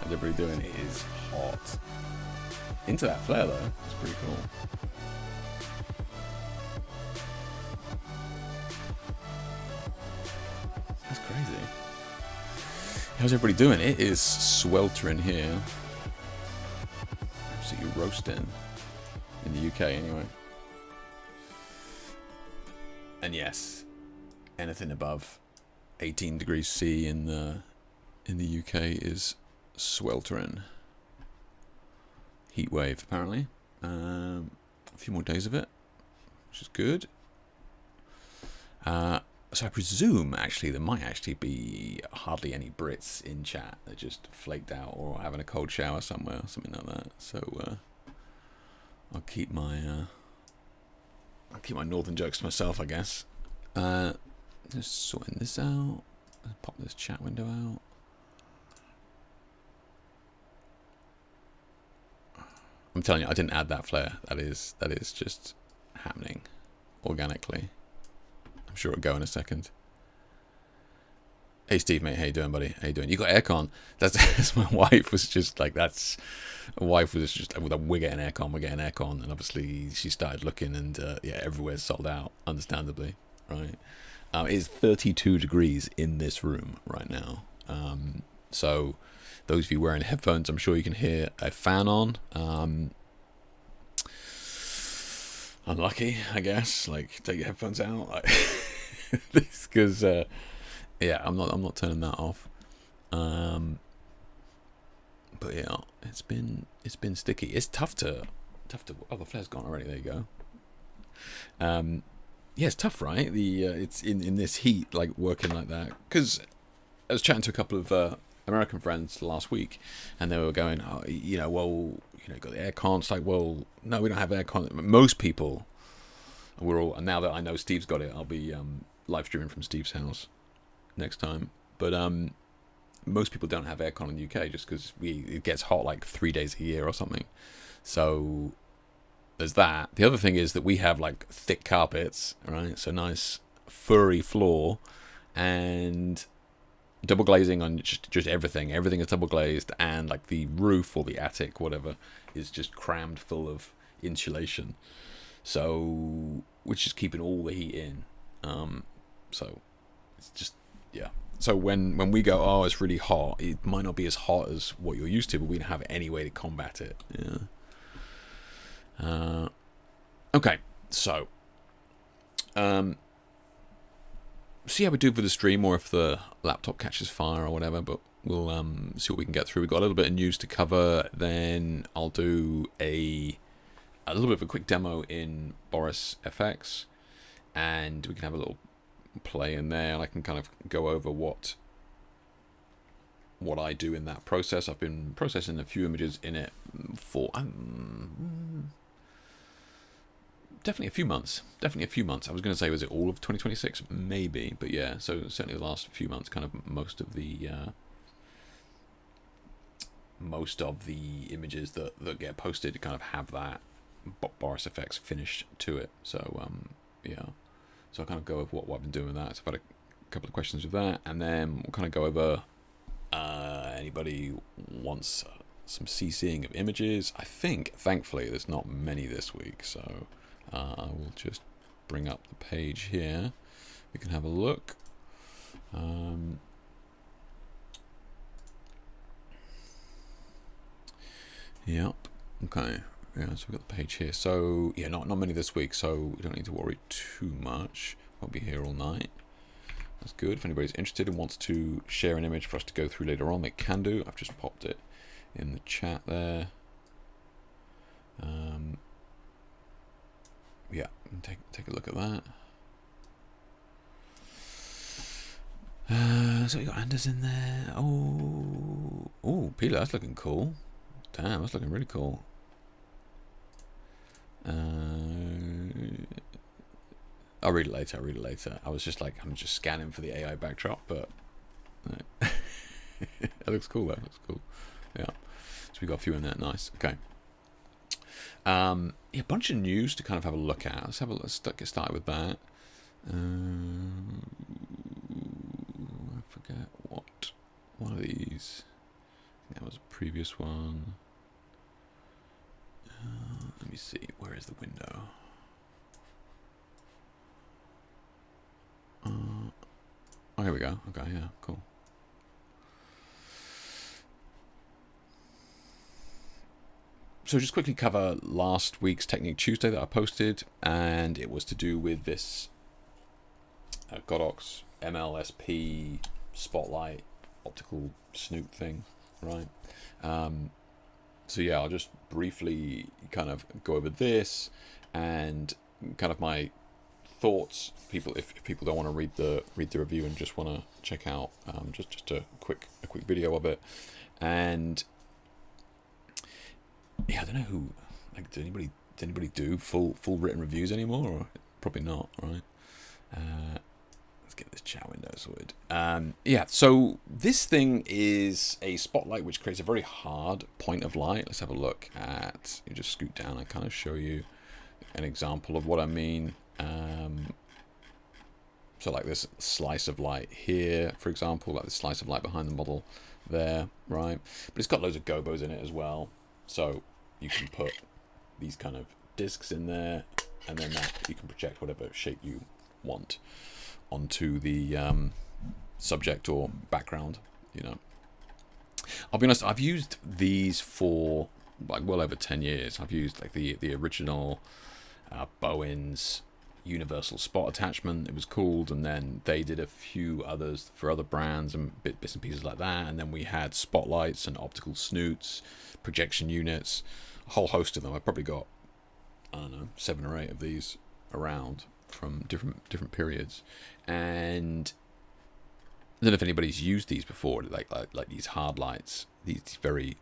How's everybody doing? It is hot. Into that flare though. It's pretty cool. That's crazy. How's everybody doing? It is sweltering here. Absolutely roasting. In the UK anyway. And yes, anything above 18 degrees C in the UK is sweltering. Heat wave apparently. A few more days of it, which is good. So I presume actually there might actually be hardly any Brits in chat that just flaked out or having a cold shower somewhere or something like that. So I'll keep my northern jokes to myself, I guess. Just sorting this out. Let's pop this chat window out. I'm telling you, I didn't add that flare. That is just happening organically. I'm sure it'll go in a second. Hey Steve, mate, how you doing, buddy? How you doing? You got aircon? That's my wife was just like, that's. My wife was just like, we're getting aircon, and obviously she started looking, and yeah, everywhere's sold out, understandably, right? It is 32 degrees in this room right now. So those of you wearing headphones, I'm sure you can hear a fan on. Unlucky, I guess. Like, take your headphones out, like this, because yeah, I'm not turning that off. But yeah, it's been sticky. It's tough to. Oh, the flare's gone already. There you go. Yeah, it's tough, right? It's in this heat, like working like that. Because I was chatting to a couple of American friends last week, and they were going, oh, you know, well, you know, you got the aircon. It's like, well, no, we don't have aircon. Most people, we're all. And now that I know Steve's got it, I'll be live streaming from Steve's house next time. But most people don't have aircon in the UK just because it gets hot like 3 days a year or something. So there's that. The other thing is that we have like thick carpets, right? So nice furry floor and double glazing on just everything. Everything is double glazed, and like the roof or the attic, whatever, is just crammed full of insulation. So which is keeping all the heat in. So it's just, yeah. So when we go, oh, it's really hot, it might not be as hot as what you're used to, but we don't have any way to combat it. Yeah. Okay, so see how we do for the stream, or if the laptop catches fire or whatever, but we'll see what we can get through. We've got a little bit of news to cover, then I'll do a little bit of a quick demo in BorisFX, and we can have a little play in there, and I can kind of go over what I do in that process. I've been processing a few images in it for definitely a few months. I was going to say, was it all of 2026? Maybe, but yeah, so certainly the last few months, kind of most of the images that get posted kind of have that BorisFX finish to it. So yeah, so I'll kind of go over what I've been doing with that. So I've had a couple of questions with that, and then we'll kind of go over anybody wants some CCing of images. I think, thankfully, there's not many this week, so I will just bring up the page here. We can have a look. Yep. Okay. Yeah, so we've got the page here. So yeah, not many this week, so we don't need to worry too much. Won't be here all night. That's good. If anybody's interested and wants to share an image for us to go through later on, they can do. I've just popped it in the chat there. Yeah, take a look at that. So we got Anders in there. Oh, Peeler, that's looking cool. Damn, that's looking really cool. I'll read it later. I was just like, I'm just scanning for the AI backdrop, but it looks cool though. Looks cool. Yeah. So we got a few in there. Nice. Okay. Yeah, a bunch of news to kind of have a look at. Let's get started with that. I forget what one of these. I think that was previous one. Let me see. Where is the window? Oh, here we go. Okay, yeah, cool. So just quickly cover last week's Technique Tuesday that I posted, and it was to do with this Godox MLSP Spotlight optical snoop thing, right? So yeah, I'll just briefly kind of go over this and kind of my thoughts. People, if people don't want to read the review and just want to check out just a quick video of it. And yeah, I don't know who, like, does anybody do full written reviews anymore? Or probably not, right? Let's get this chat window sorted. Yeah, so this thing is a spotlight which creates a very hard point of light. Let's have a look at, you just scoot down and kind of show you an example of what I mean. So like this slice of light here, for example, like this slice of light behind the model there, right? But it's got loads of gobos in it as well. So you can put these kind of discs in there, and then that you can project whatever shape you want onto the subject or background, you know. I'll be honest, I've used these for like well over 10 years. I've used like the original Bowen's universal spot attachment, it was called, and then they did a few others for other brands and bits and pieces like that, and then we had spotlights and optical snoots, projection units, a whole host of them. I've probably got, I don't know, 7 or 8 of these around from different periods. And I don't know if anybody's used these before, like these hard lights, these very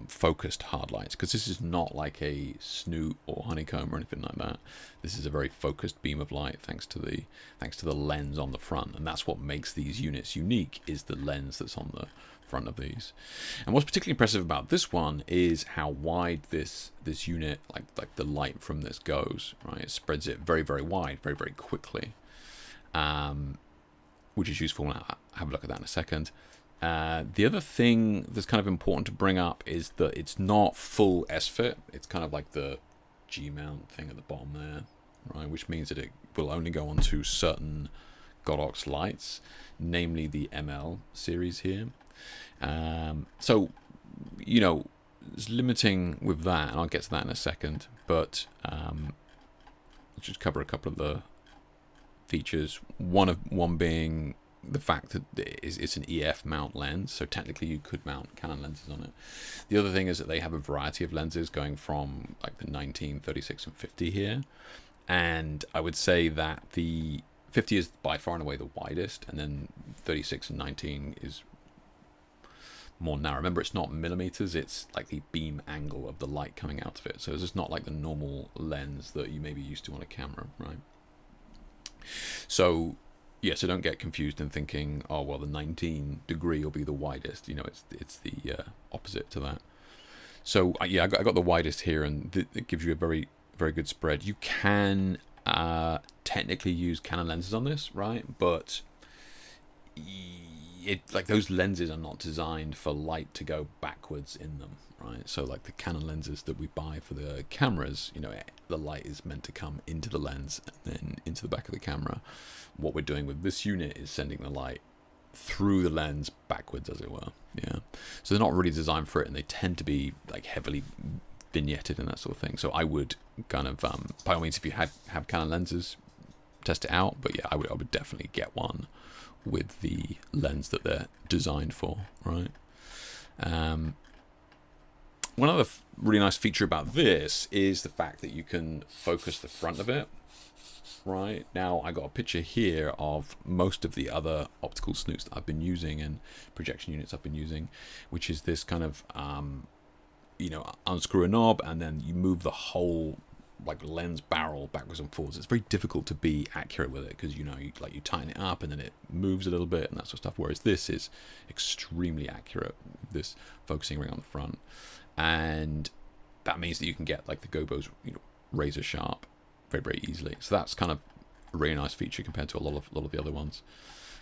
focused hard lights, because this is not like a snoot or honeycomb or anything like that. This is a very focused beam of light thanks to the lens on the front, and that's what makes these units unique, is the lens that's on the front of these. And what's particularly impressive about this one is how wide this unit, like the light from this goes, right? It spreads it very, very wide, very, very quickly, which is useful. I'll have a look at that in a second. The other thing that's kind of important to bring up is that it's not full S-fit. It's kind of like the G-mount thing at the bottom there, right? Which means that it will only go onto certain Godox lights, namely the ML series here. So, you know, it's limiting with that, and I'll get to that in a second. But let's just cover a couple of the features. One being the fact that it's an EF mount lens, so technically you could mount Canon lenses on it. The other thing is that they have a variety of lenses going from like the 19, 36, and 50 here, and I would say that the 50 is by far and away the widest, and then 36 and 19 is more narrow. Remember, it's not millimeters, it's like the beam angle of the light coming out of it, so it's just not like the normal lens that you may be used to on a camera, right? So yeah, so don't get confused in thinking, oh well, the 19 degree will be the widest. You know, it's the opposite to that. So yeah, I got the widest here, and it gives you a very, very good spread. You can technically use Canon lenses on this, right? But like those lenses are not designed for light to go backwards in them, right? So like the Canon lenses that we buy for the cameras, you know, the light is meant to come into the lens and then into the back of the camera. What we're doing with this unit is sending the light through the lens backwards, as it were. Yeah, so they're not really designed for it, and they tend to be like heavily vignetted and that sort of thing. So I would kind of, by all means, if you have Canon lenses, test it out. But yeah, I would definitely get one with the lens that they're designed for, right? One other really nice feature about this is the fact that you can focus the front of it. Right now, I got a picture here of most of the other optical snoots that I've been using and projection units I've been using, which is this kind of, you know, unscrew a knob and then you move the whole like lens barrel backwards and forwards. It's very difficult to be accurate with it because, you know, you tighten it up and then it moves a little bit and that sort of stuff. Whereas this is extremely accurate, this focusing ring on the front, and that means that you can get like the gobos, you know, razor sharp very, very easily. So that's kind of a really nice feature compared to a lot of the other ones.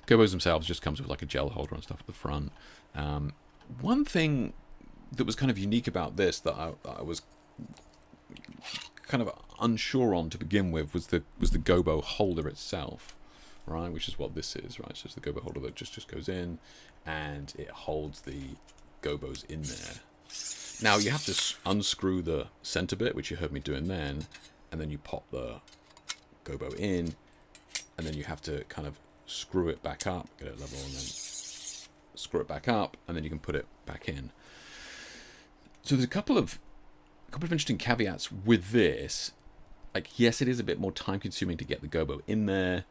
Gobos themselves just comes with like a gel holder and stuff at the front. One thing that was kind of unique about this that I was kind of unsure on to begin with was the gobo holder itself, right? Which is what this is, right? So it's the gobo holder that just goes in, and it holds the gobos in there. Now you have to unscrew the center bit, which you heard me doing then, and then you pop the gobo in, and then you have to kind of screw it back up, get it level, and then screw it back up, and then you can put it back in. So there's a couple of interesting caveats with this. Like, yes, it is a bit more time consuming to get the gobo in there.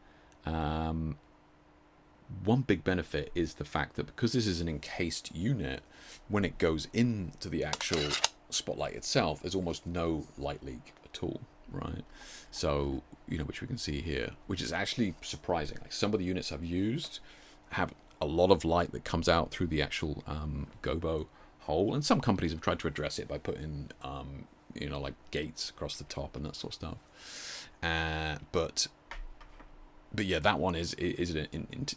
One big benefit is the fact that because this is an encased unit, when it goes into the actual spotlight itself, there's almost no light leak at all, right? So, you know, which we can see here, which is actually surprising. Like, some of the units I've used have a lot of light that comes out through the actual gobo hole, and some companies have tried to address it by putting you know, like gates across the top and that sort of stuff. But yeah, that one is an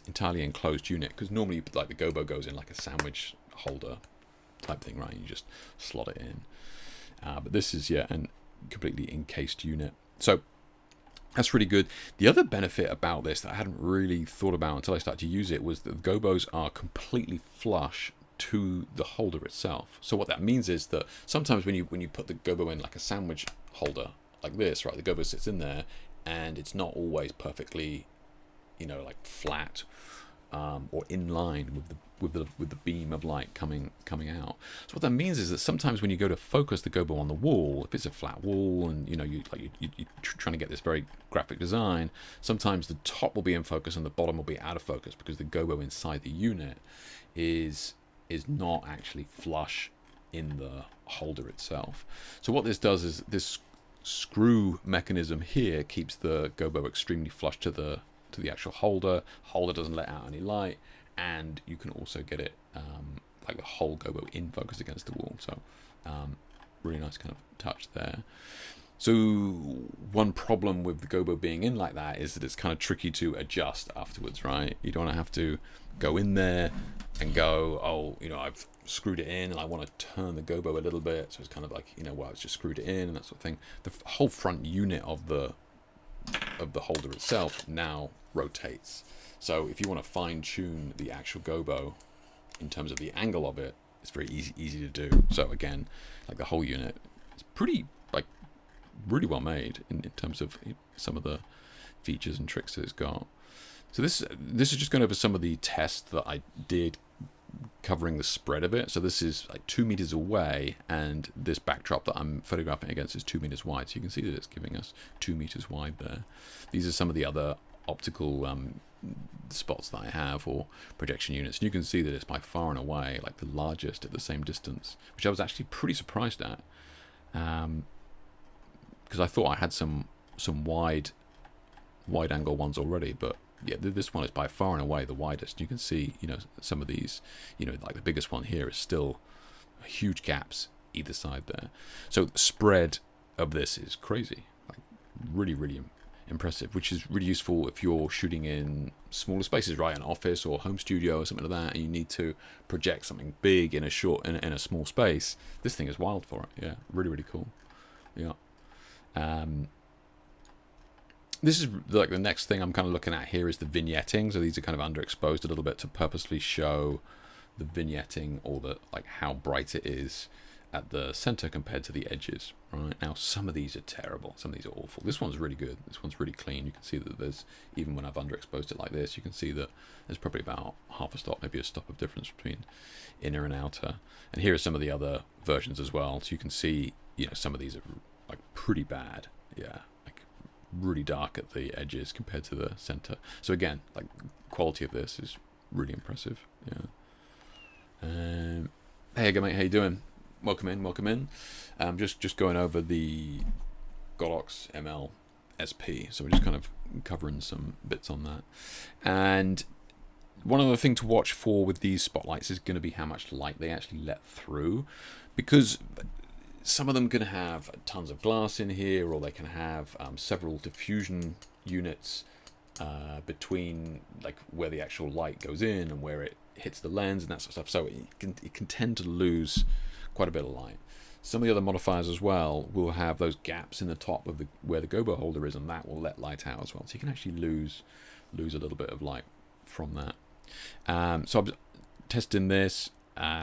entirely enclosed unit, because normally like the gobo goes in like a sandwich holder type thing, right? You just slot it in. But this is, yeah, a completely encased unit. So that's really good. The other benefit about this that I hadn't really thought about until I started to use it was that the gobos are completely flush to the holder itself. So what that means is that sometimes when you put the gobo in like a sandwich holder like this, right, the gobo sits in there and it's not always perfectly, you know, like flat or in line with the beam of light coming out. So what that means is that sometimes when you go to focus the gobo on the wall, if it's a flat wall and you know you're trying to get this very graphic design, sometimes the top will be in focus and the bottom will be out of focus because the gobo inside the unit is not actually flush in the holder itself. So what this does is this screw mechanism here keeps the gobo extremely flush to the actual holder. Holder doesn't let out any light, and you can also get it like the whole gobo in focus against the wall. So really nice kind of touch there. So one problem with the gobo being in like that is that it's kind of tricky to adjust afterwards, right? You don't want to have to go in there and go, oh, you know, I've screwed it in and I want to turn the gobo a little bit. So it's kind of like, you know, well, it's just screwed it in and that sort of thing. The whole front unit of the holder itself now rotates. So if you want to fine tune the actual gobo in terms of the angle of it, it's very easy to do. So again, like the whole unit, it's pretty like really well made in terms of some of the features and tricks that it's got. So this is just going over some of the tests that I did covering the spread of it. So this is like 2 meters away, and this backdrop that I'm photographing against is 2 meters wide. So you can see that it's giving us 2 meters wide there. These are some of the other optical spots that I have, or projection units. And you can see that it's by far and away like the largest at the same distance, which I was actually pretty surprised at, because I thought I had some wide angle ones already, but yeah, this one is by far and away the widest. You can see, you know, some of these, you know, like the biggest one here is still huge gaps either side there. So the spread of this is crazy, like really impressive, which is really useful if you're shooting in smaller spaces, right? An office or home studio or something like that, and you need to project something big in a small space. This thing is wild for it. Yeah, really cool. Yeah. This is like the next thing I'm kind of looking at here is the vignetting. So these are kind of underexposed a little bit to purposely show the vignetting, or the like how bright it is at the center compared to the edges. Right now, some of these are terrible, some of these are awful. This one's really good. This one's really clean. You can see that there's, even when I've underexposed it like this, you can see that there's probably about half a stop, maybe a stop of difference between inner and outer. And here are some of the other versions as well. So you can see, you know, some of these are like pretty bad. Yeah. Really dark at the edges compared to the center. So again, like quality of this is really impressive. Yeah. Hey mate, how you doing? Welcome in. Just going over the Godox ML SP. So we're just kind of covering some bits on that. And one other thing to watch for with these spotlights is going to be how much light they actually let through, because some of them can have tons of glass in here, or they can have several diffusion units between like where the actual light goes in and where it hits the lens and that sort of stuff. So it can tend to lose quite a bit of light. Some of the other modifiers as well will have those gaps in the top of where the gobo holder is, and that will let light out as well. So you can actually lose a little bit of light from that. So I'm testing this.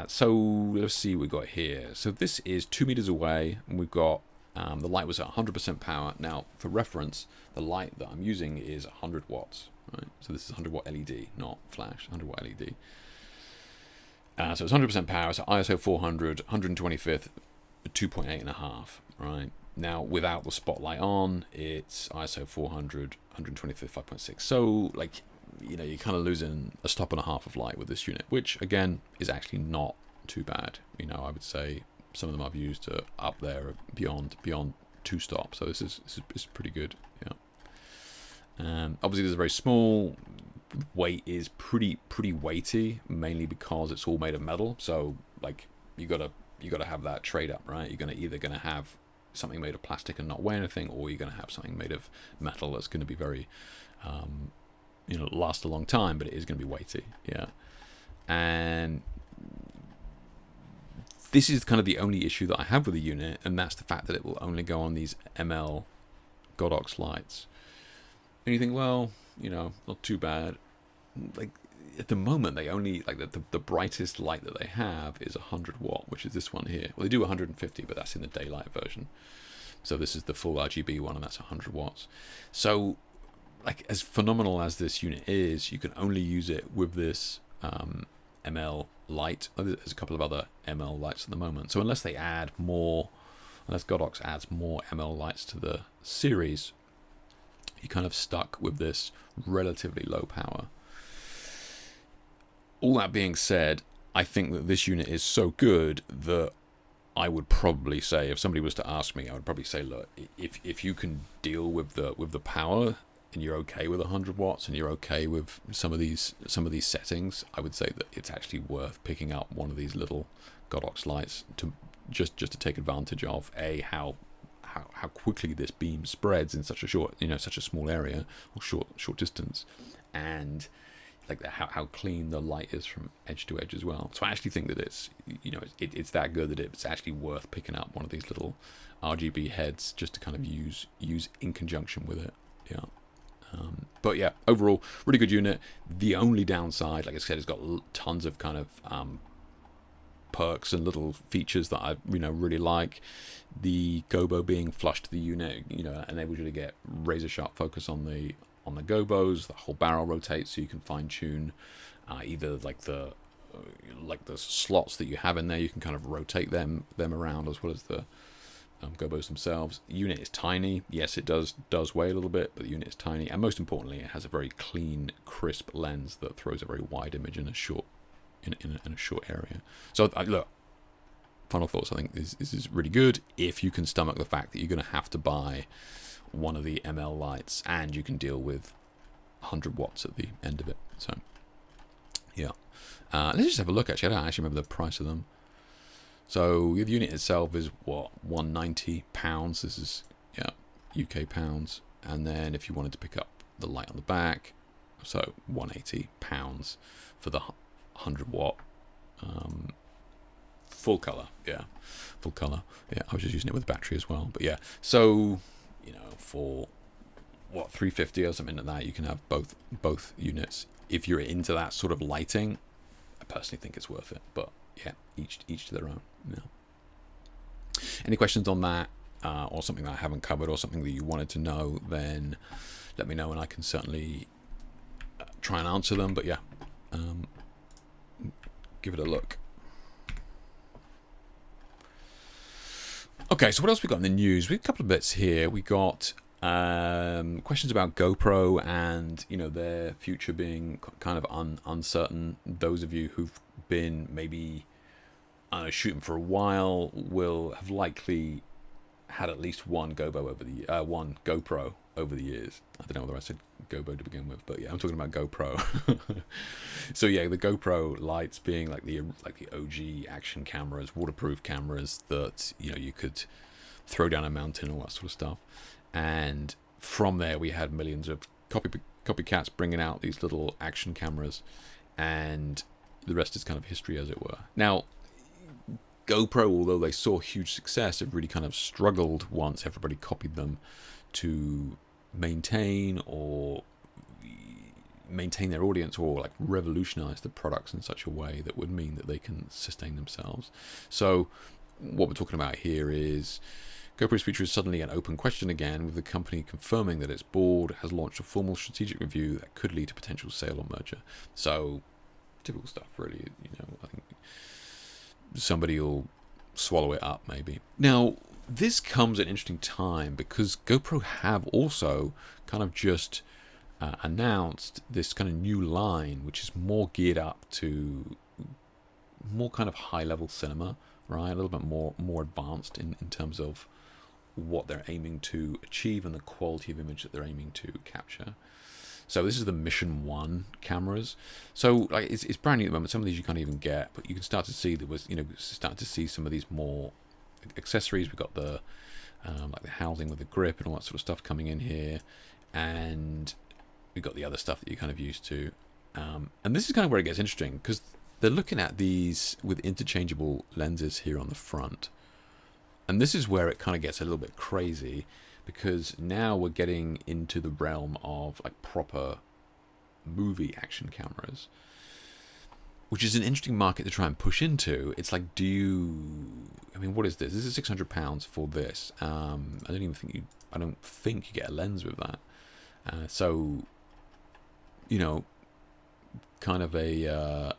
So let's see what we've got here. So this is 2 meters away, and we've got the light was at 100% power. Now, for reference, the light that I'm using is 100 watts. Right? So this is 100 watt LED, not flash, 100 watt LED. So it's 100% power. So ISO 400, 125th, 2.8.5. Right now, without the spotlight on, it's ISO 400, 125th, 5.6. So like, you know, you're kind of losing a stop and a half of light with this unit, which again is actually not too bad. You know, I would say some of them I've used are up there beyond 2 stops. So this is pretty good. Yeah. Obviously, this is very small. Weight is pretty weighty, mainly because it's all made of metal. So like you gotta have that trade up, right? You're either gonna have something made of plastic and not weigh anything, or you're gonna have something made of metal that's gonna be very last a long time, but it is going to be weighty. Yeah. And this is kind of the only issue that I have with the unit, and that's the fact that it will only go on these ML Godox lights. And you think, well, you know, not too bad. Like at the moment, they only like the brightest light that they have is 100 watt, which is this one here. Well, they do 150, but that's in the daylight version. So this is the full RGB one, and that's 100 watts. So like as phenomenal as this unit is, you can only use it with this ML light. There's a couple of other ML lights at the moment. So unless Godox adds more ML lights to the series, you're kind of stuck with this relatively low power. All that being said, I think that this unit is so good that I would probably say, if somebody was to ask me, I would probably say, look, if you can deal with the power, and you're okay with 100 watts, and you're okay with some of these settings, I would say that it's actually worth picking up one of these little Godox lights to just to take advantage of how quickly this beam spreads in such a small area or short distance, and like how clean the light is from edge to edge as well. So I actually think that it's that good that it's actually worth picking up one of these little RGB heads just to kind of use in conjunction with it. Yeah. But yeah, overall, really good unit. The only downside, like I said, it's got tons of kind of perks and little features that I really like. The gobo being flush to the unit, enables you to get razor sharp focus on the gobos. The whole barrel rotates, so you can fine tune either like the slots that you have in there. You can kind of rotate them around, as well as the gobos themselves. The unit is tiny. Yes, it does weigh a little bit, but the unit is tiny, and most importantly, it has a very clean, crisp lens that throws a very wide image in a short area. So look, final thoughts. I think this is really good if you can stomach the fact that you're going to have to buy one of the ML lights, and you can deal with 100 watts at the end of it. So yeah, let's just have a look. Actually, I don't actually remember the price of them. So the unit itself is what, £190. This is UK pounds. And then if you wanted to pick up the light on the back, so £180 for the 100 watt full color. Yeah, full color. Yeah, I was just using it with battery as well. But yeah, so for what, £350 or something like that, you can have both units. If you're into that sort of lighting, I personally think it's worth it. But yeah, each to their own. Yeah. Any questions on that, or something that I haven't covered, or something that you wanted to know, then let me know, and I can certainly try and answer them. But yeah, give it a look. Okay, so what else we got in the news? We've a couple of bits here. We got questions about GoPro and their future being kind of uncertain. Those of you who've been maybe shooting for a while will have likely had at least one GoPro over the years. I don't know whether I said Gobo to begin with, but yeah, I'm talking about GoPro. So yeah, the GoPro lights being like the OG action cameras, waterproof cameras that you could throw down a mountain, all that sort of stuff. And from there, we had millions of copycats bringing out these little action cameras, and the rest is kind of history, as it were. Now, GoPro, although they saw huge success, have really kind of struggled once everybody copied them to maintain their audience, or like revolutionize the products in such a way that would mean that they can sustain themselves. So what we're talking about here is GoPro's future is suddenly an open question again, with the company confirming that its board has launched a formal strategic review that could lead to potential sale or merger. So typical stuff, really. I think somebody will swallow it up, maybe. Now, this comes at an interesting time because GoPro have also kind of just announced this kind of new line, which is more geared up to more kind of high-level cinema, right? A little bit more advanced in terms of what they're aiming to achieve and the quality of image that they're aiming to capture. So this is the Mission 1 cameras. So like it's brand new at the moment. Some of these you can't even get, but you can start to see some of these more accessories. We've got the like the housing with the grip and all that sort of stuff coming in here, and we've got the other stuff that you're kind of used to. And this is kind of where it gets interesting, because they're looking at these with interchangeable lenses here on the front. And this is where it kind of gets a little bit crazy, because now we're getting into the realm of like proper movie action cameras, which is an interesting market to try and push into. It's like, what is this? This is £600 for this. I don't think you get a lens with that. So, kind of a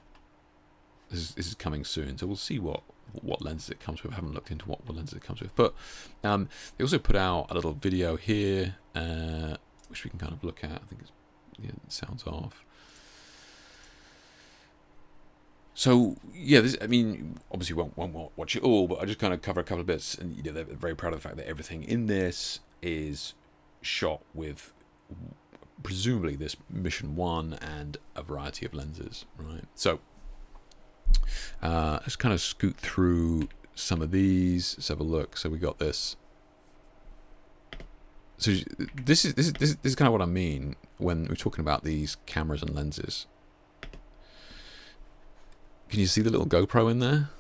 this is coming soon. So we'll see what lenses it comes with. I haven't looked into what lenses it comes with, but they also put out a little video here, which we can kind of look at. I think it sounds off. So yeah, obviously won't watch it all, but I just kind of cover a couple of bits, and they're very proud of the fact that everything in this is shot with presumably this Mission 1 and a variety of lenses, right? So let's kind of scoot through some of these. Let's have a look. So we got this. So this is kind of what I mean when we're talking about these cameras and lenses. Can you see the little GoPro in there?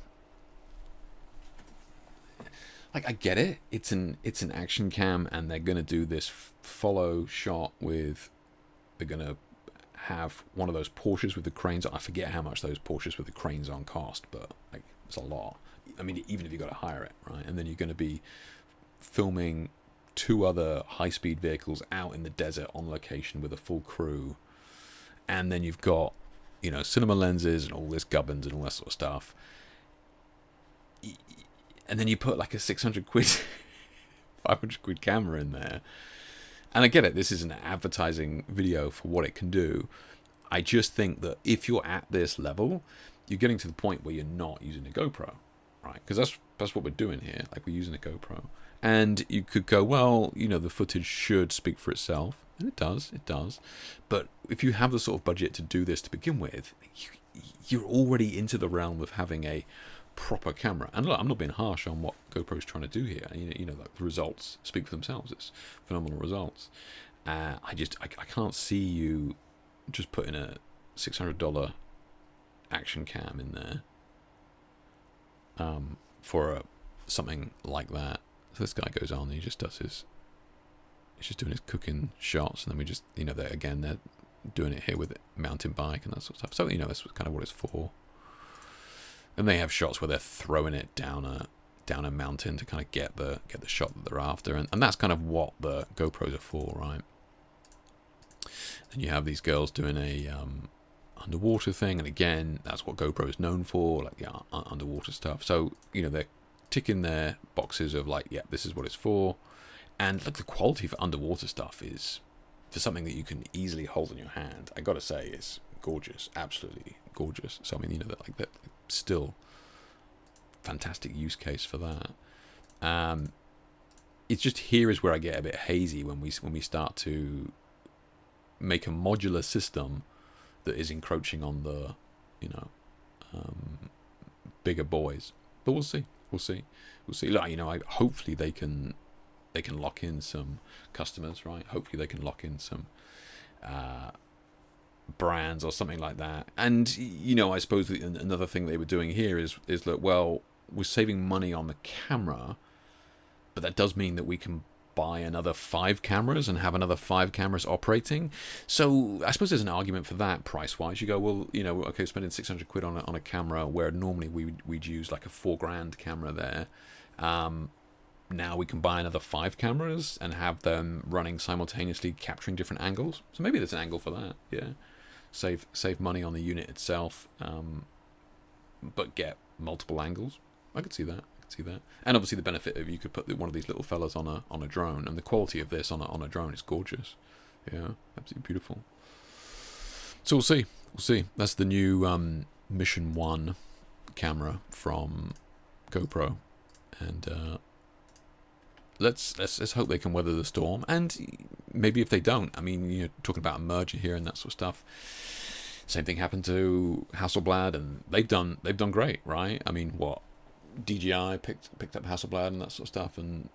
Like, I get it. It's an action cam, and they're gonna do this follow shot with. They're gonna have one of those Porsches with the cranes on. I forget how much those Porsches with the cranes on cost, but like it's a lot. Even if you got to hire it, right? And then you're going to be filming 2 other high-speed vehicles out in the desert on location with a full crew, and then you've got cinema lenses and all this gubbins and all that sort of stuff. And then you put like a 600 quid, 500 quid camera in there. And I get it, this is an advertising video for what it can do. I just think that if you're at this level, you're getting to the point where you're not using a GoPro, right? Because that's what we're doing here. Like, we're using a GoPro. And you could go, well, the footage should speak for itself. And it does. But if you have the sort of budget to do this to begin with, you're already into the realm of having a proper camera. And look, I'm not being harsh on what GoPro's trying to do here. Like the results speak for themselves. It's phenomenal results. I can't see you just putting a $600 action cam in there for something like that. So this guy goes on and he just does he's just doing his cooking shots, and then we just they're doing it here with a mountain bike and that sort of stuff. So that's kind of what it's for. And they have shots where they're throwing it down a mountain to kind of get the shot that they're after, and that's kind of what the GoPros are for, right? And you have these girls doing a underwater thing, and again, that's what GoPro is known for, like the underwater stuff. So they're ticking their boxes of like, yeah, this is what it's for. And like the quality for underwater stuff is, for something that you can easily hold in your hand, I gotta say, is gorgeous, absolutely gorgeous. So that still fantastic use case for that. It's just here is where I get a bit hazy when we start to make a modular system that is encroaching on the bigger boys. But we'll see. Like, hopefully they can lock in some customers, right? Hopefully they can lock in some brands or something like that. And I suppose another thing they were doing here is look, well, we're saving money on the camera, but that does mean that we can buy another 5 cameras and have another 5 cameras operating. So I suppose there's an argument for that price-wise. You go, well, okay, spending 600 quid on a camera where normally we'd use like a $4,000 camera there. Now we can buy another 5 cameras and have them running simultaneously, capturing different angles. So maybe there's an angle for that. Yeah, save money on the unit itself, but get multiple angles. I could see that. And obviously the benefit of you could put one of these little fellas on a drone, and the quality of this on a drone is gorgeous. Yeah, absolutely beautiful. So we'll see. That's the new Mission 1 camera from GoPro, and let's hope they can weather the storm. And maybe if they don't, I mean, talking about a merger here and that sort of stuff. Same thing happened to Hasselblad, and they've done great, right? I mean, what? DJI picked up Hasselblad and that sort of stuff, and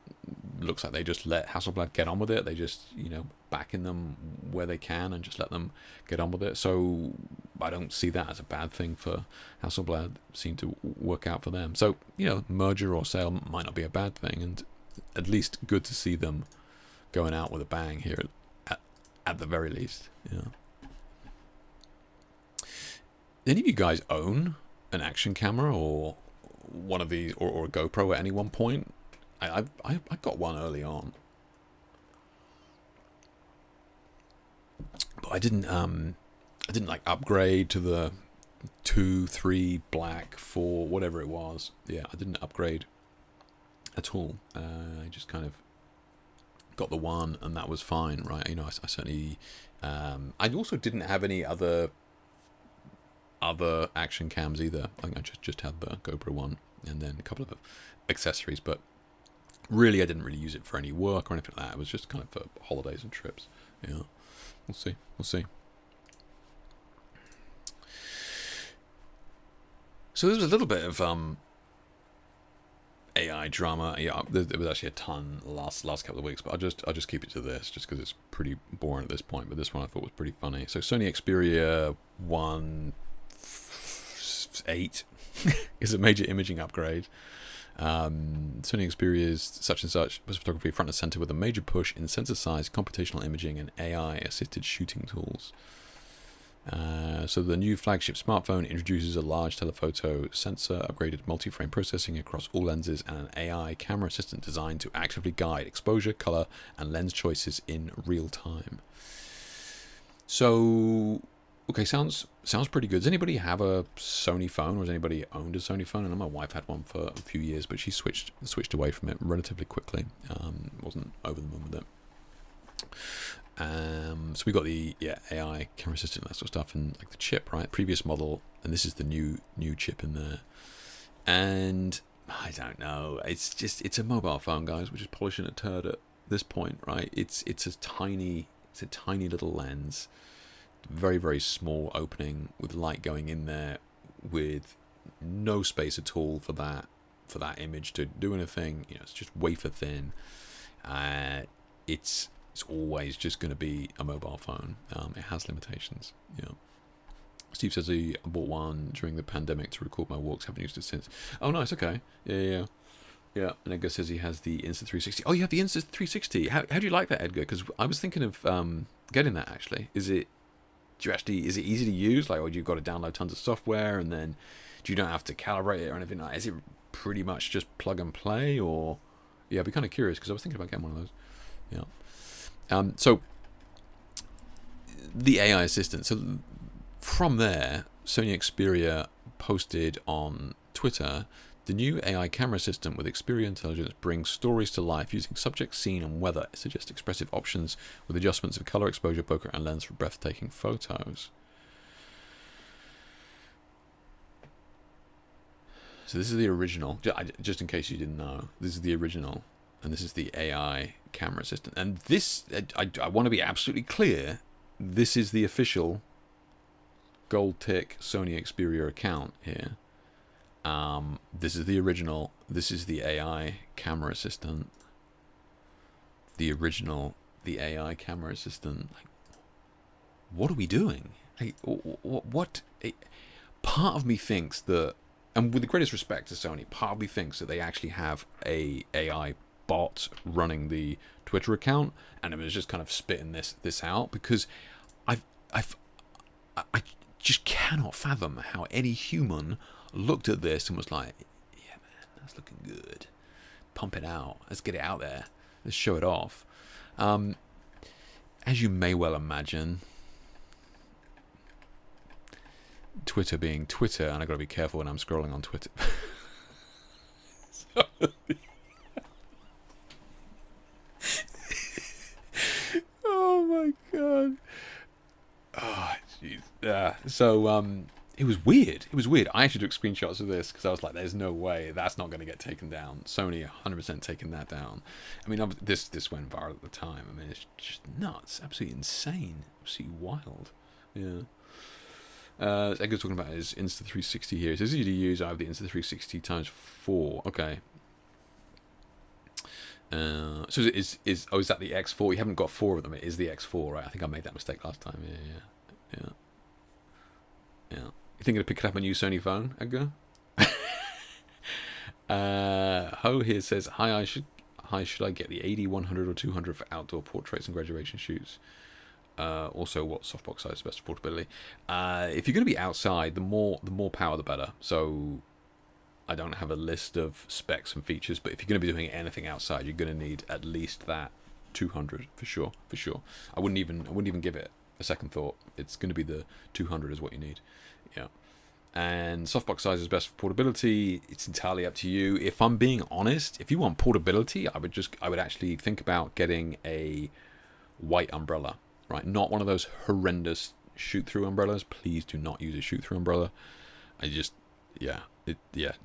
looks like they just let Hasselblad get on with it. They just back in them where they can and just let them get on with it. So I don't see that as a bad thing for Hasselblad. Seemed to work out for them. So merger or sale might not be a bad thing, and at least good to see them going out with a bang here at the very least. Yeah. Any of you guys own an action camera or one of these, or a GoPro at any one point? I got one early on, but I didn't like upgrade to the 2, 3, black, 4, whatever it was. Yeah, I didn't upgrade at all. I just kind of got the one, and that was fine, right? I certainly. I also didn't have any other action cams either. I think I just had the GoPro one and then a couple of accessories, but really I didn't really use it for any work or anything like that. It was just kind of for holidays and trips. Yeah, we'll see. So there's a little bit of AI drama. Yeah, there was actually a ton last couple of weeks, but I'll just keep it to this just because it's pretty boring at this point. But this one I thought was pretty funny. So Sony Xperia 1.8 is a major imaging upgrade. Sony Xperia's such and such was photography front and center with a major push in sensor size, computational imaging, and AI-assisted shooting tools. So the new flagship smartphone introduces a large telephoto sensor, upgraded multi-frame processing across all lenses, and an AI camera assistant designed to actively guide exposure, color, and lens choices in real time. So, okay, sounds pretty good. Does anybody have a Sony phone, or has anybody owned a Sony phone? I know my wife had one for a few years, but she switched away from it relatively quickly. Wasn't over the moon with it. So we got the AI camera assistant and that sort of stuff, and like the chip, right? Previous model, and this is the new chip in there. And I don't know. It's a mobile phone, guys. We're just polishing a turd at this point, right? It's a tiny little lens, very very small opening with light going in there, with no space at all for that image to do anything. It's just wafer thin. It's always just going to be a mobile phone. It has limitations. Yeah. Steve says he bought one during the pandemic to record my walks. Haven't used it since. Oh, nice. Okay. Yeah. And Edgar says he has the Insta360. Oh, you have the Insta360. How do you like that, Edgar? Because I was thinking of getting that actually. Is it easy to use? Like, or you've got to download tons of software, and then you don't have to calibrate it or anything like that? Is it pretty much just plug and play? Or I'd be kind of curious because I was thinking about getting one of those. Yeah. So the AI assistant. So from there, Sony Xperia posted on Twitter, the new AI camera assistant with Xperia intelligence brings stories to life using subject, scene, and weather. It suggests expressive options with adjustments of color, exposure, bokeh, and lens for breathtaking photos. So this is the original. Just in case you didn't know, this is the original. And this is the AI camera assistant. And this, I want to be absolutely clear, this is the official gold tick Sony Xperia account here. This is the original. This is the AI camera assistant. The original, the AI camera assistant. Like, what are we doing? What? Part of me thinks that and with the greatest respect to Sony, part of me thinks that they actually have a AI bot running the Twitter account, and it was just kind of spitting this out, because I just cannot fathom how any human looked at this and was like, yeah, man, that's looking good. Pump it out. Let's get it out there. Let's show it off. As you may well imagine, Twitter being Twitter, and I've got to be careful when I'm scrolling on Twitter. Oh my god. Oh jeez. Yeah. So it was weird. It was weird. I actually took screenshots of this because I was like, "There's no way that's not going to get taken down." Sony 100% taking that down. I mean, this went viral at the time. I mean, it's just nuts. Absolutely insane. Absolutely wild. Yeah. Edgar's talking about his Insta360 here. It's easy to use. I have the Insta360 times 4. Okay. So is that the X4? You haven't got 4 of them. It is the X4, right? I think I made that mistake last time. Yeah. You thinking of picking up a new Sony phone, Edgar? Ho here says, hi, should I get the 80, 100 or 200 for outdoor portraits and graduation shoots? Also, what softbox size is best for portability? If you're going to be outside, the more power the better. So I don't have a list of specs and features, but if you're going to be doing anything outside, you're going to need at least that 200 for sure. I wouldn't even give it a second thought. It's going to be the 200 is what you need. Yeah. And softbox size is best for portability. It's entirely up to you. If I'm being honest, if you want portability, I would actually think about getting a white umbrella, right? Not one of those horrendous shoot-through umbrellas. Please do not use a shoot-through umbrella.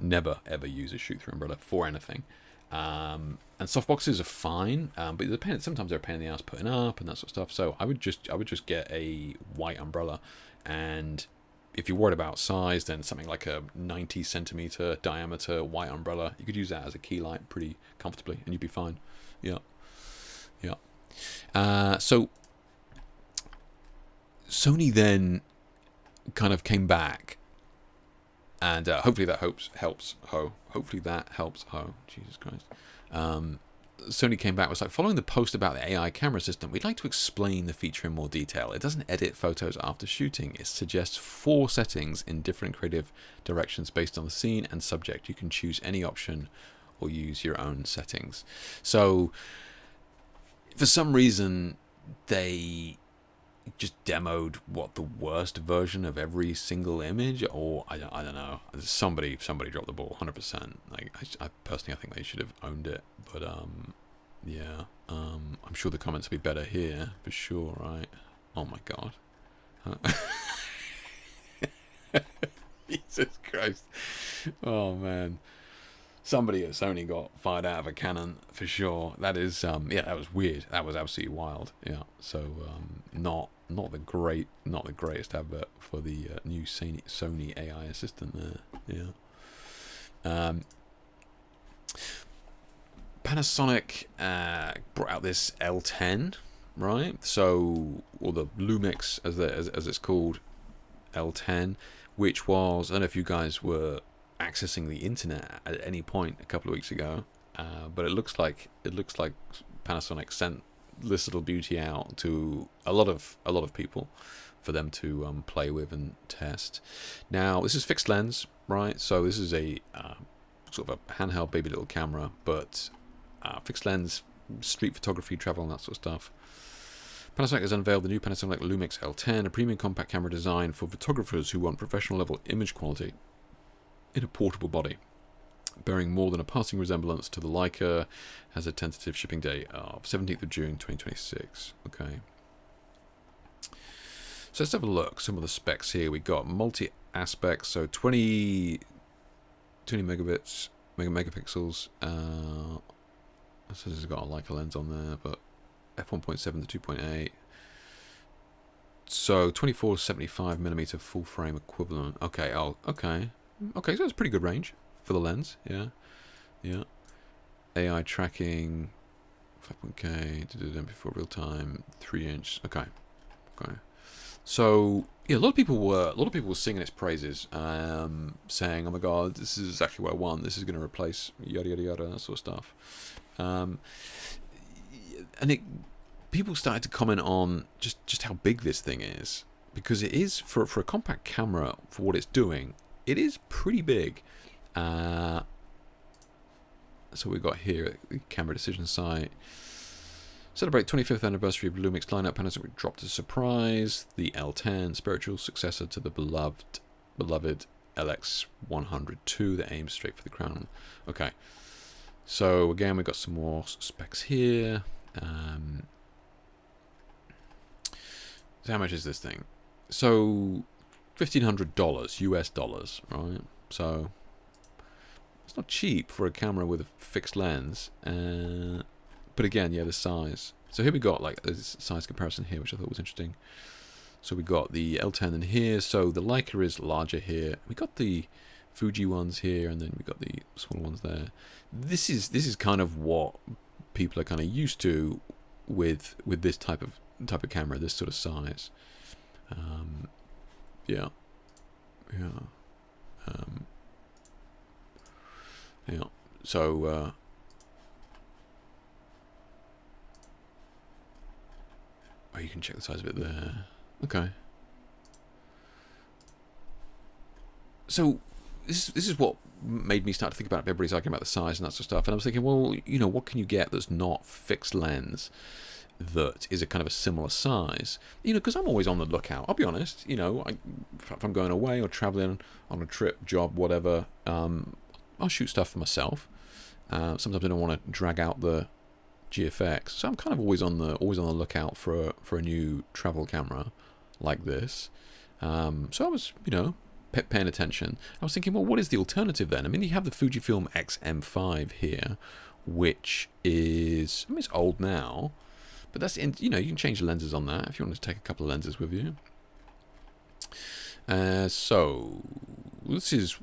Never ever use a shoot-through umbrella for anything. And softboxes are fine, but sometimes they're a pain in the ass putting up and that sort of stuff. So I would just get a white umbrella, and if you're worried about size, then something like a 90 centimeter diameter white umbrella, you could use that as a key light pretty comfortably, and you'd be fine. Yeah. So Sony then kind of came back, and hopefully that helps Ho. Hopefully that helps Ho. Jesus Christ. Sony came back, was like, following the post about the AI camera system, we'd like to explain the feature in more detail. It doesn't edit photos after shooting. It suggests 4 settings in different creative directions based on the scene and subject. You can choose any option or use your own settings. So for some reason, they just demoed what the worst version of every single image, or I don't know. Somebody dropped the ball 100%. Like I personally, I think they should have owned it, but I'm sure the comments will be better here for sure, right? Oh my god. Jesus Christ. Oh man. Somebody at Sony got fired out of a cannon for sure. That is that was weird. That was absolutely wild. Yeah. So not the greatest advert for the new Sony AI assistant there. Yeah. Panasonic brought out this L10, right? So, or the Lumix as it's called, L10, which was, I don't know if you guys were accessing the internet at any point a couple of weeks ago, but it looks like Panasonic sent this little beauty out to a lot of people for them to play with and test. Now this is fixed lens, right? So this is a sort of a handheld baby little camera, but fixed lens, street photography, travel, and that sort of stuff. Panasonic has unveiled the new Panasonic Lumix L10, a premium compact camera designed for photographers who want professional level image quality in a portable body. Bearing more than a passing resemblance to the Leica, has a tentative shipping date of 17th of June 2026. Okay. So let's have a look. Some of the specs here. We got multi-aspect, so 20 megapixels. This has got a Leica lens on there, but f1.7 to 2.8. So 24-75mm full frame equivalent. Okay. Okay, so that's a pretty good range for the lens. Yeah. AI tracking, 5.K, before real time, 3-inch. Okay. So yeah, a lot of people were singing its praises, saying, "Oh my God, this is exactly what I want. This is going to replace yada yada yada, that sort of stuff." And people started to comment on just how big this thing is, because it is for a compact camera, for what it's doing, it is pretty big. So we've got here the camera decision site. Celebrate 25th anniversary of Lumix lineup. Panasonic dropped a surprise. The L10, spiritual successor to the beloved LX100 that aims straight for the crown. Okay. So again, we've got some more specs here. So how much is this thing? So $1,500 US dollars, right? So it's not cheap for a camera with a fixed lens. But again, yeah, the size. So here we got like a size comparison here, which I thought was interesting. So we got the L10 in here. So the Leica is larger here. We got the Fuji ones here, and then we got the small ones there. This is kind of what people are kind of used to with this type of camera, this sort of size. Yeah. So oh, you can check the size of it there. Okay. So this is what made me start to think about it. Everybody's arguing about the size and that sort of stuff, and I was thinking, well, you know, what can you get that's not fixed lens, that is a kind of a similar size? You know, because I'm always on the lookout. I'll be honest. You know, if I'm going away or traveling on a trip, job, whatever, I'll shoot stuff for myself. Sometimes I don't want to drag out the GFX, so I'm kind of always on the lookout for a new travel camera like this. So I was, you know, paying attention. I was thinking, well, what is the alternative then? I mean, you have the Fujifilm X-M5 here, which is, I mean, it's old now, but that's you know, you can change the lenses on that if you want to take a couple of lenses with you. So this is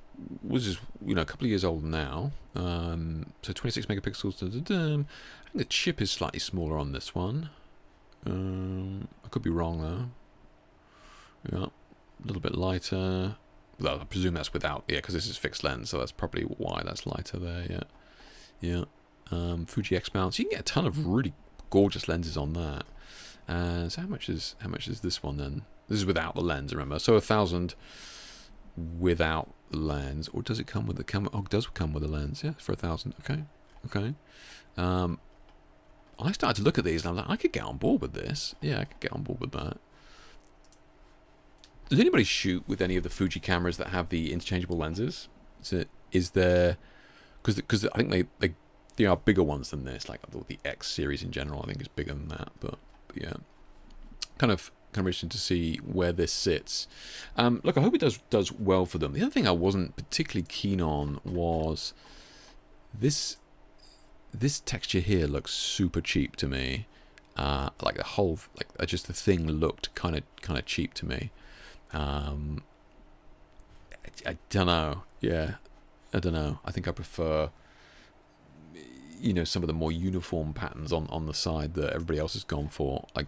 you know, a couple of years old now. So 26 megapixels. I think the chip is slightly smaller on this one. I could be wrong though. Yeah, a little bit lighter. Well, I presume that's without, yeah, because this is fixed lens, so that's probably why that's lighter there. Yeah. Fuji X mounts. You can get a ton of really gorgeous lenses on that. So how much is this one then? This is without the lens, remember. So 1,000 without the lens, or does it come with the camera? Oh, it does come with a lens. Yeah, for 1,000. Okay. I started to look at these and I'm like, I could get on board with this. Yeah, I could get on board with that. Does anybody shoot with any of the Fuji cameras that have the interchangeable lenses? Is there? Because I think they are bigger ones than this. Like the X series in general, I think is bigger than that. But yeah, kind of interesting to see where this sits. Look, I hope it does well for them. The other thing I wasn't particularly keen on was this texture here looks super cheap to me. Like the whole, like just the thing looked kind of cheap to me. I don't know. Yeah, I don't know. I think I prefer, you know, some of the more uniform patterns on the side that everybody else has gone for. Like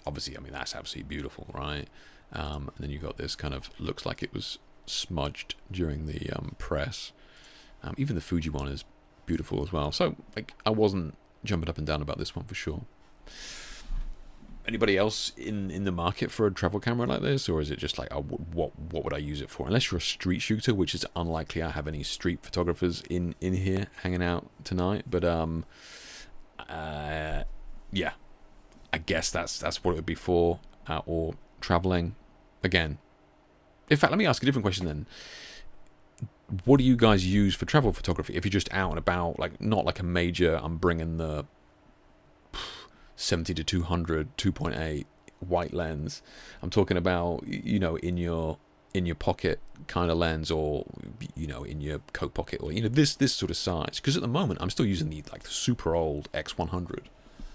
obviously, that's absolutely beautiful, right? And then you got this kind of, looks like it was smudged during the press. Even the Fuji one is beautiful as well. So like, I wasn't jumping up and down about this one for sure. Anybody else in the market for a travel camera like this, or is it just like, oh, what would I use it for? Unless you're a street shooter, which is unlikely. I have any street photographers in here hanging out tonight, but yeah, I guess that's what it would be for, or traveling. Again, in fact, let me ask a different question then. What do you guys use for travel photography? If you're just out and about, like not like a major, I'm bringing the 70 to 200 2.8 white lens. I'm talking about, you know, in your pocket kind of lens, or you know, in your coat pocket, or you know, this sort of size. Because at the moment I'm still using the super old X100,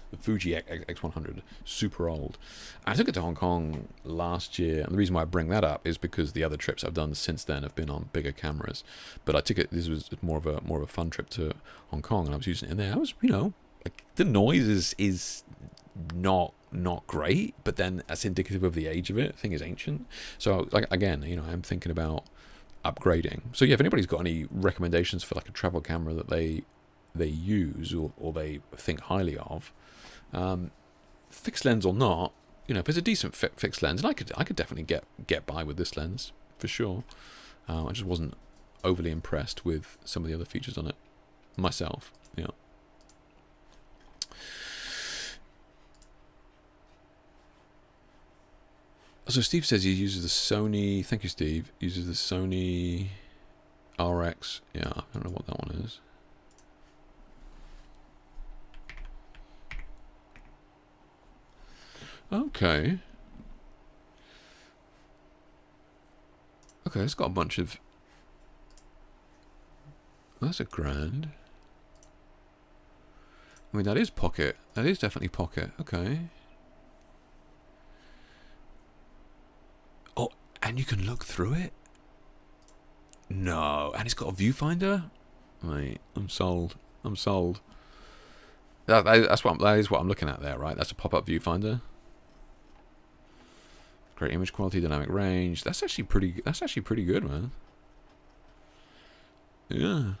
the Fuji X100, super old. I took it to Hong Kong last year, and the reason why I bring that up is because the other trips I've done since then have been on bigger cameras. But I took it. This was more of a fun trip to Hong Kong, and I was using it in there. I was, you know, like the noise is not not great, but then that's indicative of the age of it. The thing is ancient. So, like, again, you know, I'm thinking about upgrading. So yeah, if anybody's got any recommendations for like a travel camera that they use or they think highly of, fixed lens or not, you know, if it's a decent fixed lens, and I could definitely get by with this lens for sure. I just wasn't overly impressed with some of the other features on it myself. Yeah. So Steve says he uses the Sony. Thank you, Steve. Uses the Sony RX. Yeah, I don't know what that one is. Okay. Okay, it's got a bunch of... That's a grand. I mean, that is pocket. That is definitely pocket. Okay. Oh, and you can look through it? No. And it's got a viewfinder? Mate, I'm sold. I'm sold. That is what I'm looking at there, right? That's a pop-up viewfinder. Great image quality, dynamic range. That's actually pretty good, man. Yeah.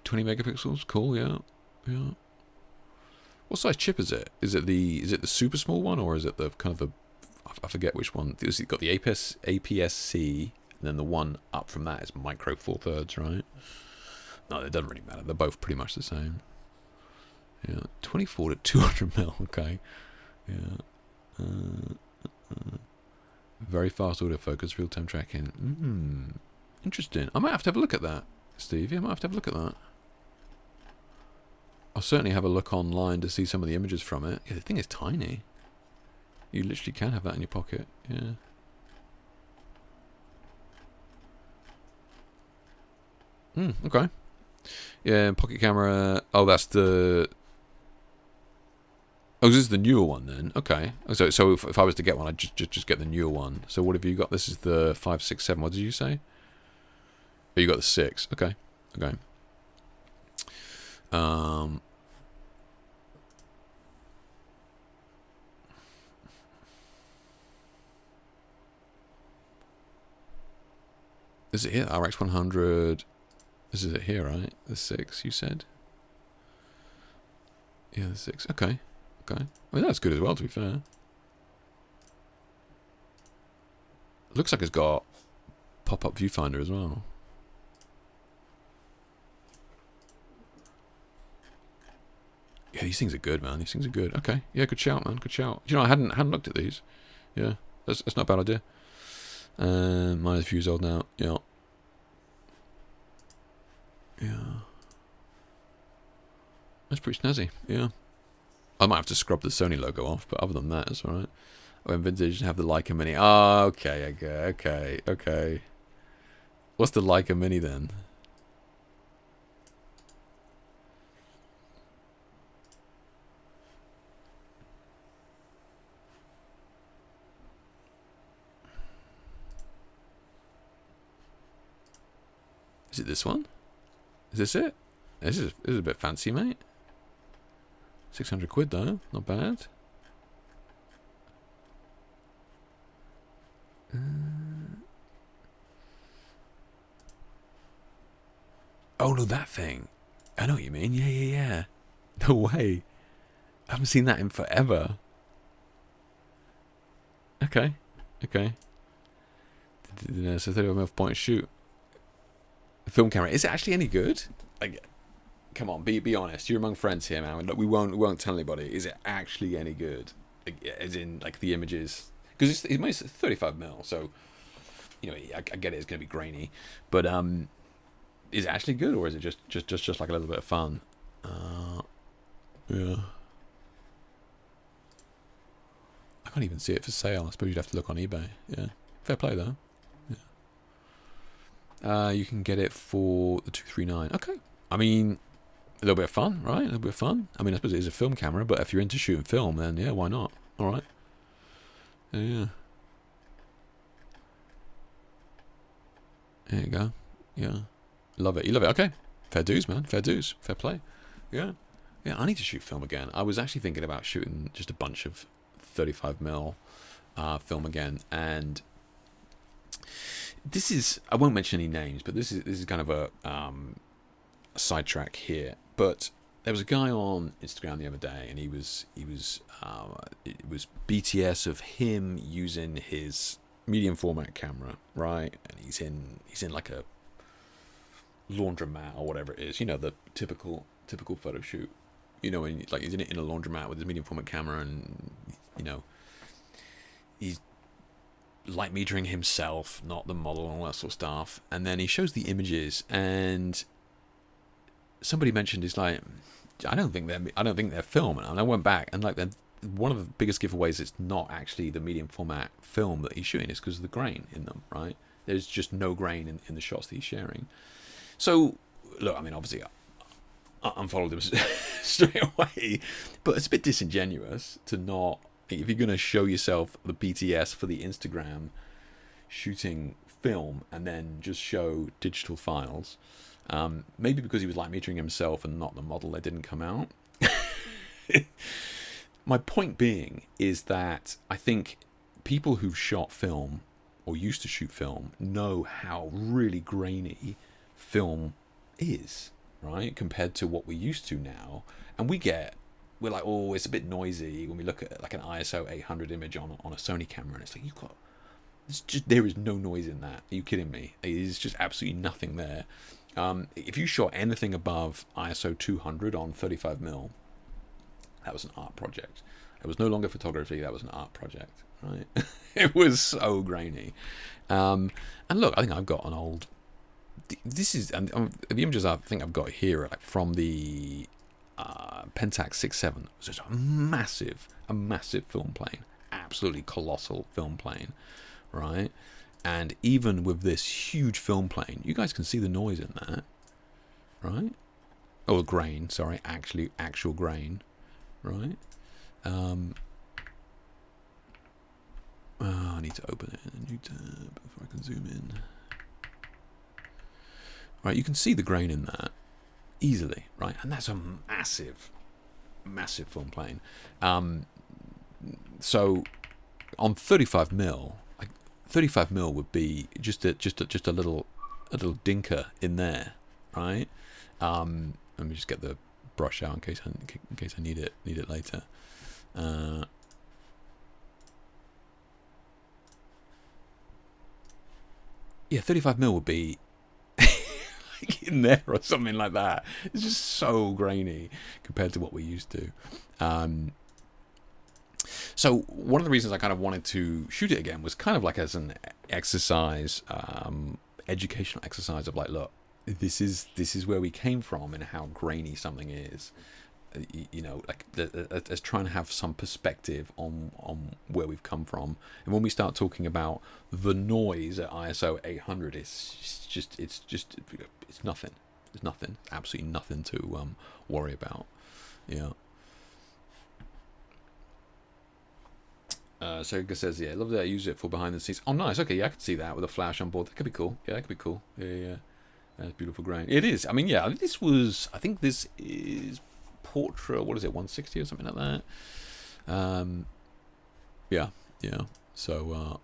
20 megapixels, cool, yeah. Yeah. What size chip is it? Is it the super small one, or is it the kind of the, I forget which one. It's got the APS-C, and then the one up from that is micro 4/3, right? No, it doesn't really matter. They're both pretty much the same. Yeah, 24 to 200 mil. Okay. Yeah. Very fast autofocus, real-time tracking. Interesting. I might have to have a look at that, Steve. Yeah, I might have to have a look at that. I'll certainly have a look online to see some of the images from it. Yeah, the thing is tiny. You literally can have that in your pocket. Yeah. Okay. Yeah, pocket camera. Oh, that's the... Oh, this is the newer one then. Okay. So if I was to get one, I'd just get the newer one. So what have you got? This is the 567. What did you say? Oh, you got the 6. Okay. Okay. Is it here? RX 100. This is it here, right? The 6, you said? Yeah, the 6. Okay. Okay. I mean, that's good as well, to be fair. Looks like it's got pop-up viewfinder as well. Yeah, these things are good, man. These things are good. Okay. Yeah, good shout, man. Good shout. You know, I hadn't looked at these. Yeah. That's not a bad idea. Mine is a few years old now. Yeah. Yeah. That's pretty snazzy. Yeah. I might have to scrub the Sony logo off, but other than that, it's alright. When vintage have the Leica Mini. Oh, okay, okay. What's the Leica Mini then? Is it this one? Is this it? This is a bit fancy, mate. 600 quid though, not bad. Oh no, that thing. I know what you mean. Yeah. No way. I haven't seen that in forever. Okay. So 35mm point and shoot. Film camera. Is it actually any good? Like, come on, be honest. You're among friends here, man. Look, we won't tell anybody. Is it actually any good? Like, as in, like, the images, because it's 35mm, so you know, I get it. It's gonna be grainy, but is it actually good, or is it just like a little bit of fun? Yeah. I can't even see it for sale. I suppose you'd have to look on eBay. Yeah. Fair play though. Yeah. You can get it for the 239. Okay. I mean, a little bit of fun, right? A little bit of fun. I mean, I suppose it is a film camera, but if you're into shooting film, then yeah, why not? All right. Yeah. There you go. Yeah. Love it. You love it. Okay. Fair dues, man. Fair dues. Fair play. Yeah. Yeah, I need to shoot film again. I was actually thinking about shooting just a bunch of 35mm film again, and this is, I won't mention any names, but this is kind of a sidetrack here. But there was a guy on Instagram the other day, and it was BTS of him using his medium format camera, right? And he's in like a laundromat or whatever it is, you know, the typical photo shoot, you know, and like he's in a laundromat with his medium format camera, and you know, he's light metering himself, not the model, and all that sort of stuff. And then he shows the images, and somebody mentioned, he's like, I don't think they're film. And I went back, and like, one of the biggest giveaways, it's not actually the medium format film that he's shooting, is because of the grain in them, right? There's just no grain in the shots that he's sharing. So look, I mean, obviously I unfollowed him straight away, but it's a bit disingenuous to not, if you're going to show yourself the BTS for the Instagram shooting film and then just show digital files, maybe because he was light metering himself and not the model, they didn't come out. My point being is that I think people who've shot film or used to shoot film know how really grainy film is, right, compared to what we're used to now. And we're like, oh, it's a bit noisy when we look at like an ISO 800 image on a Sony camera, and it's like, there is no noise in that. Are you kidding me? There's just absolutely nothing there. If you shot anything above ISO 200 on 35mm, that was an art project. It was no longer photography. That was an art project, right? It was so grainy. And look, I think I've got an old. This is, and the images I think I've got here are like from the Pentax 6.7. It's just a massive film plane, absolutely colossal film plane, right? And even with this huge film plane, you guys can see the noise in that, right? Oh, grain, sorry, actual grain, right? I need to open it in a new tab before I can zoom in. Right, you can see the grain in that easily, right? And that's a massive film plane. So on 35mm, like 35mm would be just a little dinker in there, right? Let me just get the brush out in case I need it later. Yeah, 35mm would be like in there or something like that. It's just so grainy compared to what we're used to. So one of the reasons I kind of wanted to shoot it again was kind of like as an exercise, educational exercise of like, look, this is where we came from and how grainy something is. You know, like let's try and have some perspective on where we've come from. And when we start talking about the noise at ISO 800, it's nothing. There's nothing, absolutely nothing to worry about. Yeah. Sergey says, yeah, I love that I use it for behind the scenes. Oh, nice. Okay, yeah, I could see that with a flash on board. That could be cool. Yeah, that could be cool. Yeah. That's beautiful grain. It is. I mean, yeah, I think this is Portra, what is it, 160 or something like that? Yeah. So,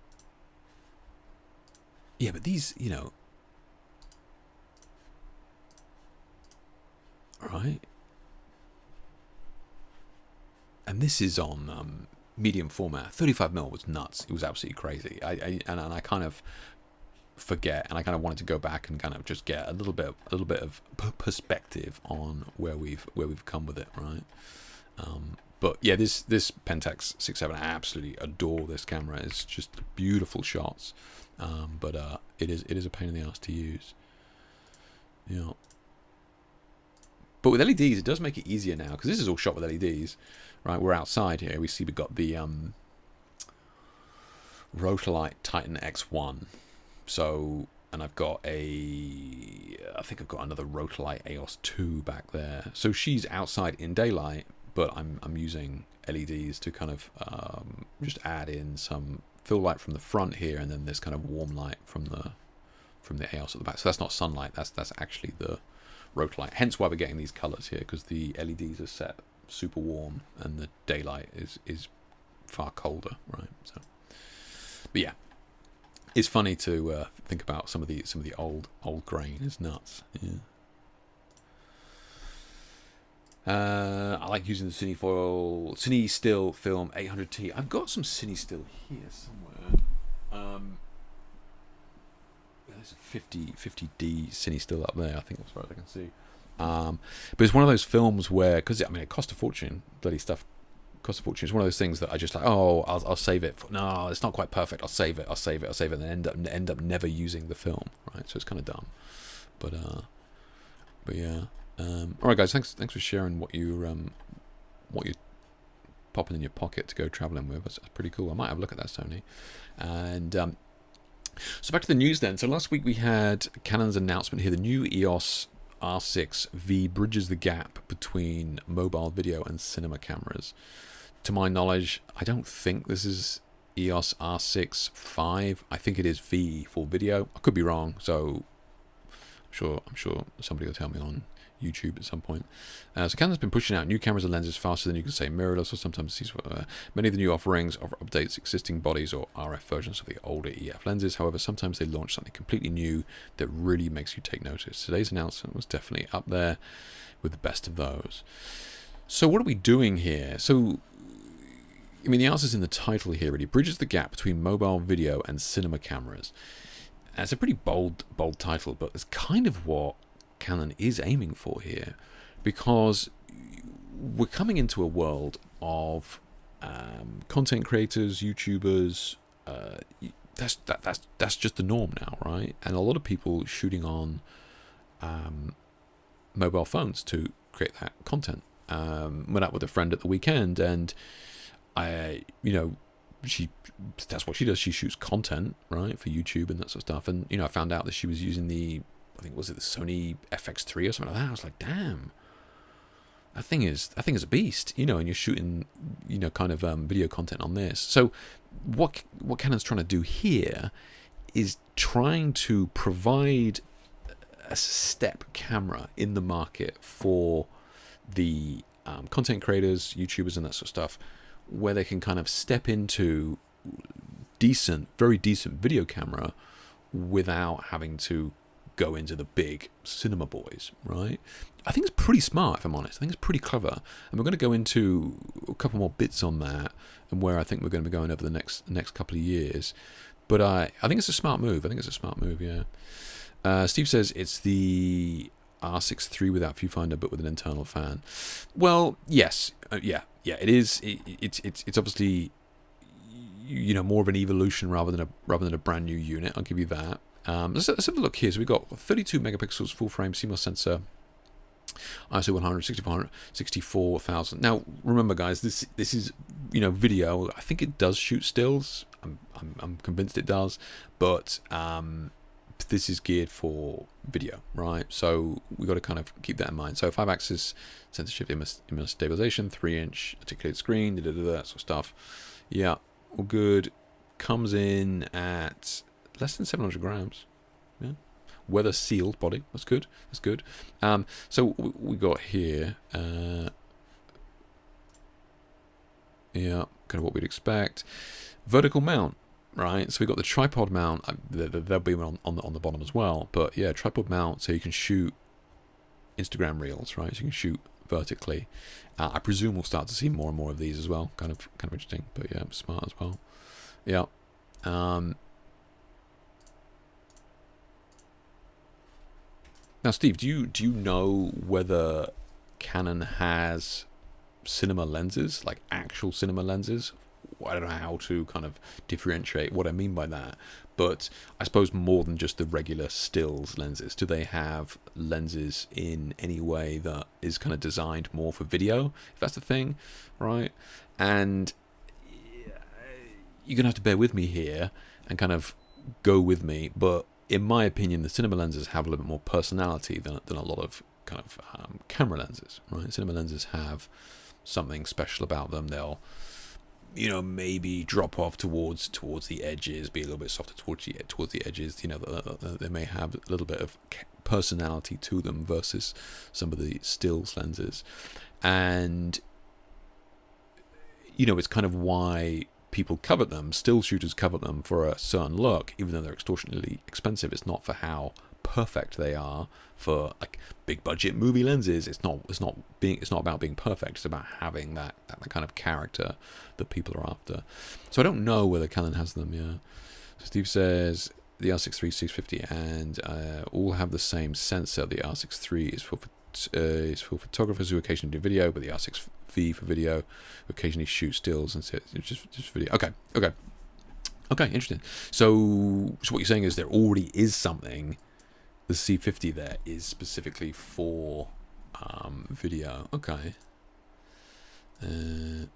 yeah, but these, you know, right? And this is on medium format. 35mm was nuts. It was absolutely crazy. I kind of forget, and I kind of wanted to go back and kind of just get a little bit of perspective on where we've come with it, right? But yeah, this Pentax 6.7, I absolutely adore this camera. It's just beautiful shots, but it is a pain in the ass to use. Yeah. But with LEDs, it does make it easier now, because this is all shot with LEDs, right? We're outside here. We see we've got the Rotalight Titan X1. So, and I've got I think I've got another Rotalight EOS 2 back there. So she's outside in daylight, but I'm using LEDs to kind of just add in some fill light from the front here, and then this kind of warm light from the EOS at the back. So that's not sunlight. That's actually the Rotalight. Hence why we're getting these colours here, because the LEDs are set super warm and the daylight is far colder, right? So, but yeah, it's funny to think about some of the old grain. It's nuts. Yeah. I like using the Cine Still Film 800T. I've got some Cine Still here somewhere. There's a 50D Cine Still up there. I think as far as I can see. But it's one of those films where, because I mean, it cost a fortune. Bloody stuff cost a fortune. It's one of those things that I just like. Oh, I'll save it. No, it's not quite perfect. I'll save it, and then end up never using the film. Right. So it's kind of dumb. But yeah. All right, guys. Thanks for sharing what you're popping in your pocket to go traveling with. That's pretty cool. I might have a look at that, Sony. And so back to the news then. So last week we had Canon's announcement here. The new EOS R6V bridges the gap between mobile video and cinema cameras. To my knowledge, I don't think this is EOS R6 5. I think it is V for video. I could be wrong. So I'm sure somebody will tell me on YouTube at some point. So Canon's been pushing out new cameras and lenses faster than you can say mirrorless, or sometimes many of the new offerings offer updates existing bodies or RF versions of the older EF lenses. However, sometimes they launch something completely new that really makes you take notice. Today's announcement was definitely up there with the best of those. So what are we doing here? So I mean, the answer's in the title here. Really bridges the gap between mobile video and cinema cameras. And it's a pretty bold title, but it's kind of what Canon is aiming for here, because we're coming into a world of content creators, YouTubers. That's just the norm now, right? And a lot of people shooting on mobile phones to create that content. Went out with a friend at the weekend, and that's what she does. She shoots content, right, for YouTube and that sort of stuff. And I found out that she was using the Sony FX3 or something like that. I was like, damn, that thing is a beast, and you're shooting, kind of video content on this. So what Canon's trying to do here is trying to provide a step camera in the market for the content creators, YouTubers, and that sort of stuff, where they can kind of step into very decent video camera without having to go into the big cinema boys, right? I think it's pretty smart, if I'm honest. I think it's pretty clever, and we're going to go into a couple more bits on that and where I think we're going to be going over the next couple of years. But I think it's a smart move. Yeah. Steve says it's the R6 III without viewfinder, but with an internal fan. Well, yes, yeah, it is. It's obviously more of an evolution rather than a brand new unit. I'll give you that. Let's have a look here. So we've got 32 megapixels, full frame, CMOS sensor, ISO 100, 64,000. Now, remember, guys, this is video. I think it does shoot stills. I'm convinced it does, but this is geared for video, right? So we've got to kind of keep that in mind. So 5-axis sensor shift, image stabilization, 3-inch articulated screen, that sort of stuff. Yeah, all good. Comes in at less than 700 grams. Yeah. Weather sealed body. That's good. So we got here. Yeah, kind of what we'd expect. Vertical mount, right? So we got the tripod mount. There'll be one on the bottom as well. But yeah, tripod mount, so you can shoot Instagram reels, right? So you can shoot vertically. I presume we'll start to see more and more of these as well. Kind of interesting, but yeah, smart as well. Yeah. Now, Steve, do you know whether Canon has cinema lenses, like actual cinema lenses? I don't know how to kind of differentiate what I mean by that, but I suppose more than just the regular stills lenses. Do they have lenses in any way that is kind of designed more for video, if that's the thing, right? And you're going to have to bear with me here and kind of go with me, but in my opinion, the cinema lenses have a little bit more personality than a lot of kind of camera lenses, right? Cinema lenses have something special about them. They'll, maybe drop off towards the edges, be a little bit softer towards the edges. They may have a little bit of personality to them versus some of the stills lenses. And you know, it's kind of why people covet them. Still shooters covet them for a certain look, even though they're extortionately expensive. It's not for how perfect they are for like big budget movie lenses. It's not about being perfect. It's about having that kind of character that people are after. So I don't know whether Canon has them. Yeah. So Steve says the R6 III, 650, and all have the same sensor. The R6 III is for photographers who occasionally do video, but the R6V for video, who occasionally shoot stills and just video. Okay, interesting. So what you're saying is there already is something. The C50 there is specifically for video. Okay. Let's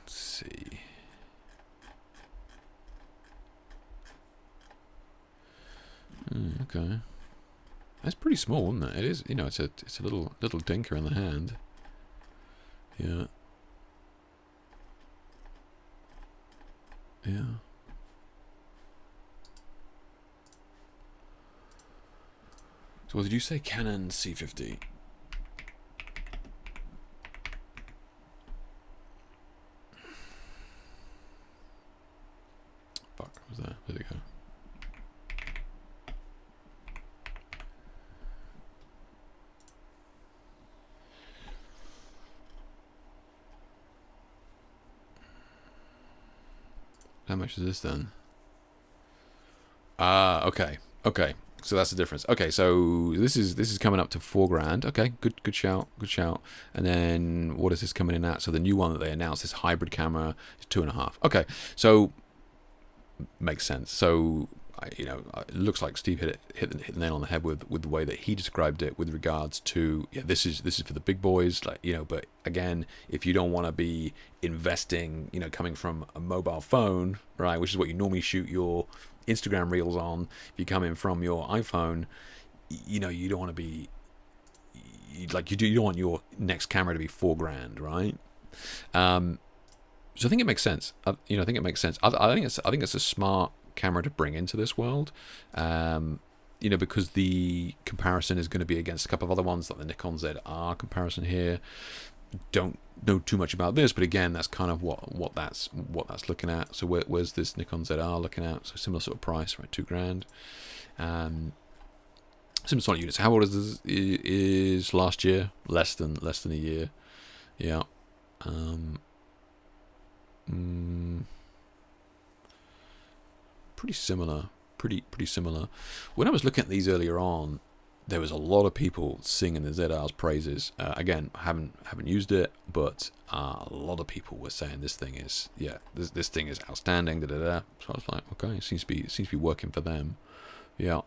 see. Okay. That's pretty small, isn't it? It is, you know, it's a little dinker in the hand. Yeah. Yeah. So what did you say? Canon C50. Fuck, what was that? Where'd it go? How much is this then? Okay. So that's the difference. Okay, so this is coming up to $4,000. Okay, good shout. And then what is this coming in at? So the new one that they announced, this hybrid camera, is 2.5. Okay, so makes sense. So you know, it looks like Steve hit the nail on the head with the way that he described it with regards to, yeah, this is for the big boys, like, you know. But again, if you don't want to be investing, you know, coming from a mobile phone, right, which is what you normally shoot your Instagram reels on, if you come in from your iPhone, you know, you don't want to be like you don't want your next camera to be $4,000, right? So I think it makes sense. You know, I think it makes sense. I think it's a smart camera to bring into this world, you know, because the comparison is going to be against a couple of other ones, like the Nikon ZR comparison here. Don't know too much about this, but again, that's kind of what that's looking at. So where's this Nikon ZR looking at? So similar sort of price, right? $2,000. Similar sort of units. How old is this? Is last year? Less than a year. Yeah. Pretty similar. Pretty similar. When I was looking at these earlier on, there was a lot of people singing the ZR's praises. Again, haven't used it, but a lot of people were saying this thing is, yeah, this thing is outstanding. So I was like, okay, it seems to be working for them. Yeah.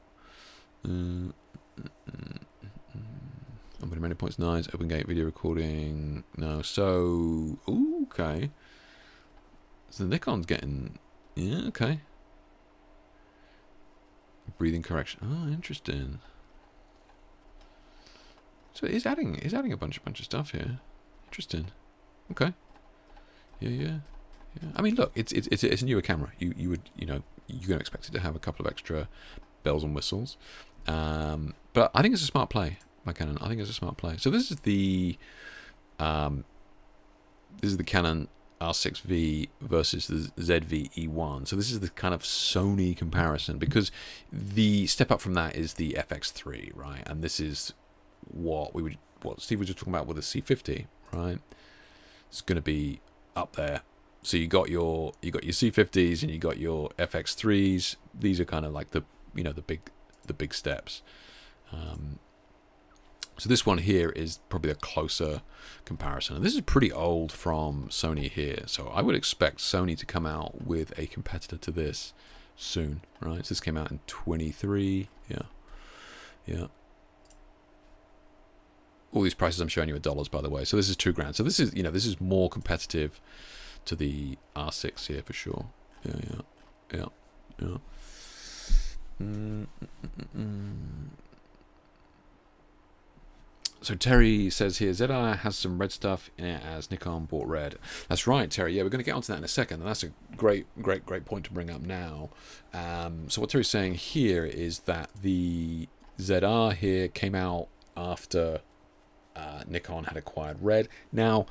Many points nice. Open gate video recording. No. So okay. So the Nikon's getting, yeah, okay. Breathing correction. Oh, interesting. So he's adding a bunch of stuff here. Interesting. Okay. Yeah. I mean, look, it's a newer camera. You would, you know, you're gonna expect it to have a couple of extra bells and whistles. But I think it's a smart play by Canon. I think it's a smart play. So this is the Canon R6V versus the ZV-E1. So this is the kind of Sony comparison, because the step up from that is the FX3, right? And this is what Steve was just talking about with the C50, right? It's going to be up there. So you got your C50s and you got your FX3s. These are kind of like the big steps. So this one here is probably a closer comparison. And this is pretty old from Sony here. So I would expect Sony to come out with a competitor to this soon, right? So this came out in 23. Yeah. All these prices I'm showing you are dollars, by the way. So this is $2,000. So this is more competitive to the R6 here for sure. Yeah. So Terry says here, ZR has some red stuff in it as Nikon bought red. That's right, Terry. Yeah, we're going to get onto that in a second. And that's a great point to bring up now. So what Terry's saying here is that the ZR here came out after Nikon had acquired red. Now,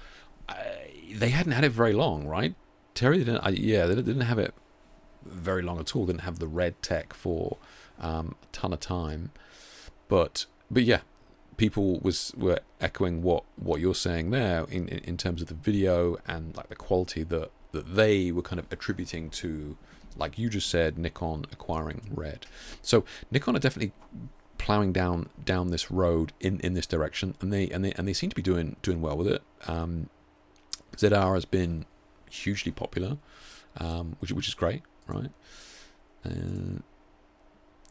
they hadn't had it very long, right? Terry didn't. They didn't have it very long at all. Didn't have the red tech for a ton of time. But yeah, people were echoing what you're saying there in terms of the video and like the quality that they were kind of attributing to, like you just said, Nikon acquiring red. So Nikon are definitely plowing down this road in this direction, and they seem to be doing well with it. ZR has been hugely popular, which is great, right?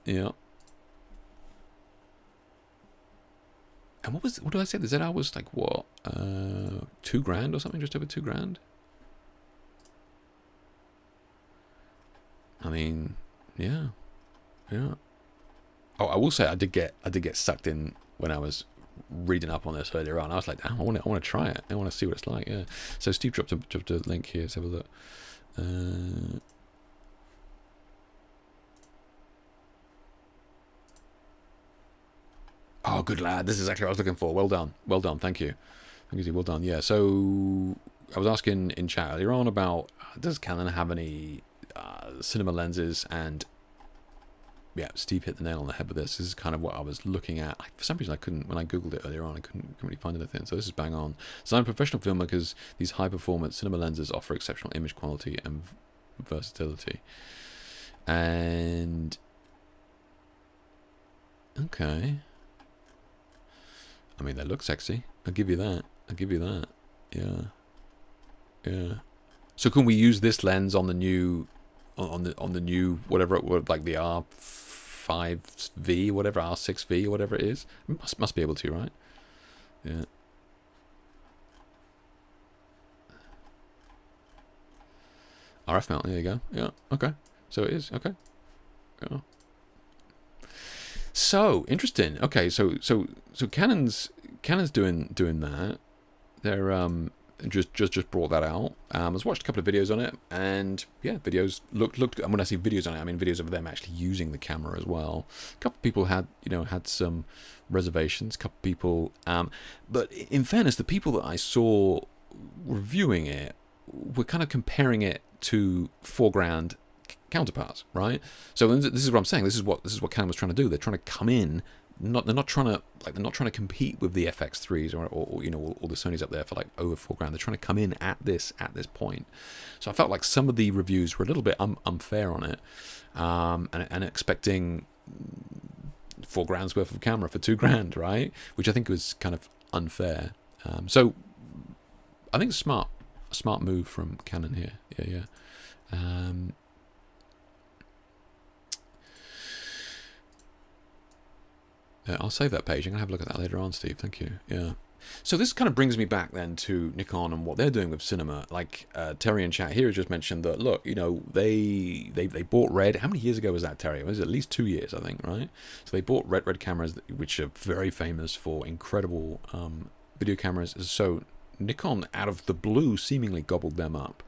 Yeah. And what did I say? The ZR was like what, $2,000 or something, just over $2,000. I mean, yeah. Oh, I will say I did get sucked in when I was reading up on this earlier on. I was like, I want to try it. I want to see what it's like. Yeah. So Steve dropped a link here. Let's have a look. Oh, good lad. This is exactly what I was looking for. Well done. Thank you. Well done. Yeah. So I was asking in chat earlier on about does Canon have any cinema lenses, and yeah, Steve hit the nail on the head with this. This is kind of what I was looking at. For some reason, I couldn't, when I googled it earlier on, I couldn't really find anything. So this is bang on. So I'm a professional filmmakers. These high-performance cinema lenses offer exceptional image quality and versatility. And okay, I mean, they look sexy. I'll give you that. Yeah. So can we use this lens on the new, on the new whatever it would, like the R5V, whatever, R6V, or whatever it is? Must be able to, right? Yeah. RF mount. There you go. Yeah. Okay. So it is. Okay. Yeah. So interesting. Okay. So Canon's doing that. They're just brought that out. I was watched a couple of videos on it, and yeah, videos looked. And when I say videos on it, I mean videos of them actually using the camera as well. A couple of people had some reservations. A couple of people, but in fairness, the people that I saw reviewing it were kind of comparing it to $4,000 counterparts, right? So this is what I'm saying. This is what Canon was trying to do. They're trying to come in. They're not trying to compete with the FX3s or all the Sonys up there for like over $4,000. They're trying to come in at this point. So I felt like some of the reviews were a little bit unfair on it, and expecting $4,000 worth of camera for $2,000, right? Which I think was kind of unfair. So I think it's a smart move from Canon here. Yeah. I'll save that page. I'm going to have a look at that later on, Steve. Thank you. Yeah. So this kind of brings me back then to Nikon and what they're doing with cinema. Like Terry in chat here has just mentioned that, look, they bought Red. How many years ago was that, Terry? It was at least 2 years, I think, right? So they bought Red cameras, which are very famous for incredible video cameras. So Nikon, out of the blue, seemingly gobbled them up.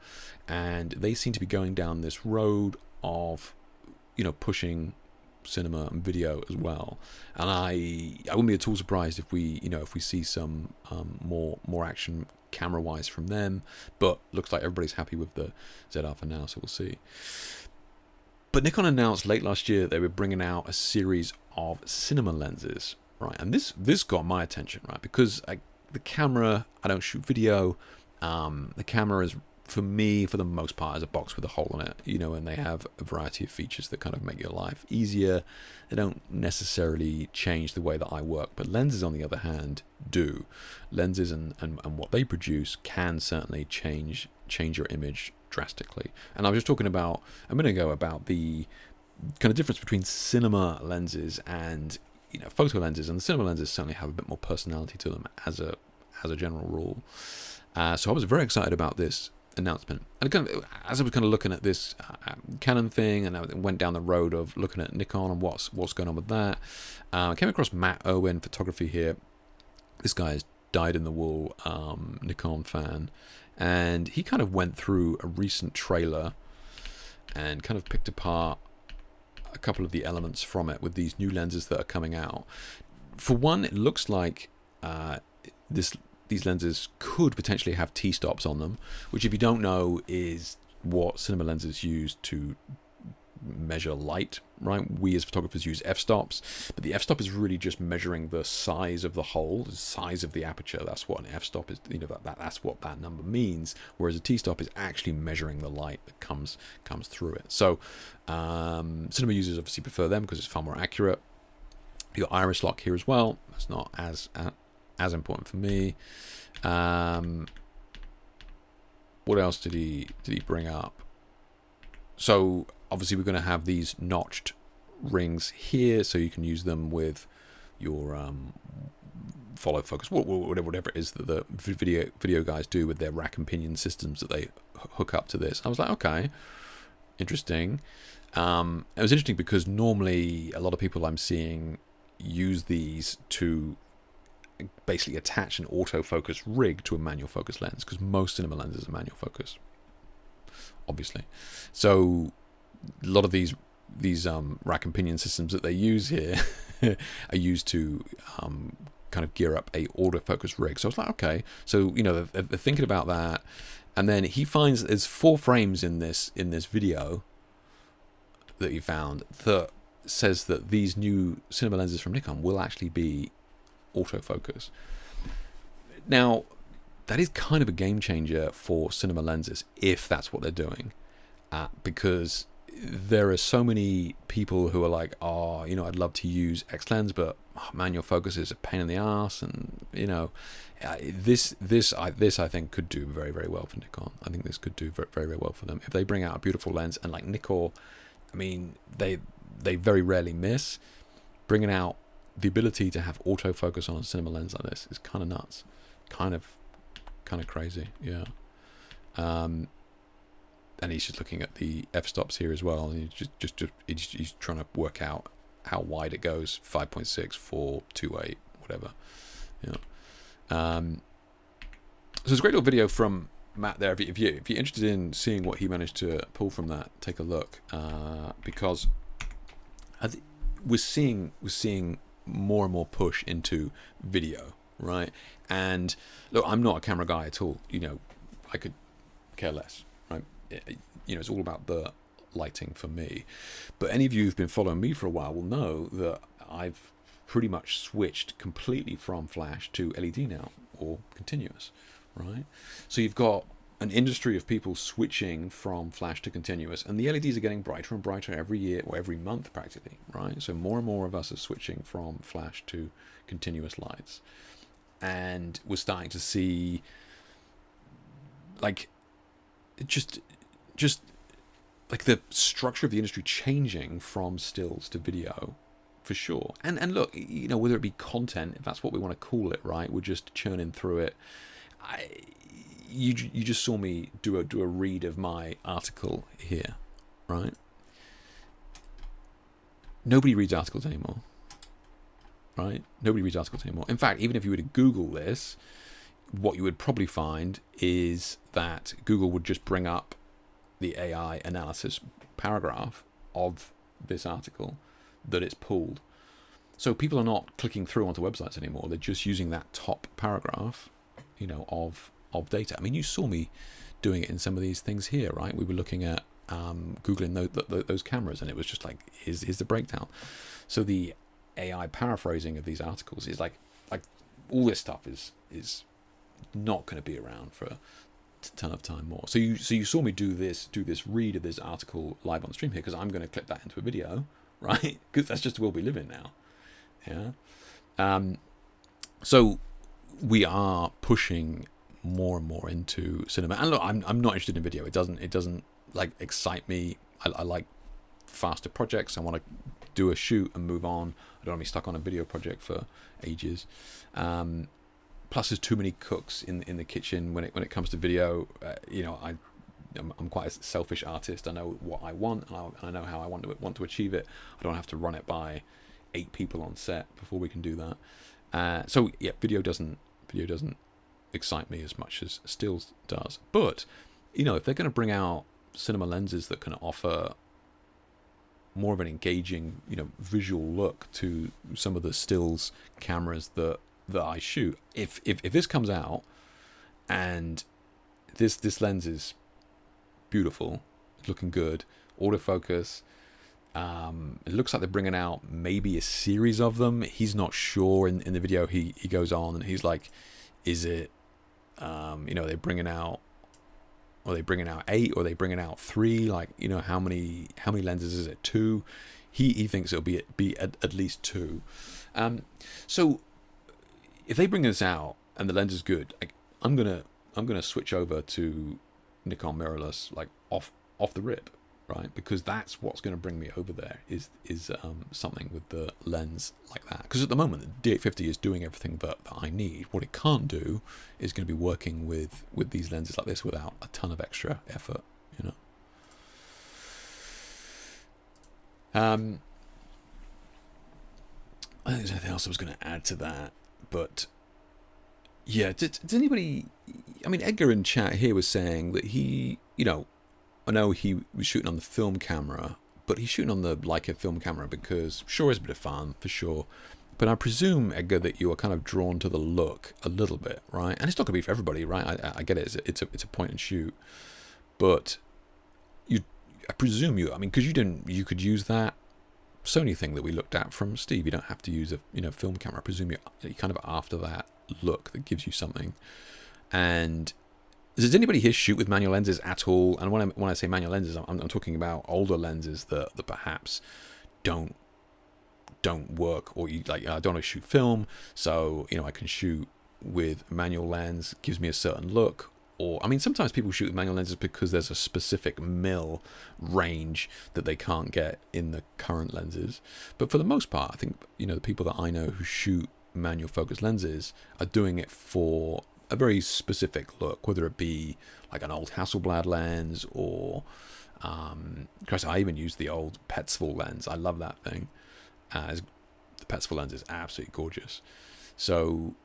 And they seem to be going down this road of, pushing cinema and video as well, and I wouldn't be at all surprised if we see some more action camera wise from them, but looks like everybody's happy with the ZR for now, so we'll see. But Nikon announced late last year that they were bringing out a series of cinema lenses, right? And this got my attention, right? Because the camera, I don't shoot video. The camera is, for me, for the most part, is a box with a hole in it, and they have a variety of features that kind of make your life easier. They don't necessarily change the way that I work, but lenses, on the other hand, do. Lenses and what they produce can certainly change your image drastically. And I was just talking about a minute ago about the kind of difference between cinema lenses and photo lenses, and the cinema lenses certainly have a bit more personality to them as a general rule. So I was very excited about this announcement, and as I was kind of looking at this Canon thing, and I went down the road of looking at Nikon and what's going on with that, I came across Matt Owen Photography here, This guy is dyed-in-the-wool Nikon fan, and he kind of went through a recent trailer and kind of picked apart a couple of the elements from it with these new lenses that are coming out. For one, it looks like these lenses could potentially have T-stops on them, which, if you don't know, is what cinema lenses use to measure light, right? We as photographers use f-stops, but the f-stop is really just measuring the size of the hole, the size of the aperture. That's what an f-stop is, that's what that number means, whereas a t-stop is actually measuring the light that comes through it. So cinema users obviously prefer them because it's far more accurate. You got iris lock here as well. That's not as important for me. What else did he bring up? So obviously we're going to have these notched rings here, so you can use them with your follow focus, whatever it is that the video guys do with their rack and pinion systems that they hook up to this. I was like, okay, interesting. It was interesting because normally a lot of people I'm seeing use these to basically attach an autofocus rig to a manual focus lens, because most cinema lenses are manual focus, obviously. So a lot of these rack and pinion systems that they use here are used to kind of gear up a autofocus rig. So I was like, okay, so they're thinking about that. And then he finds that there's 4 frames in this video that he found that says that these new cinema lenses from Nikon will actually be autofocus. Now, that is kind of a game changer for cinema lenses if that's what they're doing, because there are so many people who are like, oh, I'd love to use X lens, but manual focus is a pain in the ass, and this I think could do very, very well for Nikon. I think this could do very, very well for them if they bring out a beautiful lens. And like Nikon, I mean, they very rarely miss. Bringing out the ability to have autofocus on a cinema lens like this is kind of nuts, kind of crazy, yeah. And he's just looking at the f-stops here as well, and he's trying to work out how wide it goes: 5.6, 4, 2.8, whatever. So it's a great little video from Matt there. If you're interested in seeing what he managed to pull from that, take a look, because we're seeing more and more push into video, right? And look, I'm not a camera guy at all. I could care less, right? It's all about the lighting for me. But any of you who've been following me for a while will know that I've pretty much switched completely from flash to LED now, or continuous, right? So you've got an industry of people switching from flash to continuous, and the LEDs are getting brighter and brighter every year, or every month practically, right? So more and more of us are switching from flash to continuous lights, and we're starting to see like just like the structure of the industry changing from stills to video, for sure. And look, whether it be content, if that's what we want to call it, right? We're just churning through it. You just saw me do a read of my article here, right? Nobody reads articles anymore, right? Nobody reads articles anymore. In fact, even if you were to Google this, what you would probably find is that Google would just bring up the AI analysis paragraph of this article that it's pulled. So people are not clicking through onto websites anymore. They're just using that top paragraph, of data. I mean, you saw me doing it in some of these things here, right? We were looking at Googling those cameras, and it was just like, here's the breakdown. So the AI paraphrasing of these articles is like all this stuff is not going to be around for a ton of time more. So you saw me do this read of this article live on stream here, because I'm going to clip that into a video, right? Because that's just the world we live in now. Yeah. So we are pushing more and more into cinema. And look, I'm not interested in video. It doesn't like excite me. I like faster projects. I want to do a shoot and move on. I don't want to be stuck on a video project for ages. Plus, there's too many cooks in the kitchen when it comes to video. I'm quite a selfish artist. I know what I want, and I know how I want to achieve it. I don't have to run it by 8 people on set before we can do that. So yeah, video doesn't excite me as much as stills does. But if they're going to bring out cinema lenses that can offer more of an engaging, visual look to some of the stills cameras that I shoot, if this comes out and this lens is beautiful, looking good, autofocus. It looks like they're bringing out maybe a series of them. He's not sure. In the video, he goes on and he's like, "Is it, are they bringing out 8 or are they bringing out 3? Like, how many lenses is it? 2?" He thinks it'll be at least 2. So if they bring this out and the lens is good, like, I'm gonna switch over to Nikon mirrorless, like off the rip, right? Because that's what's going to bring me over there is something with the lens like that. Because at the moment, the D850 is doing everything that I need. What it can't do is going to be working with these lenses like this without a ton of extra effort, I think there's anything else I was going to add to that, but yeah, does anybody... I mean, Edgar in chat here was saying that he, I know he was shooting on the film camera, but he's shooting on the Leica film camera because, sure, it's a bit of fun, for sure. But I presume, Edgar, that you are kind of drawn to the look a little bit, right? And it's not going to be for everybody, right? I get it. It's a point and shoot. But I presume because you could use that Sony thing that we looked at from Steve. You don't have to use a film camera. I presume you're kind of after that look that gives you something. And does anybody here shoot with manual lenses at all? And when I say manual lenses, I'm talking about older lenses that perhaps don't work, or I don't want to shoot film, so I can shoot with manual lens, gives me a certain look. Or sometimes people shoot with manual lenses because there's a specific mil range that they can't get in the current lenses. But for the most part, I think the people that I know who shoot manual focus lenses are doing it for a very specific look, whether it be like an old Hasselblad lens or Chris, I even use the old Petzval lens. I love that thing. The Petzval lens is absolutely gorgeous. So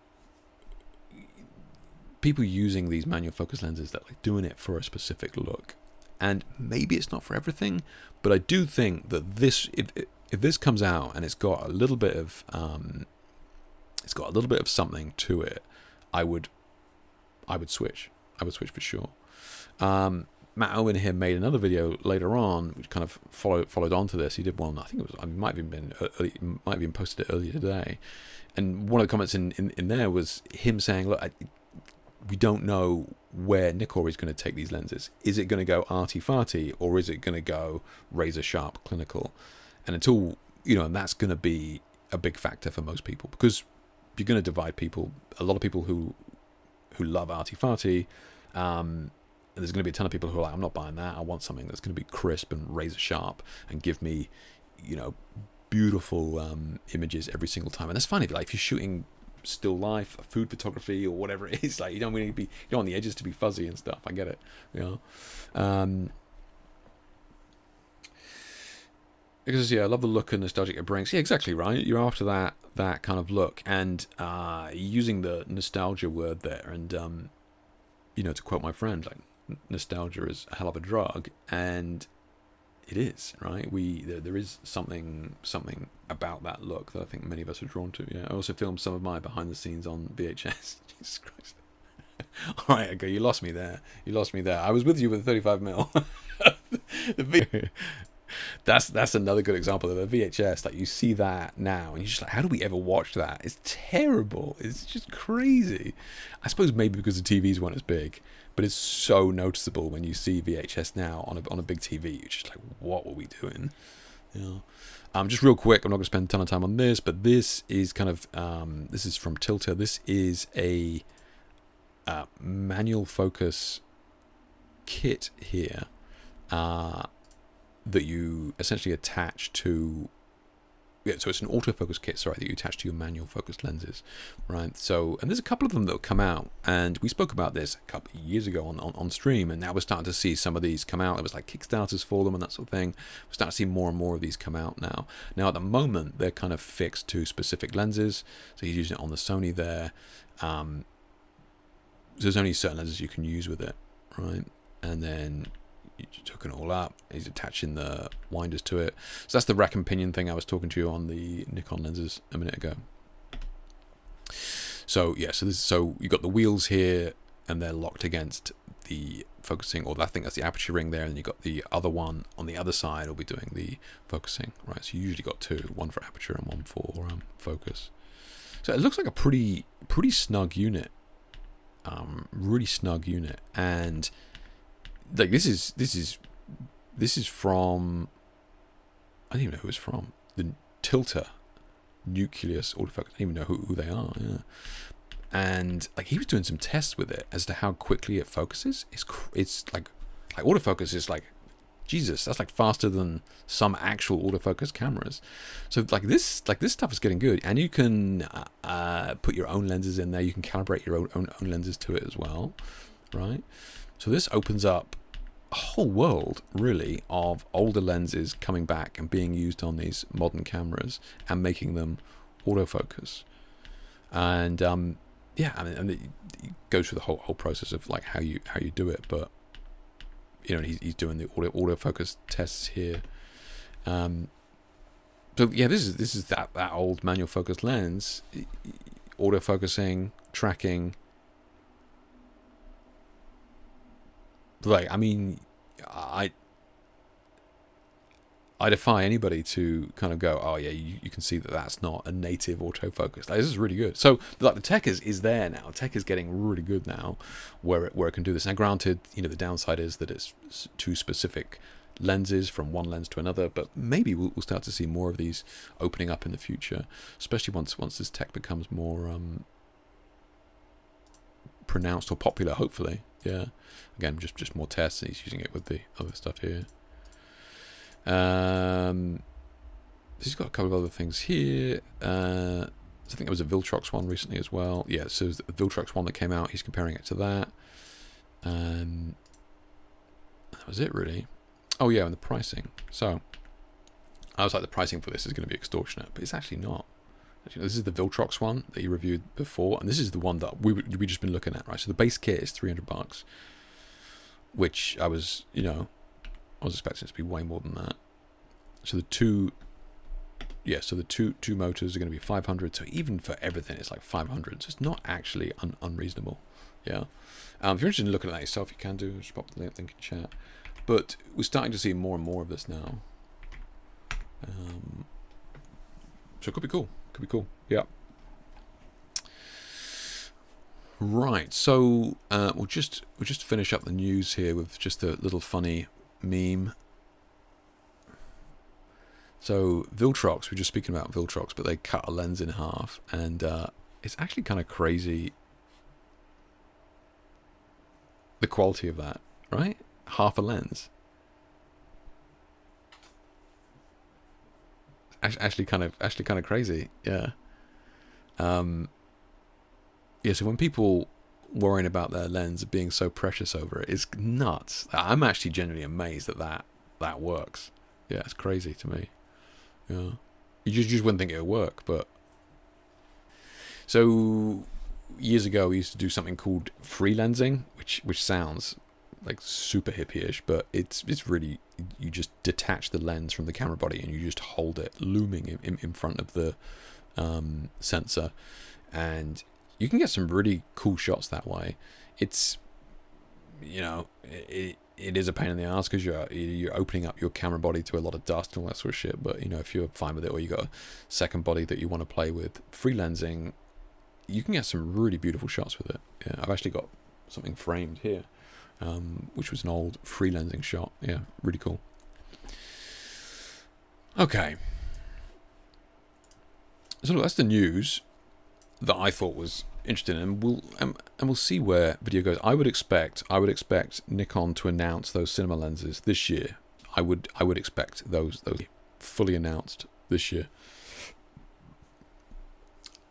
people using these manual focus lenses that like doing it for a specific look, and maybe it's not for everything, but I do think that this, if this comes out and it's got a little bit of something to it, I would switch. I would switch for sure. Matt Owen here made another video later on, which kind of followed on to this. He did one, I think it might have been posted it earlier today, and one of the comments in there was him saying, "Look, we don't know where Nikkor is going to take these lenses. Is it going to go arty-farty, or is it going to go razor-sharp clinical?" And until, and that's going to be a big factor for most people, because you're going to divide people. A lot of people who love arty-farty, and there's going to be a ton of people who are like, "I'm not buying that. I want something that's going to be crisp and razor-sharp and give me, beautiful images every single time." And that's fine if you're shooting still life, food photography, or whatever it is. Like, you don't want the edges to be fuzzy and stuff. I get it, because I love the look and nostalgic it brings. Yeah, exactly right. You're after that kind of look, and using the nostalgia word there, and to quote my friend, like, nostalgia is a hell of a drug, and it is, right? There is something about that look that I think many of us are drawn to. Yeah, I also filmed some of my behind the scenes on VHS. Jesus Christ! All right, okay, you lost me there. I was with you with 35mm. That's another good example of a VHS. Like, you see that now, and you're just like, how do we ever watch that? It's terrible. It's just crazy. I suppose maybe because the TVs weren't as big, but it's so noticeable when you see VHS now on a big TV. You're just like, what were we doing? Just real quick, I'm not going to spend a ton of time on this, but this is kind of this is from Tilta. This is a manual focus kit here. That you essentially attach to yeah, so it's an autofocus kit, sorry, that you attach to your manual focus lenses, right? So, and there's a couple of them that will come out, and we spoke about this a couple of years ago on stream, and now we're starting to see some of these come out. There was like Kickstarters for them and that sort of thing. We're starting to see more and more of these come out now. Now, at the moment, they're kind of fixed to specific lenses, so he's using it on the Sony there. So there's only certain lenses you can use with it, right? And then you just hook it all up. He's attaching the winders to it. So that's the rack and pinion thing I was talking to you on the Nikon lenses a minute ago. So yeah, so you've got the wheels here, and they're locked against the focusing, or I think that's the aperture ring there, and you've got the other one on the other side will be doing the focusing, right? So you usually got two, one for aperture and one for focus. So it looks like a pretty snug unit, really snug unit, and like this is from, I don't even know who it's from, the Tilter Nucleus autofocus. I don't even know who they are. Yeah. And like he was doing some tests with it as to how quickly it focuses. It's like autofocus is like, Jesus, that's like faster than some actual autofocus cameras. So like this stuff is getting good, and you can put your own lenses in there. You can calibrate your own lenses to it as well, right? So this opens up a whole world, really, of older lenses coming back and being used on these modern cameras and making them autofocus. And yeah, I mean, and it goes through the whole process of like how you do it, but you know, he's doing the autofocus tests here. So yeah, this is that old manual focus lens, autofocusing, tracking. Like, I mean, I defy anybody to kind of go, oh yeah, you can see that that's not a native autofocus. Like, this is really good. So like the tech is there now. Tech is getting really good now, where it can do this. Now, granted, you know, the downside is that it's two specific lenses from one lens to another. But maybe we'll start to see more of these opening up in the future, especially once this tech becomes more pronounced or popular. Hopefully, yeah. Again, just more tests. And he's using it with the other stuff here. He's got a couple of other things here. I think there was a Viltrox one recently as well. Yeah, so the Viltrox one that came out, he's comparing it to that. That was it, really. Oh yeah, and the pricing. So I was like, the pricing for this is going to be extortionate, but it's actually not. Actually, this is the Viltrox one that you reviewed before, and this is the one that we just been looking at, right? So the base kit is $300, which I was expecting it to be way more than that. So the two motors are going to be 500. So even for everything, it's like 500. So it's not actually unreasonable. Yeah. If you're interested in looking at that yourself, you can do. Just pop the link in chat. But we're starting to see more and more of this now. So it could be cool. Could be cool. Yeah. Right. So we'll just finish up the news here with just a little funny meme. So Viltrox, we're just speaking about Viltrox, but they cut a lens in half, and it's actually kind of crazy the quality of that, right? Half a lens. Actually kind of crazy, yeah. Yeah, so when people worrying about their lens being so precious over it, it's nuts. I'm actually genuinely amazed that works. Yeah, it's crazy to me. Yeah, you just wouldn't think it would work, but so years ago we used to do something called free lensing, which sounds like super hippie-ish, but it's really, you just detach the lens from the camera body and you just hold it looming in front of the sensor, and you can get some really cool shots that way. It's, you know, it is a pain in the ass because you're opening up your camera body to a lot of dust and all that sort of shit. But you know, if you're fine with it, or you got a second body that you want to play with, free lensing, you can get some really beautiful shots with it. Yeah, I've actually got something framed here, which was an old free lensing shot. Yeah, really cool. Okay, so look, that's the news that I thought was interesting, and we'll see where video goes. I would expect Nikon to announce those cinema lenses this year. I would expect those fully announced this year.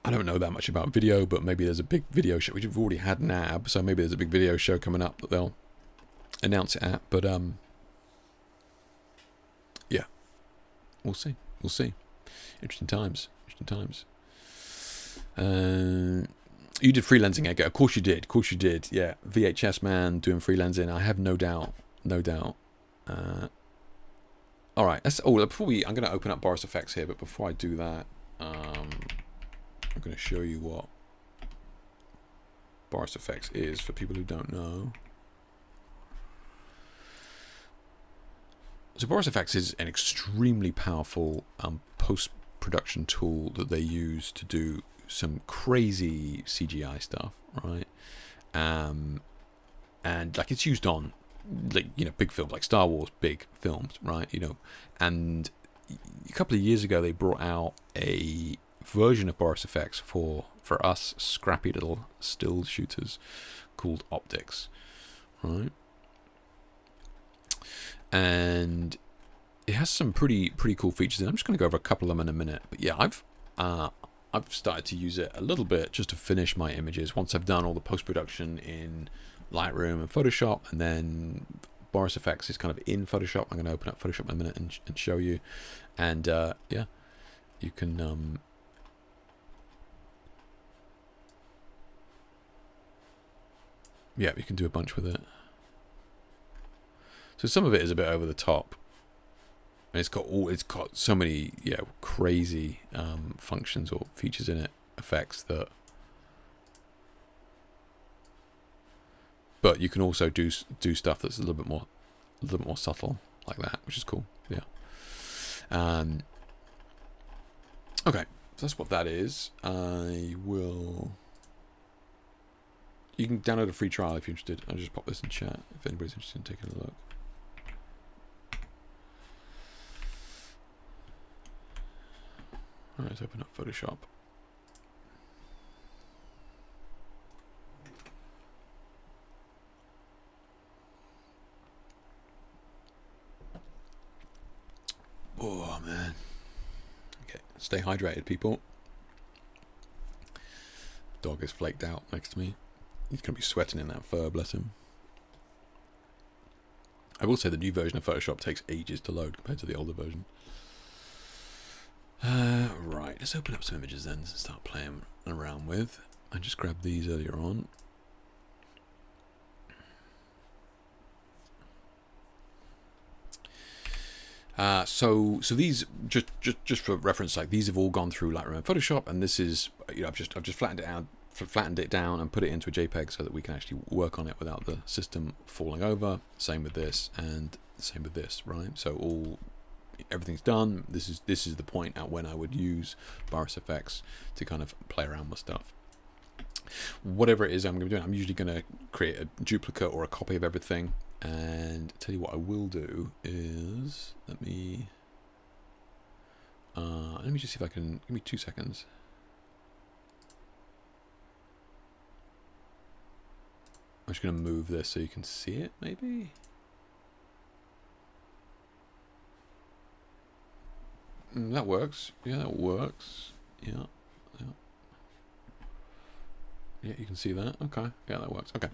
I don't know that much about video, but maybe there's a big video show. We've already had NAB, so maybe there's a big video show coming up that they'll announce it at. But yeah, we'll see. We'll see. Interesting times. Interesting times. You did freelancing, Edgar. Of course you did. Of course you did. Yeah, VHS man doing freelancing. I have no doubt. No doubt. All right. Before I'm going to open up BorisFX here, but before I do that, I'm going to show you what BorisFX is for people who don't know. So BorisFX is an extremely powerful post-production tool that they use to do some crazy CGI stuff, right? And like it's used on, like, you know, big films like Star Wars, big films, right? You know, and a couple of years ago they brought out a version of BorisFX for us scrappy little still shooters called Optics, right? And it has some pretty cool features, and I'm just going to go over a couple of them in a minute. But yeah, I've started to use it a little bit just to finish my images once I've done all the post-production in Lightroom and Photoshop, and then BorisFX is kind of in Photoshop. I'm going to open up Photoshop in a minute and show you. And yeah, you can you can do a bunch with it. So some of it is a bit over the top. And it's got so many crazy functions or features in it, effects that. But you can also do stuff that's a little bit more subtle like that, which is cool. Yeah. Okay, so that's what that is. You can download a free trial if you're interested. I'll just pop this in chat if anybody's interested in taking a look. Alright, let's open up Photoshop. Oh, man. Okay, stay hydrated, people. Dog is flaked out next to me. He's going to be sweating in that fur, bless him. I will say the new version of Photoshop takes ages to load compared to the older version. Right, let's open up some images then and start playing around with. I just grabbed these earlier on. So these just for reference, like these have all gone through Lightroom and Photoshop, and this is I've just flattened it down and put it into a JPEG so that we can actually work on it without the system falling over. Same with this and same with this, right? So everything's done. This is the point at when I would use BorisFX to kind of play around with stuff. Whatever it is I'm going to be doing, I'm usually going to create a duplicate or a copy of everything. And tell you what I will do is let me just see if I can. Give me 2 seconds. I'm just going to move this so you can see it, maybe. That works. Yeah, that works. Yeah. Yeah, you can see that. Okay. Yeah, that works. Okay.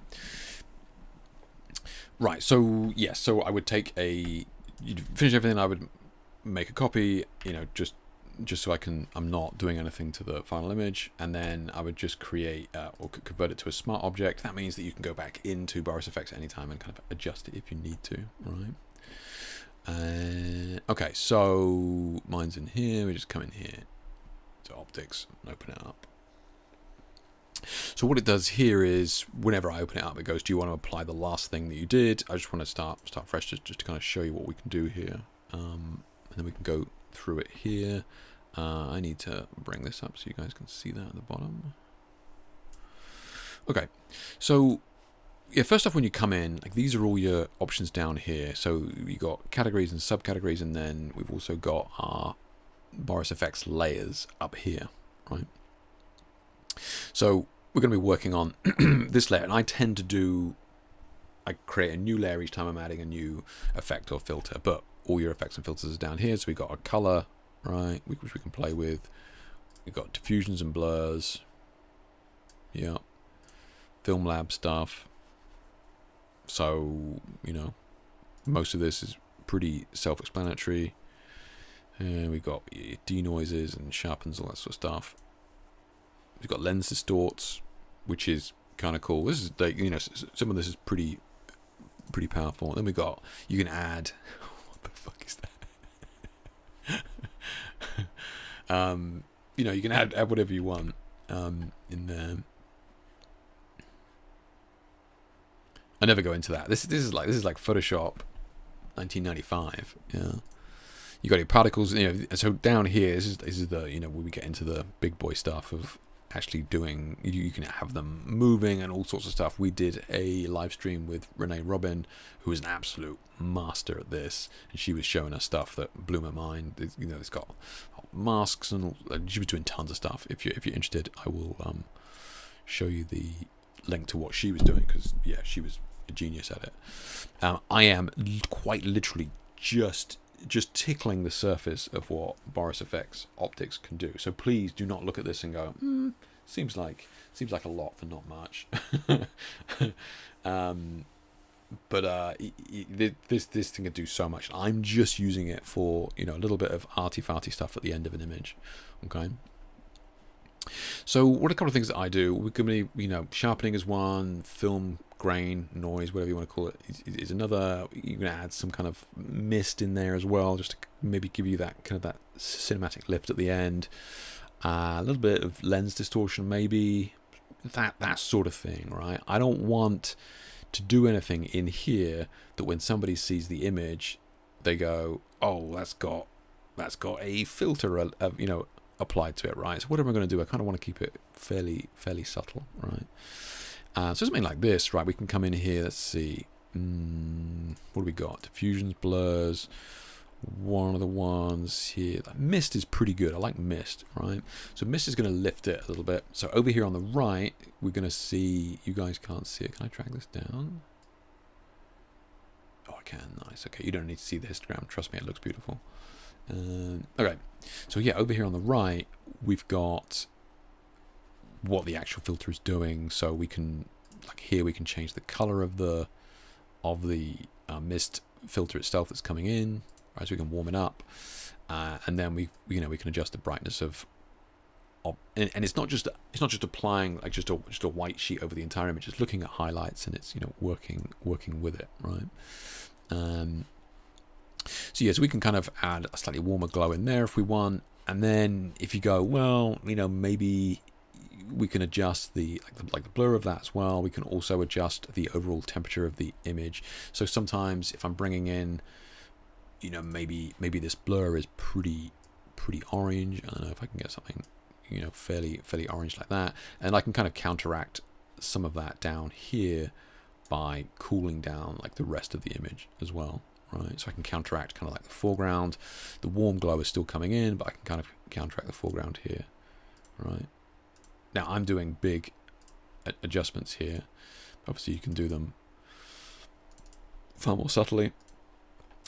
Right. So yes. So I would take you'd finish everything. I would make a copy. Just so I'm not doing anything to the final image, and then I would just create or convert it to a smart object. That means that you can go back into BorisFX anytime and kind of adjust it if you need to. Right. Okay, so mine's in here. We just come in here to Optics and open it up. So what it does here is whenever I open it up, it goes, do you want to apply the last thing that you did? I just want to start fresh just to kind of show you what we can do here. And then we can go through it here. I need to bring this up so you guys can see that at the bottom. Okay, so yeah, first off, when you come in, like these are all your options down here. So you got categories and subcategories, and then we've also got our BorisFX layers up here, right? So we're going to be working on this layer, and I create a new layer each time I'm adding a new effect or filter, but all your effects and filters are down here. So we got a color, right, which we can play with. We've got diffusions and blurs. Yeah. Film lab stuff. So, you know, most of this is pretty self-explanatory. And we've got denoises and sharpens, all that sort of stuff. We've got lens distorts, which is kind of cool. This is, like, you know, some of this is pretty powerful. Then we got, you can add, what the fuck is that? You know, you can add whatever you want in there. I never go into that. This is like Photoshop 1995. Yeah. You got your particles, you know. So down here, this is the, you know, when we get into the big boy stuff of actually doing. You can have them moving and all sorts of stuff. We did a live stream with Renee Robin, who is an absolute master at this, and she was showing us stuff that blew my mind. You know, it's got masks and she was doing tons of stuff. If you're interested, I will show you the link to what she was doing, because yeah, she was a genius at it. I am quite literally just tickling the surface of what BorisFX optics can do. So please do not look at this and go, seems like a lot for not much. But this thing can do so much. I'm just using it for, you know, a little bit of arty-farty stuff at the end of an image. Okay. So what are a couple of things that I do? We're going to be, you know, sharpening is one, film grain, noise, whatever you want to call it, is another. You're going to add some kind of mist in there as well, just to maybe give you that kind of that cinematic lift at the end. A little bit of lens distortion, maybe that sort of thing, right? I don't want to do anything in here that when somebody sees the image, they go, "Oh, that's got a filter, you know, applied to it," right? So what am I going to do? I kind of want to keep it fairly subtle, right? So something like this, right? We can come in here. Let's see. What do we got? Diffusions, blurs. One of the ones here. Like mist is pretty good. I like mist, right? So mist is going to lift it a little bit. So over here on the right, we're going to see. You guys can't see it. Can I drag this down? Oh, I can. Nice. Okay, you don't need to see the histogram. Trust me, it looks beautiful. Okay, so yeah, over here on the right, we've got what the actual filter is doing. So we can, like here, we can change the color of the mist filter itself that's coming in, right? So we can warm it up, and then we can adjust the brightness of and it's not just applying like just a white sheet over the entire image. It's looking at highlights and it's, you know, working with it, right? So yeah, so we can kind of add a slightly warmer glow in there if we want, and then if you go, well, you know, maybe we can adjust the blur of that as well. We can also adjust the overall temperature of the image. So sometimes if I'm bringing in, you know, maybe this blur is pretty orange. I don't know if I can get something, you know, fairly orange like that, and I can kind of counteract some of that down here by cooling down like the rest of the image as well. Right, so I can counteract kind of like the foreground. The warm glow is still coming in, but I can kind of counteract the foreground here. Right. Now I'm doing big adjustments here. Obviously, you can do them far more subtly.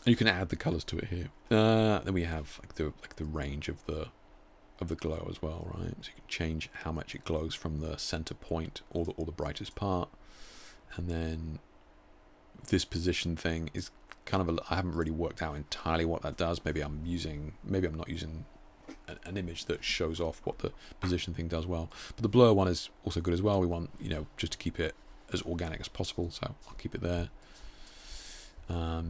You can add the colors to it here. Then we have like the range of the glow as well, right? So you can change how much it glows from the center point or the brightest part, and then this position thing is kind of I haven't really worked out entirely what that does. Maybe I'm not using an image that shows off what the position thing does well. But the blur one is also good as well. We want, you know, just to keep it as organic as possible, so I'll keep it there. But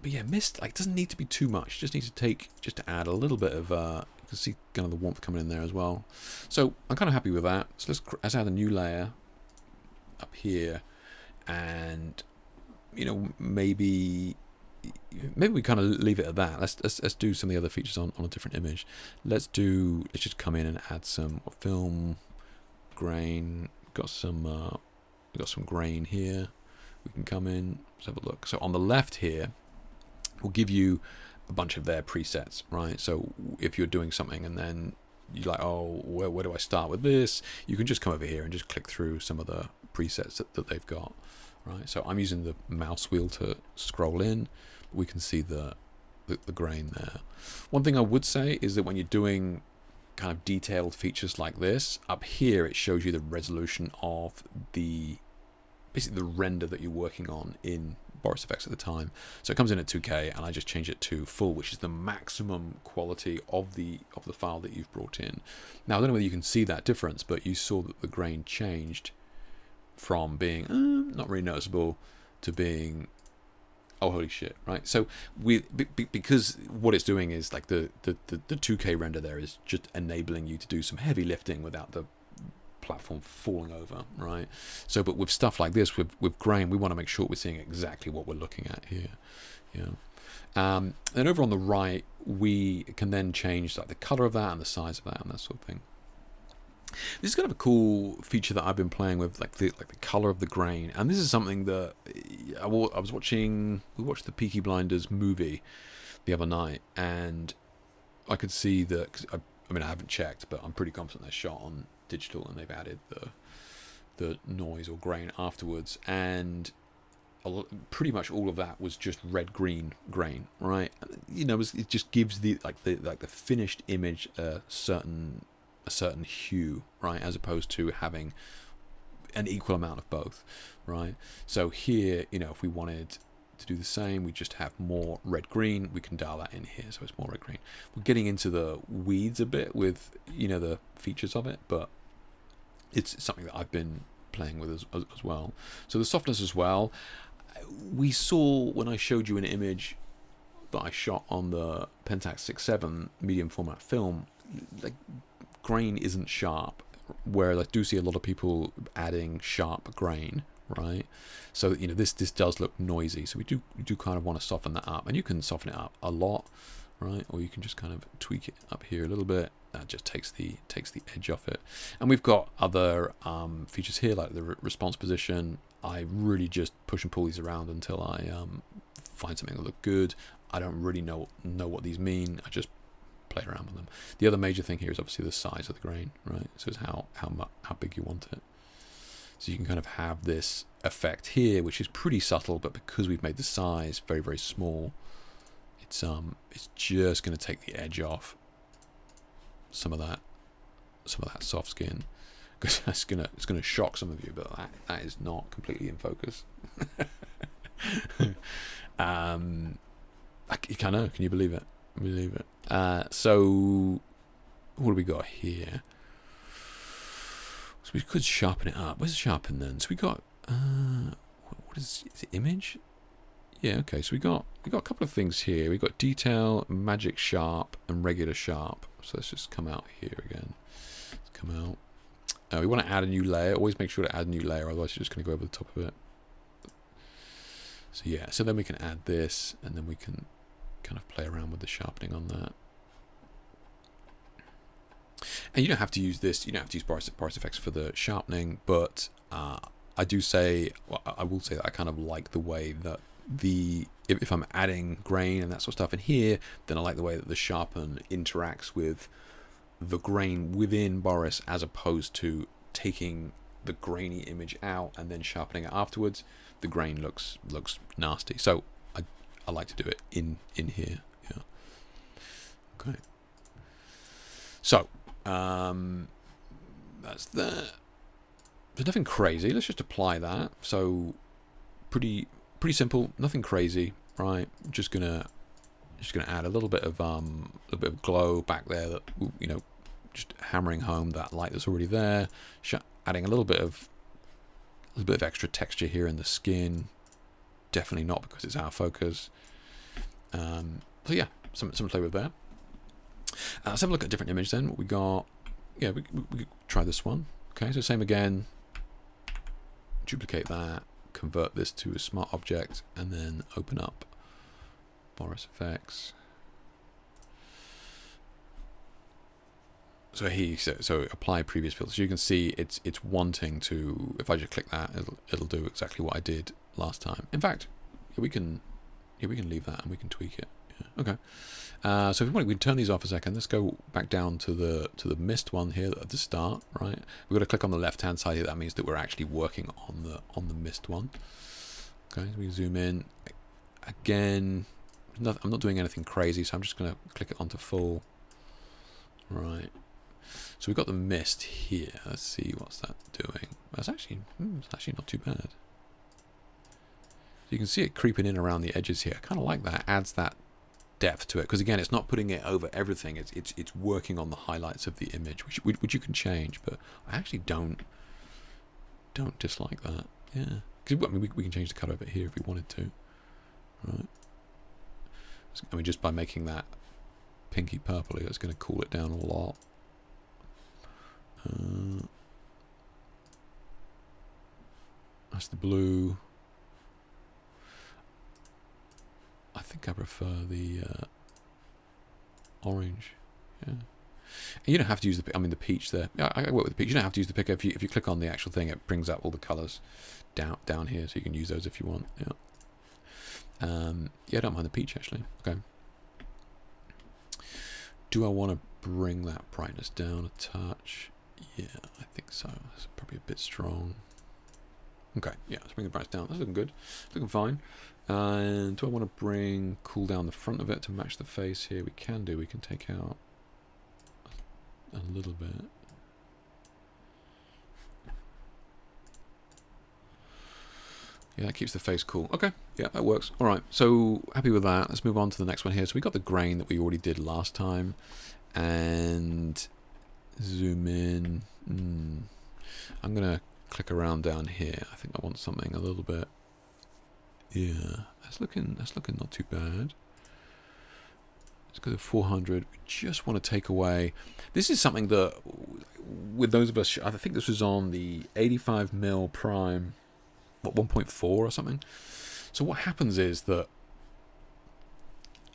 yeah, mist like doesn't need to be too much. Just need to add a little bit of you can see kind of the warmth coming in there as well. So I'm kind of happy with that. So let's add a new layer up here, and you know, maybe we kind of leave it at that. Let's do some of the other features on a different image. Let's just come in and add some film grain. Got some grain here. We can come in. Let's have a look. So on the left here, we'll give you a bunch of their presets, right? So if you're doing something and then you're like, oh, where do I start with this? You can just come over here and just click through some of the presets that they've got. Right, so I'm using the mouse wheel to scroll in. We can see the the grain there. One thing I would say is that when you're doing kind of detailed features like this, up here it shows you the resolution of basically the render that you're working on in BorisFX at the time. So it comes in at 2K, and I just change it to full, which is the maximum quality of the file that you've brought in. Now I don't know whether you can see that difference, but you saw that the grain changed from being not really noticeable to being, oh holy shit, right? So because what it's doing is like the 2K render there is just enabling you to do some heavy lifting without the platform falling over, right? So but with stuff like this, with grain, we want to make sure we're seeing exactly what we're looking at here. Then over on the right, we can then change like the color of that and the size of that and that sort of thing. This is kind of a cool feature that I've been playing with, like the color of the grain, and this is something that I was watching. We watched the Peaky Blinders movie the other night, and I could see that. 'Cause I mean, I haven't checked, but I'm pretty confident they're shot on digital, and they've added the noise or grain afterwards, and pretty much all of that was just red-green grain, right? You know, it just gives the finished image a certain hue, right, as opposed to having an equal amount of both, right? So here, you know, if we wanted to do the same, we just have more red-green, we can dial that in here, so it's more red-green. We're getting into the weeds a bit with, you know, the features of it, but it's something that I've been playing with as well. So the softness as well, we saw when I showed you an image that I shot on the Pentax 6.7 medium format film, like grain isn't sharp, whereas I do see a lot of people adding sharp grain, right? So you know this does look noisy, so we do kind of want to soften that up, and you can soften it up a lot, right? Or you can just kind of tweak it up here a little bit. That just takes the edge off it. And we've got other features here like the response position. I really just push and pull these around until I find something that look good. I don't really know what these mean. I just play around with them. The other major thing here is obviously the size of the grain, right? So it's how big you want it. So you can kind of have this effect here, which is pretty subtle, but because we've made the size very, very small, it's just going to take the edge off some of that soft skin, because it's gonna shock some of you, but that is not completely in focus. Can you believe it? So what do we got here? So we could sharpen it up. Where's the sharpen then? So we got what is it, image? Yeah, okay, so we got a couple of things here. We got detail, magic sharp, and regular sharp. So let's just come out here again. Let's come out. We want to add a new layer. Always make sure to add a new layer, otherwise you're just going to go over the top of it. So yeah, so then we can add this, and then we can kind of play around with the sharpening on that. And you don't have to use this. You don't have to use BorisFX for the sharpening, but I do say, well, I will say that I kind of like the way that if I'm adding grain and that sort of stuff in here, then I like the way that the sharpen interacts with the grain within Boris, as opposed to taking the grainy image out and then sharpening it afterwards. The grain looks nasty, so I like to do it in here. Yeah. Okay. So that's that. There's nothing crazy. Let's just apply that. So pretty simple, nothing crazy, right? Just gonna add a little bit of glow back there, that, you know, just hammering home that light that's already there. Adding a little bit of extra texture here in the skin. Definitely not because it's out of focus. So yeah, something to play with there. Let's have a look at a different image then. What we got? Yeah, we could try this one. Okay, so same again. Duplicate that. Convert this to a smart object, and then open up BorisFX. So here, so apply previous filter. So you can see it's wanting to. If I just click that, it'll do exactly what I did last time. In fact, we can leave that and we can tweak it. Yeah. Okay. So if we want, we can turn these off a second. Let's go back down to the mist one here at the start. Right, we've got to click on the left hand side here. That means that we're actually working on the mist one. Okay, so we zoom in again. I'm not doing anything crazy, so I'm just going to click it onto full. Right. So we've got the mist here. Let's see what's that doing. It's actually not too bad. So you can see it creeping in around the edges here. I kind of like that. Adds that depth to it, because again, it's not putting it over everything. It's working on the highlights of the image, which you can change. But I actually don't dislike that. Yeah, because I mean, we can change the color of it here if we wanted to. Right. I mean, just by making that pinky purpley, that's going to cool it down a lot. That's the blue. I think I prefer the orange. Yeah. And you don't have to use the peach there. Yeah, I work with the peach. You don't have to use the picker. If you click on the actual thing, it brings up all the colours down here, so you can use those if you want. Yeah. Yeah, I don't mind the peach actually. Okay. Do I want to bring that brightness down a touch? Yeah, I think so. That's probably a bit strong. Okay, yeah, let's bring the brightness down. That's looking good. It's looking fine. And do I want to cool down the front of it to match the face here? We can do. We can take out a little bit. Yeah, that keeps the face cool. Okay, yeah, that works. All right, so happy with that. Let's move on to the next one here. So we got the grain that we already did last time. And zoom in. I'm going to click around down here. I think I want something a little bit. Yeah, that's looking not too bad. Let's go to 400. We just want to take away. This is something that, with those of us, I think this was on the 85mm prime, what, 1.4 or something. So what happens is that,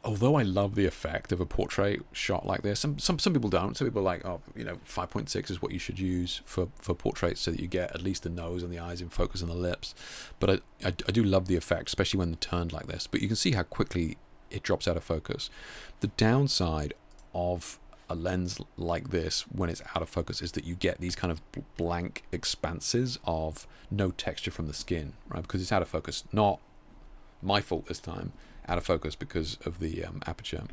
although I love the effect of a portrait shot like this, some people don't. Some people are like, oh, 5.6 is what you should use for portraits, so that you get at least the nose and the eyes in focus and the lips. But I do love the effect, especially when they're turned like this. But you can see how quickly it drops out of focus. The downside of a lens like this when it's out of focus is that you get these kind of blank expanses of no texture from the skin, right? Because it's out of focus. Not my fault this time. Out of focus because of the aperture.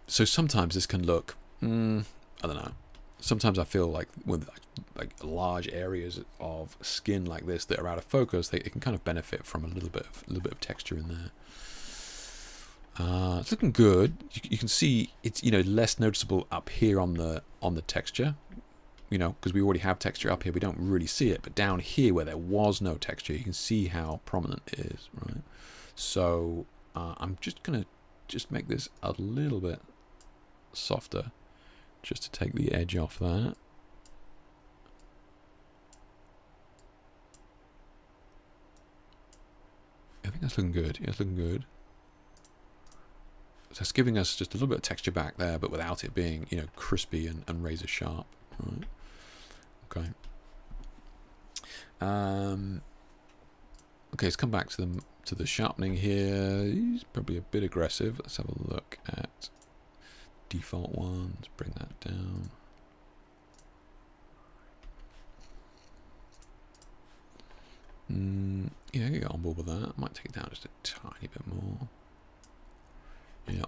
So sometimes this can look, I don't know. Sometimes I feel like with like large areas of skin like this that are out of focus, it can kind of benefit from a little bit of texture in there. It's looking good. You can see it's less noticeable up here on the texture. Because we already have texture up here, we don't really see it. But down here where there was no texture, you can see how prominent it is, right? So I'm just going to make this a little bit softer, just to take the edge off that. I think that's looking good. Yeah, it's looking good. So it's giving us just a little bit of texture back there, but without it being, crispy and razor sharp. Right. Okay. Okay, let's come back to the sharpening here. He's probably a bit aggressive. Let's have a look at default one. Let's bring that down. Yeah, I can get on board with that. I might take it down just a tiny bit more. Yeah.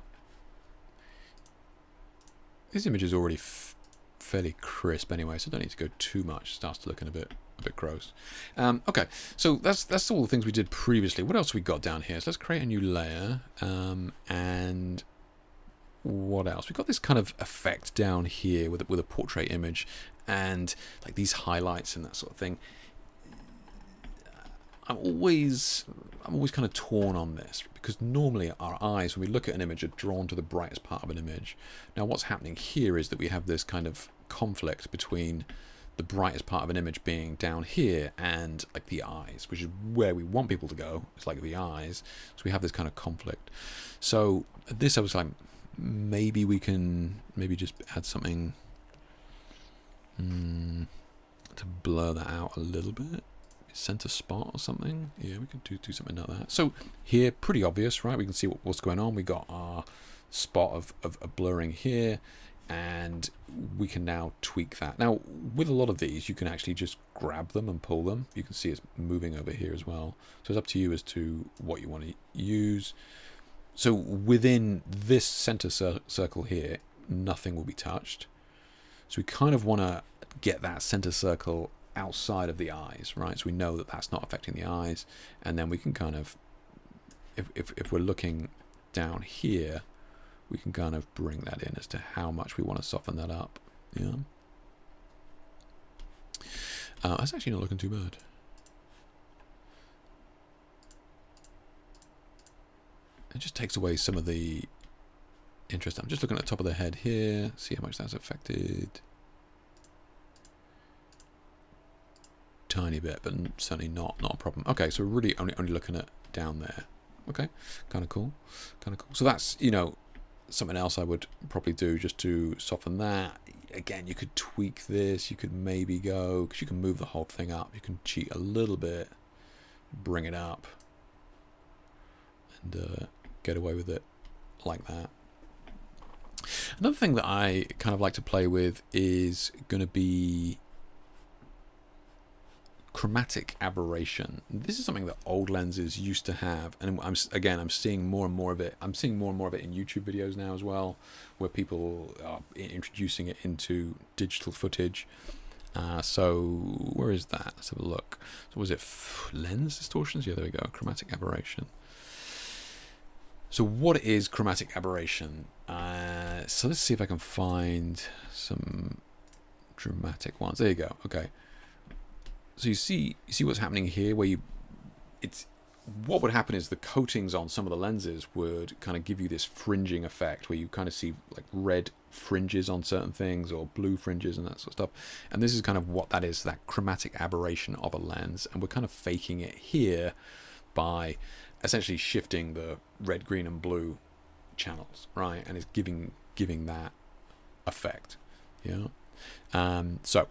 This image is already fairly crisp anyway, so I don't need to go too much. It starts to looking a bit gross. Okay, so that's all the things we did previously. What else we got down here? So let's create a new layer. And what else? We've got this kind of effect down here with a portrait image and like these highlights and that sort of thing. I'm always kind of torn on this, because normally our eyes, when we look at an image, are drawn to the brightest part of an image. Now what's happening here is that we have this kind of conflict between the brightest part of an image being down here and like the eyes, which is where we want people to go. It's like the eyes. So we have this kind of conflict. So this, I was like, maybe we can just add something to blur that out a little bit. Center spot or something. Yeah, we could do something like that. So here, pretty obvious, right? We can see what's going on. We got our spot of blurring here. and we can now tweak that. Now, with a lot of these, you can actually just grab them and pull them. You can see it's moving over here as well. So it's up to you as to what you want to use. So within this center circle here, nothing will be touched. So we kind of want to get that center circle outside of the eyes, right? So we know that that's not affecting the eyes. And then we can kind of, if we're looking down here, we can kind of bring that in as to how much we want to soften that up. Yeah. That's actually not looking too bad. It just takes away some of the interest. I'm just looking at the top of the head here, see how much that's affected. Tiny bit, but certainly not a problem. Okay, so we're really only looking at down there. Okay, kind of cool. So that's, you know, something else I would probably do just to soften that. Again, you could tweak this. You could maybe go, because you can move the whole thing up. You can cheat a little bit, bring it up, and get away with it like that. Another thing that I kind of like to play with is going to be chromatic aberration. This is something that old lenses used to have, and I'm seeing more and more of it. I'm seeing more and more of it in YouTube videos now as well, where people are introducing it into digital footage. So where is that? Let's have a look. So was it lens distortions? Yeah, there we go. Chromatic aberration. So what is chromatic aberration? So let's see if I can find some dramatic ones. There you go. Okay. So you see what's happening here, where what would happen is the coatings on some of the lenses would kind of give you this fringing effect, where you kind of see like red fringes on certain things or blue fringes and that sort of stuff. And this is kind of what that is, that chromatic aberration of a lens. And we're kind of faking it here by essentially shifting the red, green, and blue channels, right? And it's giving that effect. Yeah. So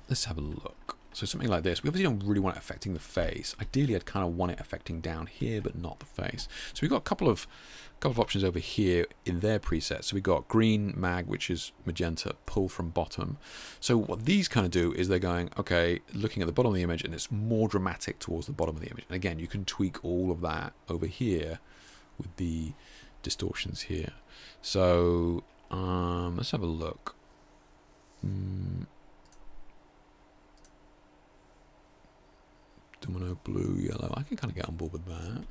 let's have a look. So something like this, we obviously don't really want it affecting the face. Ideally, I'd kind of want it affecting down here, but not the face. So we've got a couple of options over here in their presets. So we've got green, mag, which is magenta, pull from bottom. So what these kind of do is they're going, okay, looking at the bottom of the image, and it's more dramatic towards the bottom of the image. And again, you can tweak all of that over here with the distortions here. So let's have a look. Domino, blue, yellow. I can kind of get on board with that.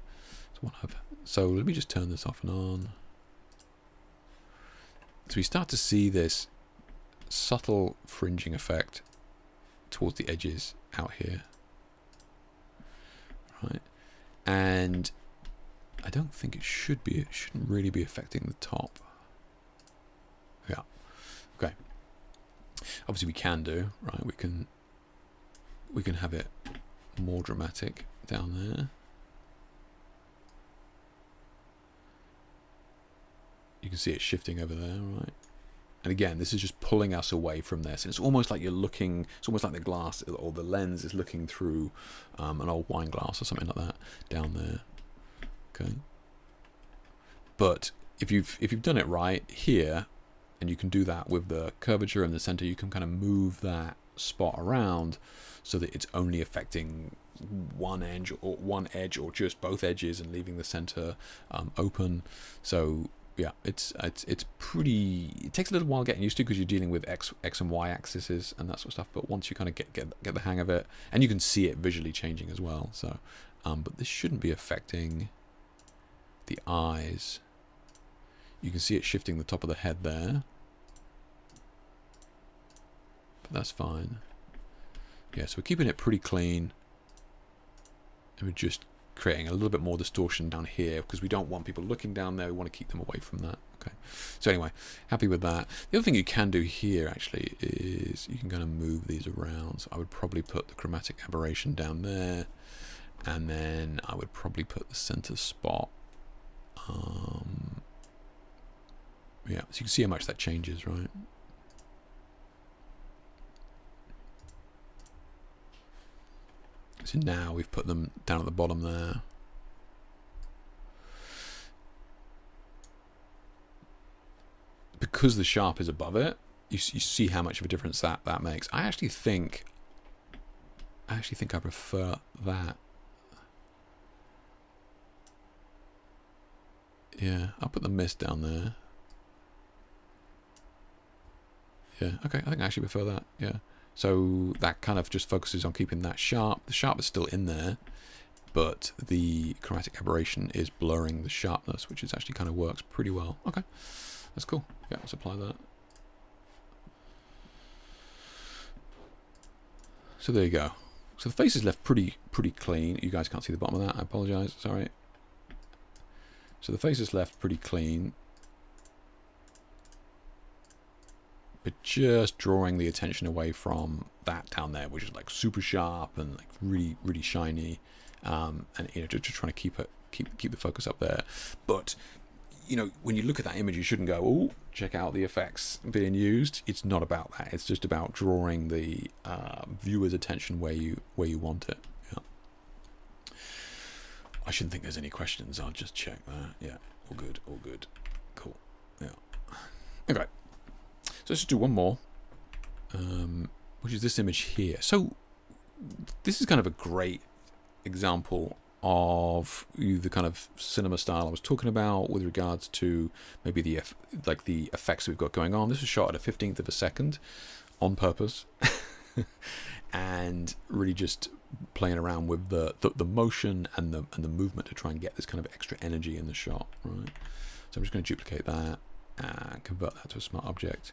So let me just turn this off and on. So we start to see this subtle fringing effect towards the edges out here, right? And I don't think it should be. It shouldn't really be affecting the top. Yeah. Okay. Obviously, we can do, right? We can have it more dramatic down there. You can see it shifting over there, right? And again, this is just pulling us away from this. And it's almost like you're looking, it's almost like the glass or the lens is looking through an old wine glass or something like that down there. Okay. But if you've done it right here, and you can do that with the curvature in the center, you can kind of move that spot around so that it's only affecting one edge or just both edges and leaving the center open. So yeah, it's pretty. It takes a little while getting used to, because you're dealing with x and y axes and that sort of stuff. But once you kind of get the hang of it, and you can see it visually changing as well. So, but this shouldn't be affecting the eyes. You can see it shifting the top of the head there, but that's fine. Yeah, so we're keeping it pretty clean, and we're just creating a little bit more distortion down here, because we don't want people looking down there. We want to keep them away from that. Okay, so anyway, happy with that. The other thing you can do here actually is you can kind of move these around. So I would probably put the chromatic aberration down there, and then I would probably put the center spot. Yeah, so you can see how much that changes, right? So now we've put them down at the bottom there. because the sharp is above it, you see how much of a difference that makes. I actually think I prefer that. Yeah, I'll put the mist down there. Yeah, okay, I think I actually prefer that, yeah. So that kind of just focuses on keeping that sharp. The sharp is still in there, but the chromatic aberration is blurring the sharpness, which is actually kind of works pretty well. Okay, that's cool. Yeah, let's apply that. So there you go. So the face is left pretty clean. You guys can't see the bottom of that. I apologize. Sorry. So the face is left pretty clean, but just drawing the attention away from that down there, which is like super sharp and like really shiny, and you know, just trying to keep the focus up there. But you know, when you look at that image, you shouldn't go, "Oh, check out the effects being used." It's not about that. It's just about drawing the viewer's attention where you want it. Yeah. I shouldn't think there's any questions. I'll just check that. Yeah, all good, cool. Yeah. Okay. So let's just do one more, which is this image here. So this is kind of a great example of the kind of cinema style I was talking about with regards to maybe the effects we've got going on. This was shot at a 15th of a second on purpose, and really just playing around with the motion and the movement to try and get this kind of extra energy in the shot, right? So I'm just going to duplicate that and convert that to a smart object,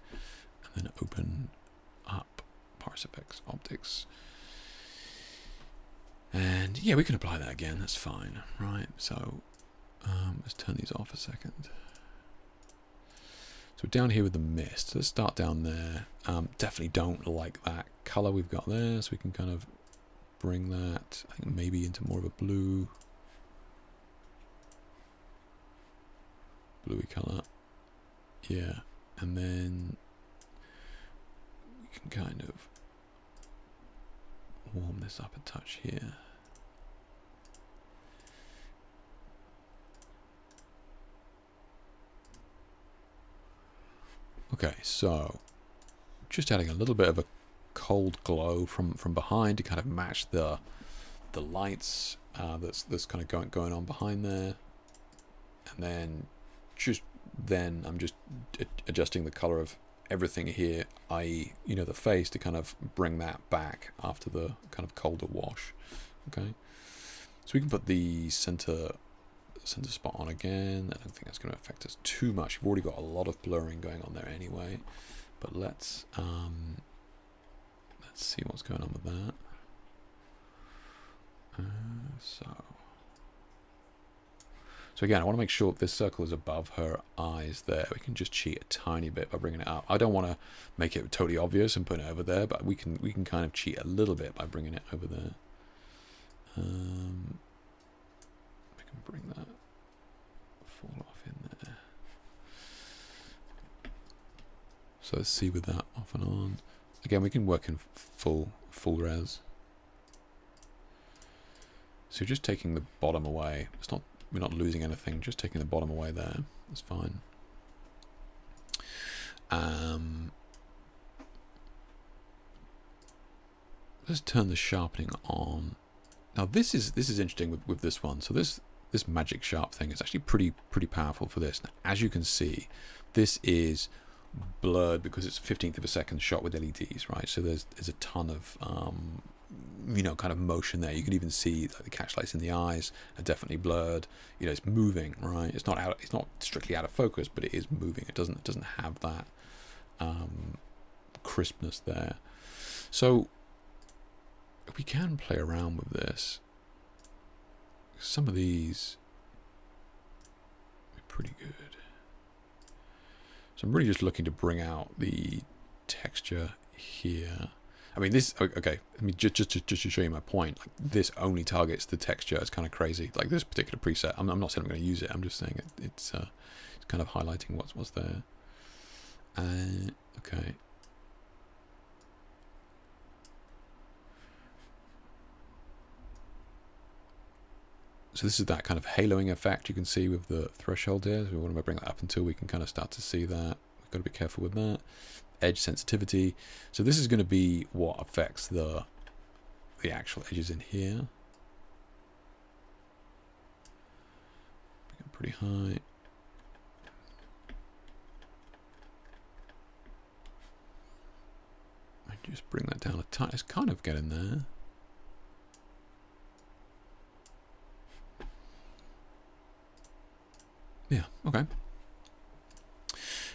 and then open up BorisFX optics. And yeah, we can apply that again, that's fine, right? So let's turn these off a second. So down here with the mist, let's start down there. Definitely don't like that color we've got there, so we can kind of bring that, I think, maybe into more of a bluey color. Yeah, and then we can kind of warm this up a touch here. Okay, so just adding a little bit of a cold glow from behind to kind of match the lights that's kind of going on behind there, and then I'm just adjusting the color of everything here, i.e., you know, the face, to kind of bring that back after the kind of colder wash. Okay, so we can put the center spot on again. I don't think that's going to affect us too much. We've already got a lot of blurring going on there anyway, but let's see what's going on with that. So again, I want to make sure this circle is above her eyes there. We can just cheat a tiny bit by bringing it up. I don't want to make it totally obvious and put it over there, but we can kind of cheat a little bit by bringing it over there. We can bring that fall off in there. So let's see with that off and on. Again, we can work in full res. So just taking the bottom away. We're not losing anything, just taking the bottom away there. That's fine. Let's turn the sharpening on. Now this is interesting with this one. So this magic sharp thing is actually pretty powerful for this. Now, as you can see, this is blurred because it's 15th of a second shot with LEDs, right? So there's a ton of you know, kind of motion there. You can even see like the catch lights in the eyes are definitely blurred. You know, it's moving, right? It's not strictly out of focus, but it is moving. It doesn't have that crispness there. So we can play around with this. Some of these are pretty good. So I'm really just looking to bring out the texture here. I mean, this, okay, I mean, just to show you my point, like, this only targets the texture. It's kind of crazy. Like, this particular preset, I'm not saying I'm going to use it. I'm just saying it's kind of highlighting what's there. Okay. So this is that kind of haloing effect you can see with the threshold here. So we want to bring that up until we can kind of start to see that. We got to be careful with that. Edge sensitivity. So this is going to be what affects the actual edges in here. Pretty high. I just bring that down a tiny. It's kind of getting there. Yeah, okay.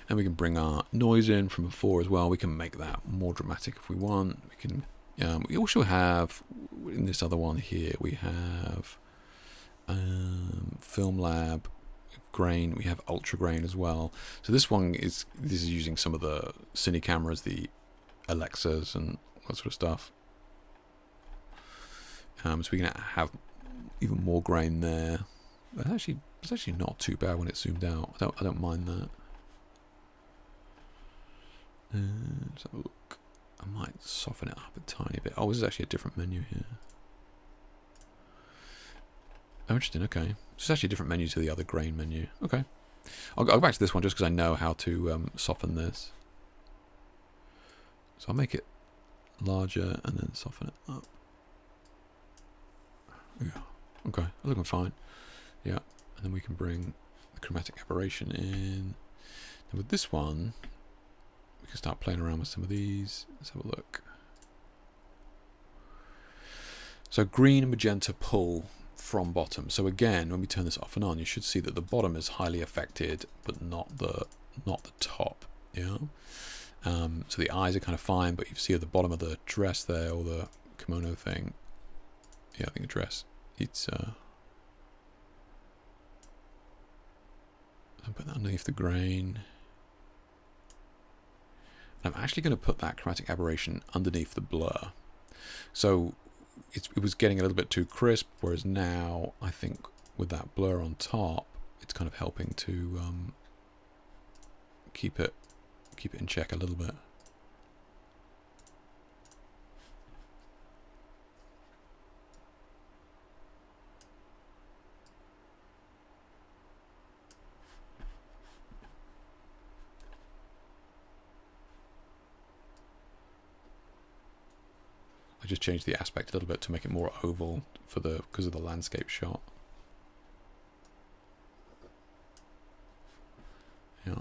And we can bring our noise in from before as well. We can make that more dramatic if we want. We can. We also have in this other one here. We have Film Lab grain. We have ultra grain as well. So this is using some of the cine cameras, the Alexas, and that sort of stuff. So we can have even more grain there. It's actually not too bad when it's zoomed out. I don't mind that. Let's have a look. I might soften it up a tiny bit. Oh, this is actually a different menu here. Oh, interesting. Okay, it's actually a different menu to the other grain menu. Okay, I'll go back to this one just because I know how to soften this. So I'll make it larger and then soften it up. Yeah. Okay, looking fine. Yeah, and then we can bring the chromatic aberration in. And with this one, we can start playing around with some of these. Let's have a look. So green and magenta pull from bottom. So again, when we turn this off and on, you should see that the bottom is highly affected, but not the top. Yeah. So the eyes are kind of fine, but you see at the bottom of the dress there, or the kimono thing. Yeah, I think the dress. It's I'll put that underneath the grain. I'm actually going to put that chromatic aberration underneath the blur. So it was getting a little bit too crisp, whereas now I think with that blur on top, it's kind of helping to keep it in check a little bit. I just changed the aspect a little bit to make it more oval because of the landscape shot. Yeah.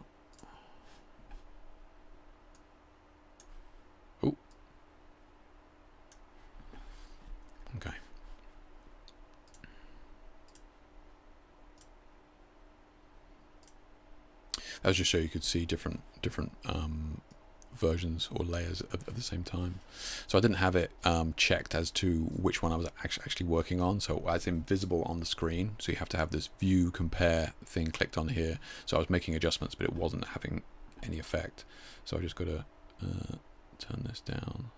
Oh. Okay. That was just so you could see different versions or layers at the same time. So I didn't have it checked as to which one I was actually working on, so it's invisible on the screen, so you have to have this view compare thing clicked on here. So I was making adjustments, but it wasn't having any effect, so I just got to turn this down.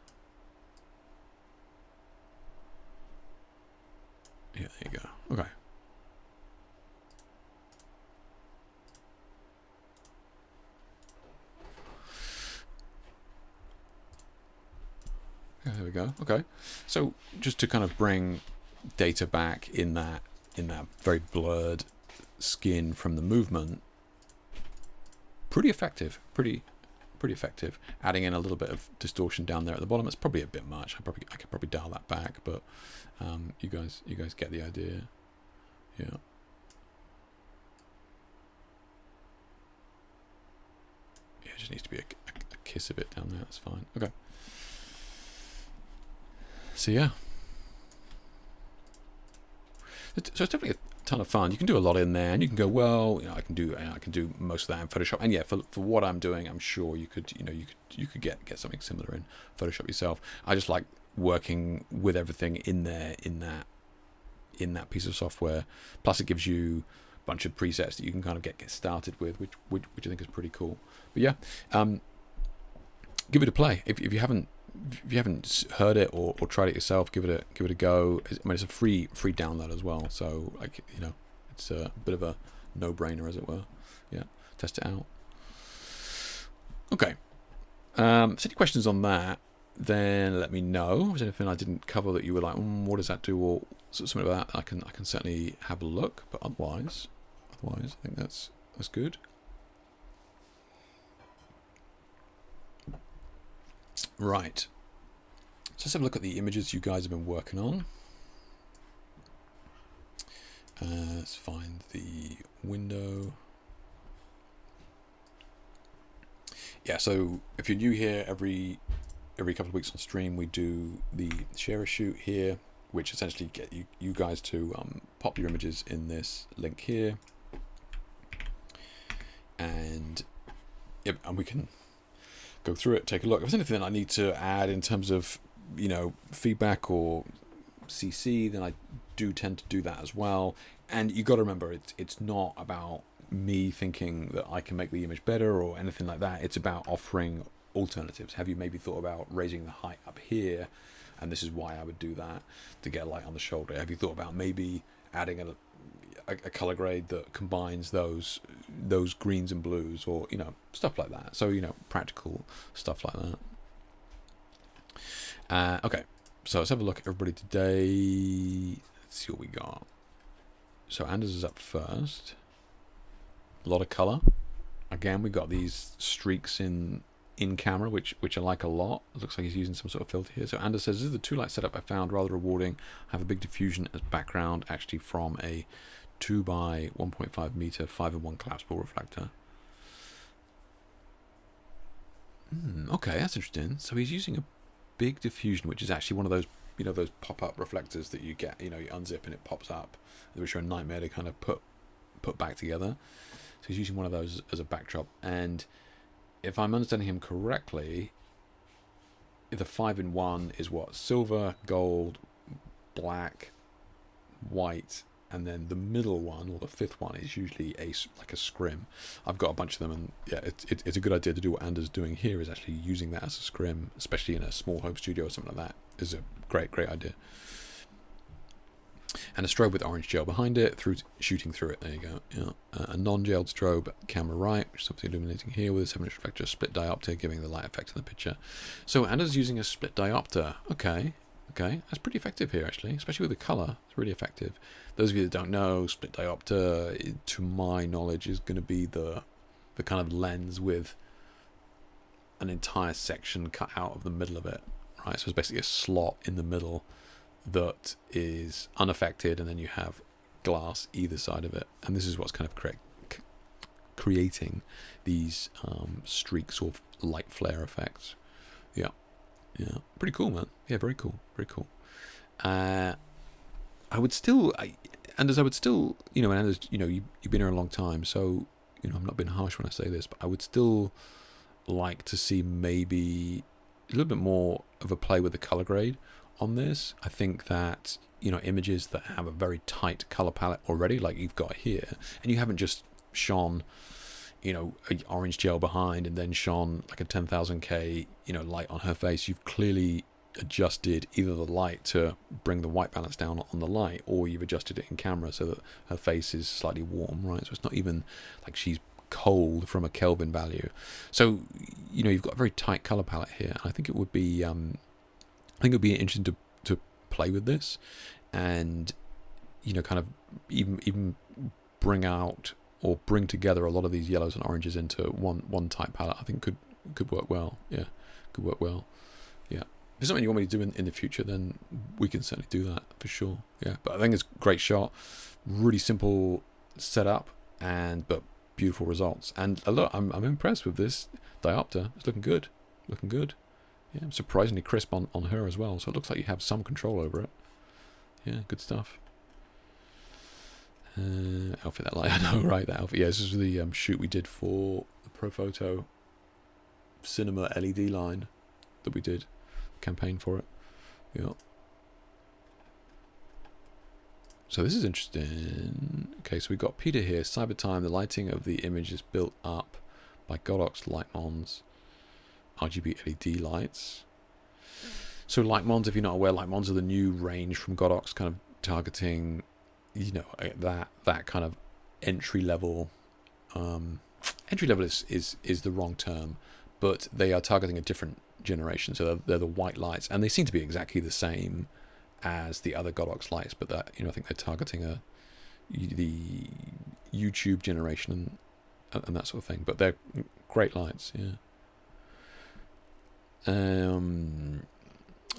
Yeah, there you go. Okay. There we go. Okay, so just to kind of bring data back in that very blurred skin from the movement, pretty effective. Pretty effective. Adding in a little bit of distortion down there at the bottom. It's probably a bit much. I could probably dial that back, but you guys get the idea. Yeah. Yeah, it just needs to be a kiss of it down there. That's fine. Okay. So yeah, so it's definitely a ton of fun. You can do a lot in there, and you can go, well, I can do most of that in Photoshop. And yeah, for what I'm doing, I'm sure you could get something similar in Photoshop yourself. I just like working with everything in there in that piece of software. Plus, it gives you a bunch of presets that you can kind of get started with, which I think is pretty cool. But yeah, give it a play if you haven't heard it or tried it yourself. Give it a go. I mean, it's a free download as well, so it's a bit of a no-brainer, as it were. Yeah, test it out. Okay, so any questions on that, then let me know. If there's anything I didn't cover that you were like, what does that do, or something like that, I can certainly have a look. But otherwise I think that's good. Right. So let's have a look at the images you guys have been working on. Let's find the window. Yeah, so if you're new here, every couple of weeks on stream we do the share a shoot here, which essentially get you guys to pop your images in this link here, and we can go through it, take a look. If there's anything that I need to add in terms of feedback or CC, then I do tend to do that as well. And you got to remember, it's not about me thinking that I can make the image better or anything like that. It's about offering alternatives. Have you maybe thought about raising the height up here, and this is why I would do that, to get light on the shoulder? Have you thought about maybe adding a color grade that combines those greens and blues, or stuff like that? So practical stuff like that. Okay, so let's have a look at everybody today. Let's see what we got. So Anders is up first. A lot of color. Again, we got these streaks in camera, which I like a lot. It looks like he's using some sort of filter here. So Anders says, this is the 2-light setup I found rather rewarding. I have a big diffusion as background, actually from a 2 by 1.5 meter 5-in-1 collapsible reflector. Okay, that's interesting. So he's using a big diffusion, which is actually one of those those pop-up reflectors that you get. You unzip and it pops up, which are a nightmare to kind of put back together. So he's using one of those as a backdrop. And if I'm understanding him correctly, the 5-in-1 is what? Silver, gold, black, white, and then the middle one, or the fifth one, is usually like a scrim. I've got a bunch of them, and yeah, it's a good idea to do what Anders is doing here, is actually using that as a scrim, especially in a small home studio or something like that. Is a great idea. And a strobe with orange gel behind it, shooting through it. There you go. Yeah. A non-gelled strobe, camera right, which is obviously illuminating here with a 7-inch reflector, split diopter, giving the light effect in the picture. So Anders is using a split diopter. Okay, that's pretty effective here, actually, especially with the color. It's really effective. Those of you that don't know, split diopter, to my knowledge, is going to be the kind of lens with an entire section cut out of the middle of it, right? So it's basically a slot in the middle that is unaffected, and then you have glass either side of it, and this is what's kind of creating these streaks or light flare effects. Yeah, pretty cool, man. Yeah, very cool. I would still, Anders, you've been here a long time, so I'm not being harsh when I say this, but I would still like to see maybe a little bit more of a play with the color grade on this. I think that images that have a very tight color palette already, like you've got here, and you haven't just shone a orange gel behind and then shone like a 10,000K light on her face. You've clearly adjusted either the light to bring the white balance down on the light, or you've adjusted it in camera so that her face is slightly warm, right? So it's not even like she's cold from a Kelvin value. So you've got a very tight color palette here. I think it would be interesting to play with this, and kind of even bring out or bring together a lot of these yellows and oranges into one type palette. I think could work well. Yeah, could work well. Yeah. If it's something you want me to do in the future, then we can certainly do that for sure. Yeah, but I think it's a great shot, really simple setup, but beautiful results. And look, I'm impressed with this diopter. It's looking good. Yeah, surprisingly crisp on her as well. So it looks like you have some control over it. Yeah, good stuff. Outfit that light, I know, right? That outfit. Yeah, this is the shoot we did for the Profoto Cinema LED line that we did. Campaign for it. Yeah. So this is interesting. Okay, so we've got Peter here. Cybertime, the lighting of the image is built up by Godox Lightmons RGB LED lights. So Lightmons, if you're not aware, Lightmons are the new range from Godox, kind of targeting, that kind of entry level. Entry level is the wrong term, but they are targeting a different generation. So they're the white lights, and they seem to be exactly the same as the other Godox lights, but that I think they're targeting the YouTube generation and that sort of thing. But they're great lights, yeah.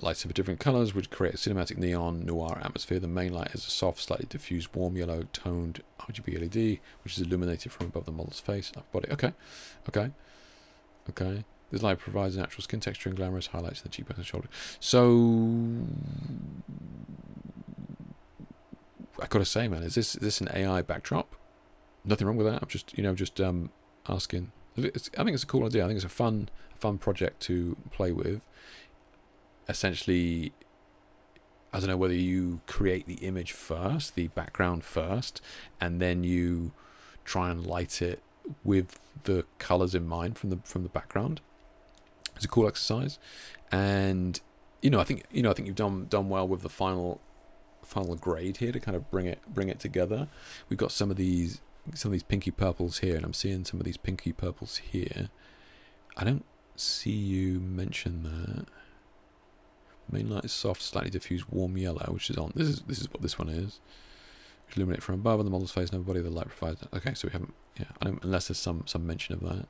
Lights of different colours would create a cinematic neon noir atmosphere. The main light is a soft, slightly diffused, warm yellow toned RGB LED, which is illuminated from above the model's face and body. Okay. This light provides natural skin texture and glamorous highlights in the cheekbones and shoulder. So, I gotta say, man, is this an AI backdrop? Nothing wrong with that. I'm just asking. I think it's a cool idea. I think it's a fun project to play with. Essentially, I don't know whether you create the image first, the background first, and then you try and light it with the colors in mind from the background. It's a cool exercise, and I think you've done well with the final grade here to kind of bring it together. We've got some of these pinky purples here, and I'm seeing some of these pinky purples here. I don't see you mention that. Main light is soft, slightly diffused, warm yellow, which is on. This is what this one is. Illuminate from above on the model's face and everybody the light provides. Okay, so we haven't. Yeah, unless there's some mention of that.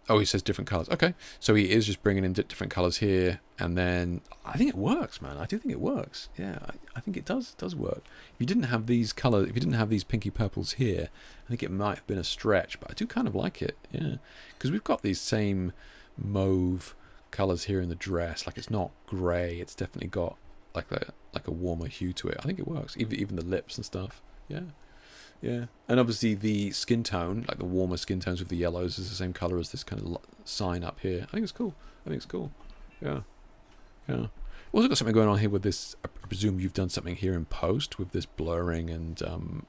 Oh, he says different colours. Okay, so he is just bringing in different colours here, and then I think it works, man. I do think it works. Yeah, I think it does work. If you didn't have these colours, if you didn't have these pinky purples here, I think it might have been a stretch, but I do kind of like it. Yeah, because we've got these same mauve colours here in the dress. Like, it's not grey. It's definitely got like a warmer hue to it. I think it works. Even the lips and stuff. Yeah. And obviously the skin tone, like the warmer skin tones with the yellows, is the same colour as this kind of sign up here. I think it's cool. Yeah. We've also got something going on here with this. I presume you've done something here in post with this blurring and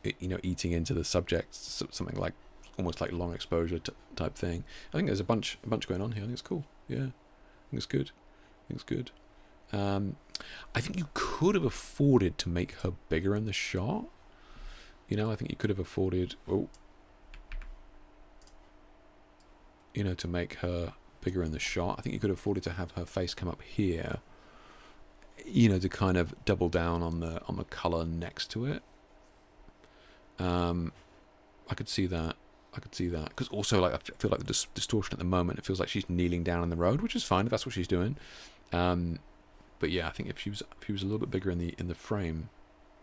eating into the subject, something like almost like long exposure type thing. I think there's a bunch going on here. I think it's cool. Yeah, I think it's good. I think you could have afforded to make her bigger in the shot. I think you could have afforded, to make her bigger in the shot. I think you could have afforded to have her face come up here, to kind of double down on the color next to it. I could see that. Because also, like, I feel like the distortion at the moment, it feels like she's kneeling down in the road, which is fine if that's what she's doing. But yeah, I think if she was a little bit bigger in the frame,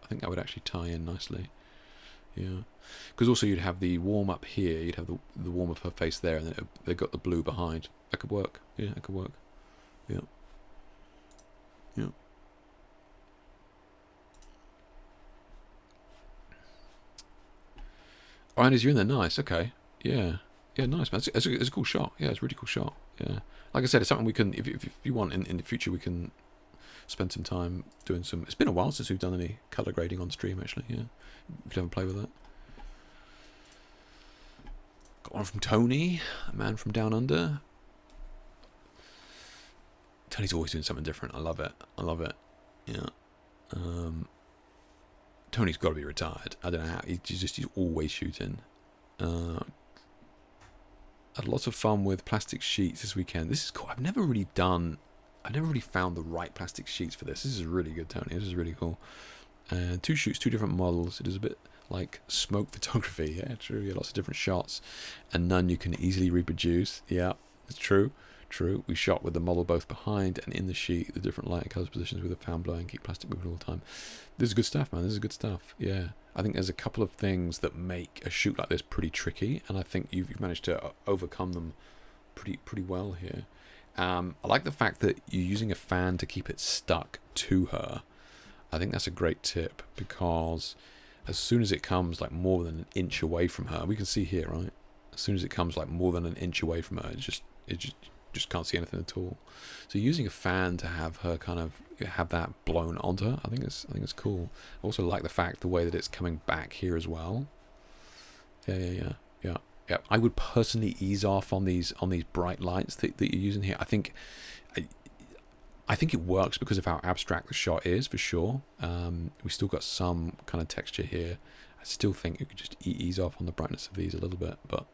I think that would actually tie in nicely. Yeah, because also you'd have the warm up here, you'd have the warm of her face there, and then they got the blue behind. That could work. Yeah, that could work. Yeah. Oh, and you're in there, nice. Okay. Yeah, nice, man. It's a cool shot. Yeah, it's a really cool shot. Yeah, like I said, it's something we can, if you want, in the future, we can spend some time doing some. It's been a while since we've done any color grading on stream, actually. Yeah, we can have a play with that. Got one from Tony, a man from down under. Tony's always doing something different. I love it. Yeah. Tony's got to be retired. I don't know how. He's always shooting. Had lots of fun with plastic sheets this weekend. This is cool. I've never really found the right plastic sheets for this. This is really good, Tony. This is really cool. 2 shoots, 2 different models. It is a bit like smoke photography. Yeah, true. Yeah, lots of different shots, and none you can easily reproduce. Yeah, it's true. We shot with the model both behind and in the sheet, the different light and colours positions with a fan blowing, keep plastic moving all the time. This is good stuff, man. This is good stuff. Yeah, I think there's a couple of things that make a shoot like this pretty tricky, and I think you've managed to overcome them pretty well here. I like the fact that you're using a fan to keep it stuck to her. I think that's a great tip, because as soon as it comes like more than an inch away from her, we can see here, right? As soon as it comes like more than an inch away from her, it just can't see anything at all. So using a fan to have her kind of have that blown onto her, I think it's cool. I also like the way that it's coming back here as well. Yeah. I would personally ease off on these bright lights that you're using here. I think it works because of how abstract the shot is, for sure. We still got some kind of texture here. I still think you could just ease off on the brightness of these a little bit, but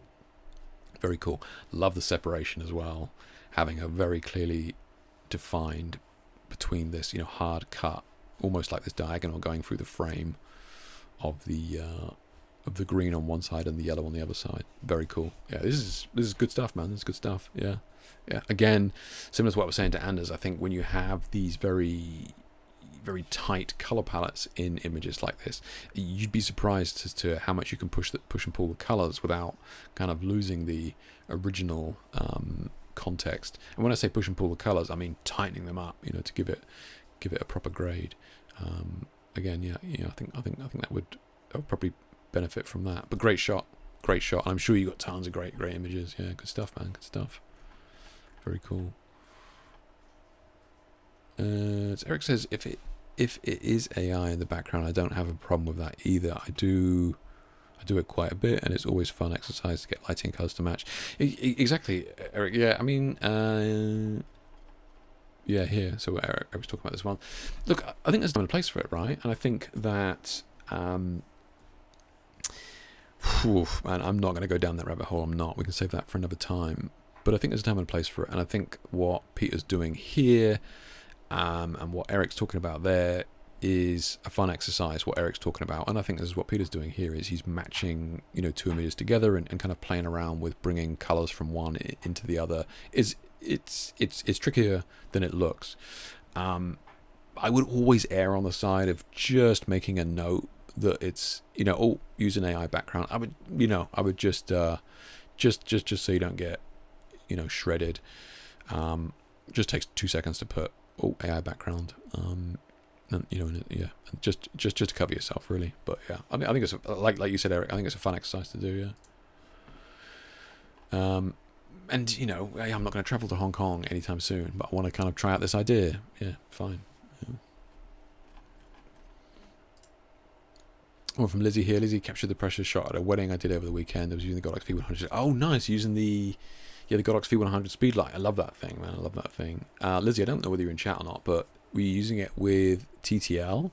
very cool. Love the separation as well, having a very clearly defined between this, hard cut, almost like this diagonal going through the frame of the of the green on one side and the yellow on the other side. Very cool. Yeah, this is good stuff, man. This is good stuff. Yeah, yeah. Again, similar to what I was saying to Anders, I think when you have these very tight color palettes in images like this, you'd be surprised as to how much you can push and pull the colors without kind of losing the original context. And when I say push and pull the colors, I mean tightening them up, to give it a proper grade. Again, yeah, I think that would probably benefit from that. But great shot. I'm sure you got tons of great images. Yeah, good stuff, man. Good stuff. Very cool. Eric says if it is AI in the background, I don't have a problem with that either. I do it quite a bit, and it's always fun exercise to get lighting and colors to match. Exactly, Eric. Yeah, I mean, yeah, here. So Eric was talking about this one. Look, I think there's time and a place for it, right? And I think that, man, I'm not going to go down that rabbit hole. I'm not. We can save that for another time. But I think there's a time and a place for it. And I think what Peter's doing here, and what Eric's talking about there, is a fun exercise. What Eric's talking about, and I think this is what Peter's doing here, is he's matching, two images together and kind of playing around with bringing colors from one into the other. It's trickier than it looks. I would always err on the side of just making a note that it's, use an AI background. I would just so you don't get, shredded. Just takes 2 seconds to put AI background. And just to cover yourself, really. But yeah, I think it's like you said, Eric. I think it's a fun exercise to do. Yeah. And I'm not going to travel to Hong Kong anytime soon, but I want to kind of try out this idea. Yeah, fine. Yeah. Well, from Lizzie here. Lizzie captured the pressure shot at a wedding I did over the weekend. I was using the Godox V100. Oh, nice, using the Godox V100 speed light. I love that thing, man. I love that thing. Lizzie, I don't know whether you're in chat or not, but we're using it with TTL.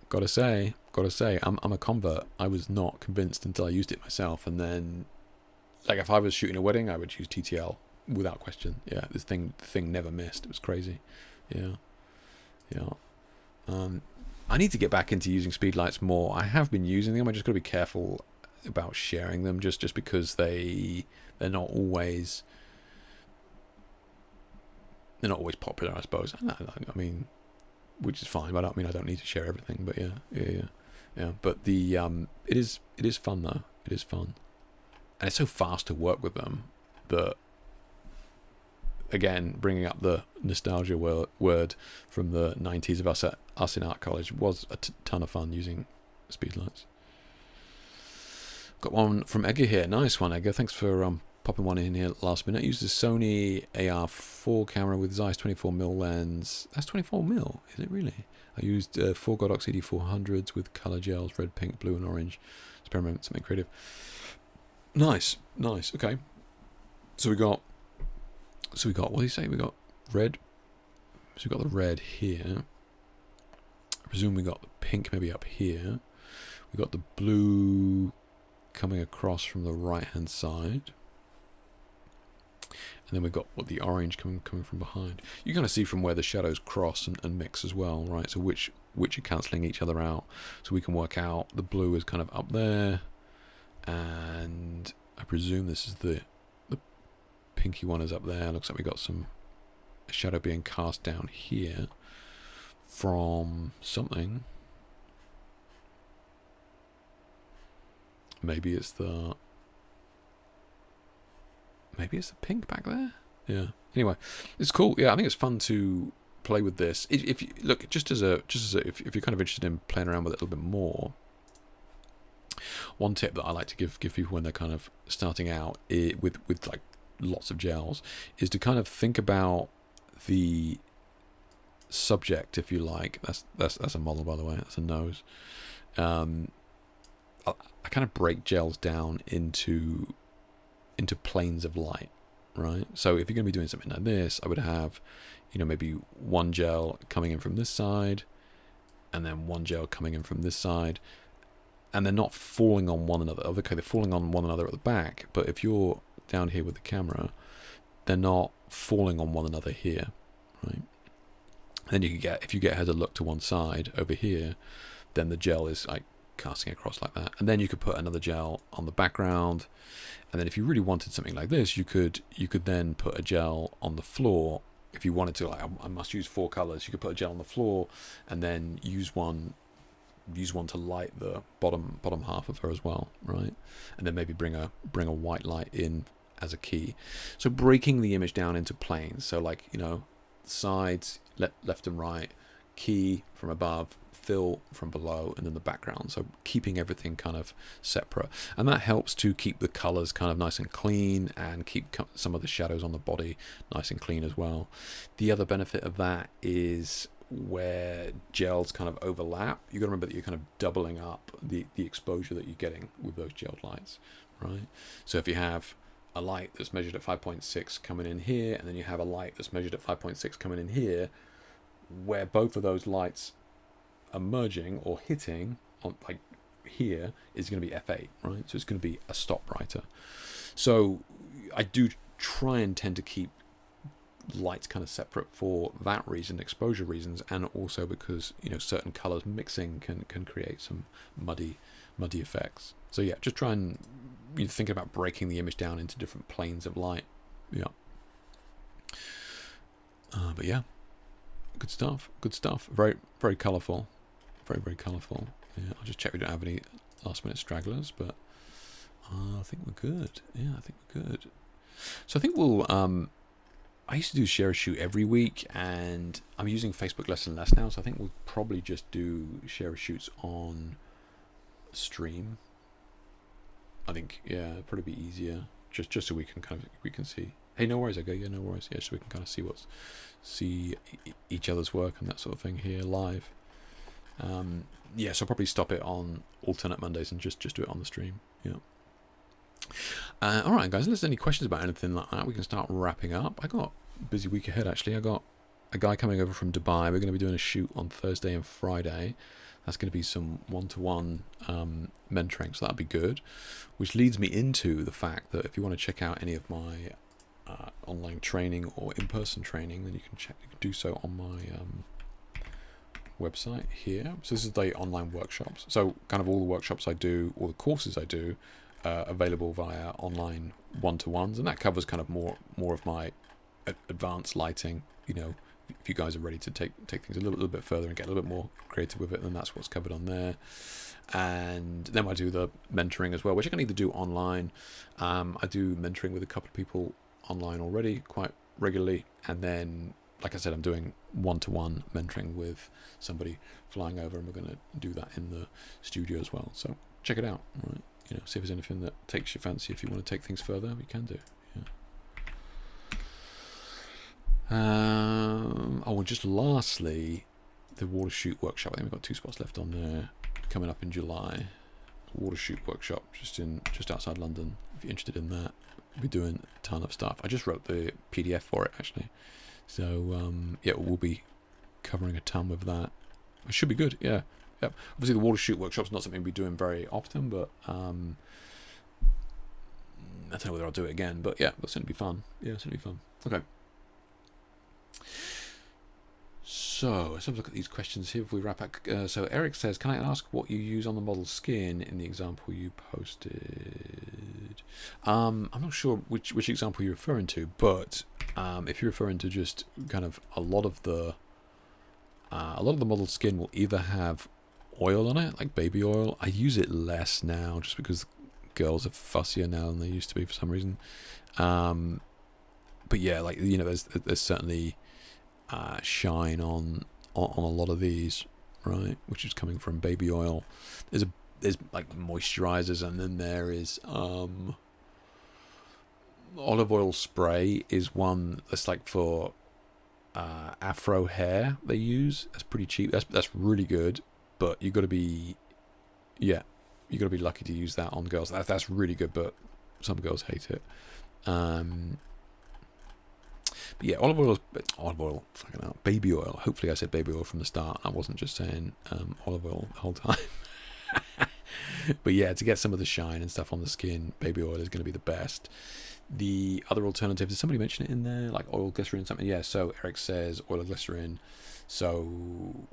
Gotta say, I'm a convert. I was not convinced until I used it myself, and then, like, if I was shooting a wedding, I would use TTL without question. Yeah, the thing never missed. It was crazy. Yeah. I need to get back into using speedlights more. I have been using them. I just got to be careful about sharing them, just because they're not always popular, I suppose. I mean, which is fine. But I don't need to share everything. But yeah. But the it is fun though. It is fun, and it's so fast to work with them that, again, bringing up the nostalgia word from the 90s of us in art college, was a ton of fun using speedlights. Got one from Edgar here. Nice one, Edgar. Thanks for popping one in here last minute. I used a Sony AR4 camera with Zeiss 24mm lens. That's 24mm, is it really? I used 4 Godox ED400s with color gels, red, pink, blue, and orange. Experiment, something creative. Nice. Okay. So we got, what do you say? We got red. So we got the red here. I presume we got the pink maybe up here. We got the blue coming across from the right hand side. And then we've got the orange coming from behind. You kind of see from where the shadows cross and mix as well, right? So which are cancelling each other out. So we can work out the blue is kind of up there. And I presume this is the pinky one is up there. Looks like we got a shadow being cast down here from something. Maybe it's the pink back there. Yeah. Anyway, it's cool. Yeah, I think it's fun to play with this. If you look, if you're kind of interested in playing around with it a little bit more, one tip that I like to give people when they're kind of starting out with like lots of gels is to kind of think about the subject, if you like. That's a model, by the way. That's a nose. I kind of break gels down into planes of light, right? So if you're going to be doing something like this, I would have, maybe one gel coming in from this side, and then one gel coming in from this side, and they're not falling on one another. Okay, they're falling on one another at the back, but if you're down here with the camera, they're not falling on one another here, right? And then if you get her to look to one side over here, then the gel is like casting across like that. And then you could put another gel on the background. And then if you really wanted something like this, you could then put a gel on the floor. If you wanted to, like, I must use 4 colors, you could put a gel on the floor and then use one to light the bottom half of her as well, right? And then maybe bring a white light in as a key. So breaking the image down into planes. So like, you know, sides, left and right, key from above, fill from below, and then the background. So keeping everything kind of separate, and that helps to keep the colors kind of nice and clean, and keep some of the shadows on the body nice and clean as well. The other benefit of that is where gels kind of overlap, you got to remember that you're kind of doubling up the exposure that you're getting with those gelled lights, right? So if you have a light that's measured at 5.6 coming in here, and then you have a light that's measured at 5.6 coming in here, where both of those lights are merging or hitting on, like here, is going to be f8, right? So it's going to be a stop brighter. So I do try and tend to keep lights kind of separate for that reason, exposure reasons, and also because, you know, certain colors mixing can create some muddy effects. So yeah, just try and, you know, think about breaking the image down into different planes of light. Yeah. But yeah, good stuff. Very, very colorful. Very colorful. Yeah, I'll just check we don't have any last minute stragglers, but I think we're good. Yeah, I think we're good. So I think we'll I used to do share a shoot every week, and I'm using Facebook less and less now, so I think we'll probably just do share a shoots on stream. I think, yeah, it'd probably be easier, just so we can see. Hey, no worries, I go, yeah, no worries, yeah, so we can kind of see each other's work and that sort of thing here live. Yeah, so I'll probably stop it on alternate Mondays and just do it on the stream. Yeah. All right, guys, unless there's any questions about anything like that, we can start wrapping up. I got a busy week ahead, actually. I got a guy coming over from Dubai. We're going to be doing a shoot on Thursday and Friday. That's going to be some one-to-one mentoring, so that'll be good. Which leads me into the fact that if you want to check out any of my online training or in-person training, then you can do so on my website here. So this is the online workshops. So kind of all the workshops I do, all the courses I do, available via online one-to-ones, and that covers kind of more of my advanced lighting. You know, if you guys are ready to take things a little bit further and get a little bit more creative with it, then that's what's covered on there. And then I do the mentoring as well, which I can either do online. I do mentoring with a couple of people online already quite regularly, and then, like I said, I'm doing one-to-one mentoring with somebody flying over, and we're going to do that in the studio as well. So check it out, all right? You know, see if there's anything that takes your fancy. If you want to take things further, we can do. Yeah. Oh, and just lastly, the water shoot workshop. I think we've got 2 spots left on there, coming up in July. Water shoot workshop just outside London. If you're interested in that, we'll be doing a ton of stuff. I just wrote the PDF for it, actually. So yeah, we'll be covering a ton with that. It should be good. Yeah. Yep. Obviously, the water shoot workshop's not something we do very often, but I don't know whether I'll do it again. But yeah, that's going to be fun. Yeah, it's going to be fun. Okay. So let's have a look at these questions here if we wrap up. So Eric says, "Can I ask what you use on the model's skin in the example you posted?" I'm not sure which example you're referring to, but if you're referring to just kind of a lot of the model's skin will either have oil on it, like baby oil. I use it less now just because girls are fussier now than they used to be for some reason. But yeah, like, you know, there's certainly shine on a lot of these, right? Which is coming from baby oil. There's like moisturizers, and then there is olive oil spray is one that's like for afro hair they use. That's pretty cheap. That's really good. But you got to be lucky to use that on girls. That's really good, but some girls hate it. But yeah, olive oil, fucking hell, baby oil. Hopefully I said baby oil from the start. I wasn't just saying olive oil the whole time. But yeah, to get some of the shine and stuff on the skin, baby oil is going to be the best. The other alternatives, did somebody mention it in there? Like oil, glycerin, something? Yeah, so Eric says oil or glycerin. So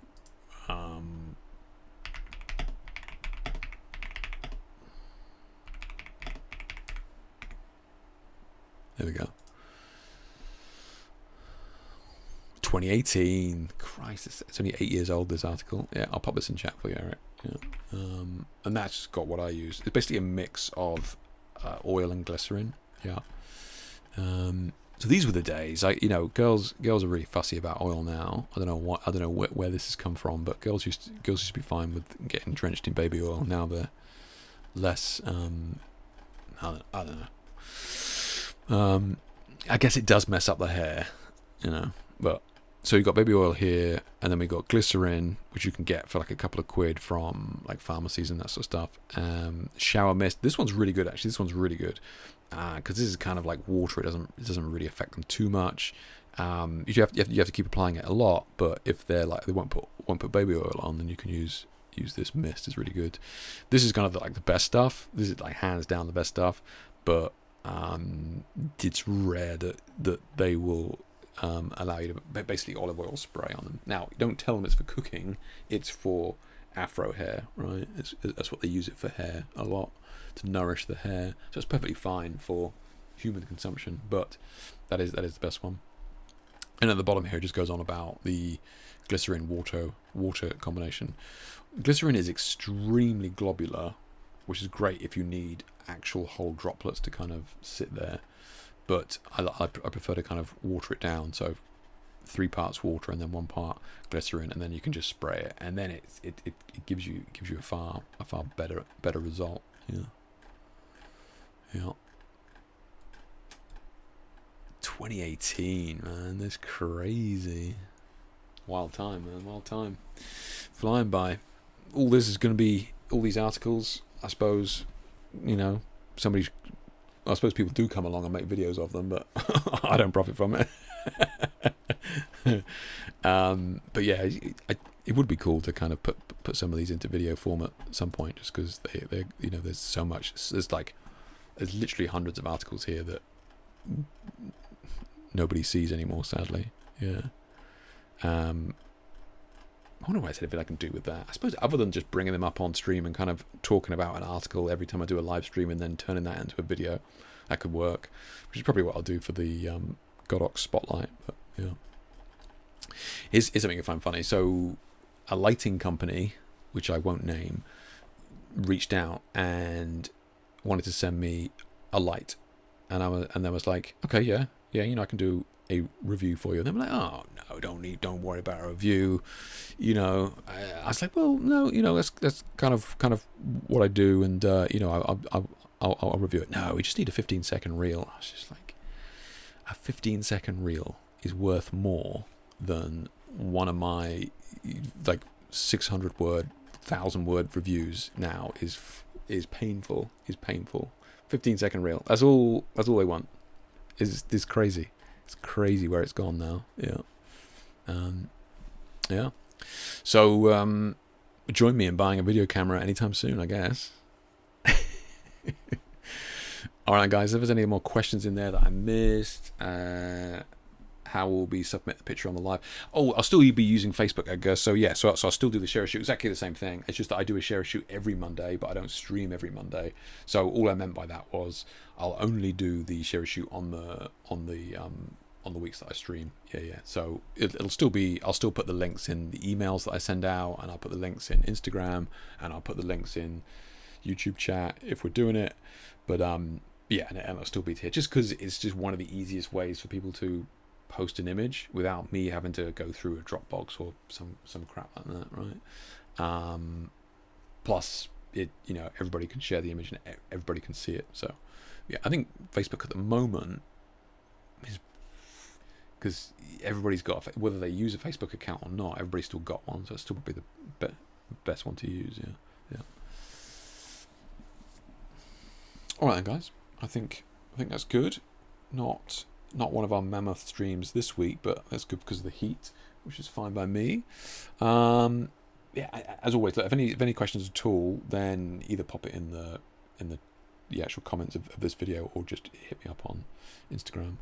There we go. 2018. Christ, it's only 8 years old, this article. Yeah, I'll pop this in chat for you, Eric. Yeah. And that's got what I use. It's basically a mix of oil and glycerin. Yeah. So these were the days. Girls are really fussy about oil now. I don't know where this has come from, but girls used to be fine with getting drenched in baby oil. Now they're less. I don't know. I guess it does mess up the hair, But so you got baby oil here, and then we got glycerin, which you can get for like a couple of quid from like pharmacies and that sort of stuff. Shower mist. This one's really good, actually. This one's really good because this is kind of like water. It doesn't really affect them too much. You have to keep applying it a lot, but if they're like they won't put baby oil on, then you can use this mist. It's really good. This is kind of like the best stuff. This is like hands down the best stuff, but it's rare that they will allow you to basically olive oil spray on them. Now, don't tell them it's for cooking. It's for afro hair, right? That's what they use it for hair a lot, to nourish the hair. So it's perfectly fine for human consumption, but that is the best one. And at the bottom here, it just goes on about the glycerin water combination. Glycerin is extremely globular, which is great if you need actual whole droplets to kind of sit there. But I prefer to kind of water it down, so 3 parts water and then 1 part glycerin, and then you can just spray it, and then it gives you a far better result. Yeah. 2018, man, that's crazy. Wild time, man, wild time, flying by. All this is going to be all these articles. I suppose I suppose people do come along and make videos of them, but I don't profit from it. But yeah, it would be cool to kind of put some of these into video format at some point, just because they there's so much. There's literally hundreds of articles here that nobody sees anymore, sadly. Yeah. I wonder what I can do with that. I suppose other than just bringing them up on stream and kind of talking about an article every time I do a live stream and then turning that into a video, that could work. Which is probably what I'll do for the Godox Spotlight. But yeah, here's something I find funny. So a lighting company, which I won't name, reached out and wanted to send me a light, and I was like, okay, yeah, I can do a review for you. And they were like, oh no, don't worry about a review. I was like, well, no, that's kind of what I do, and I'll review it. No, we just need a 15-second reel. I was just like, a 15-second reel is worth more than one of my like 600-word, 1,000-word reviews. Now is painful. 15-second reel. That's all they want. Is this crazy? It's crazy where it's gone now. Yeah. Yeah. So join me in buying a video camera anytime soon, I guess. All right, guys. If there's any more questions in there that I missed, how will we submit the picture on the live? Oh, I'll still be using Facebook, Edgar. So yeah, so I'll still do the share shoot. Exactly the same thing. It's just that I do a share shoot every Monday, but I don't stream every Monday. So all I meant by that was I'll only do the share shoot on the weeks that I stream. Yeah. So it'll still be. I'll still put the links in the emails that I send out, and I'll put the links in Instagram, and I'll put the links in YouTube chat if we're doing it. But yeah, and it'll still be here, just because it's just one of the easiest ways for people to post an image without me having to go through a Dropbox or some crap like that, right? Plus, everybody can share the image and everybody can see it. So, yeah, I think Facebook at the moment is, because everybody's got, whether they use a Facebook account or not, everybody's still got one, so it's still probably the best one to use. Yeah. All right, then, guys. I think that's good. Not one of our mammoth streams this week, but that's good because of the heat, which is fine by me. Yeah, as always, look, if any questions at all, then either pop it in the actual comments of this video, or just hit me up on Instagram.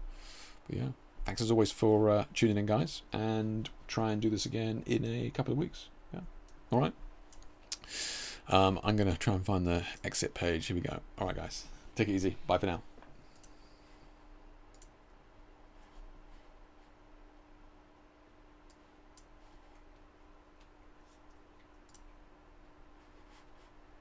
But yeah, thanks as always for tuning in, guys, and try and do this again in a couple of weeks. Yeah, all right. I'm gonna try and find the exit page. Here we go. All right, guys, take it easy. Bye for now.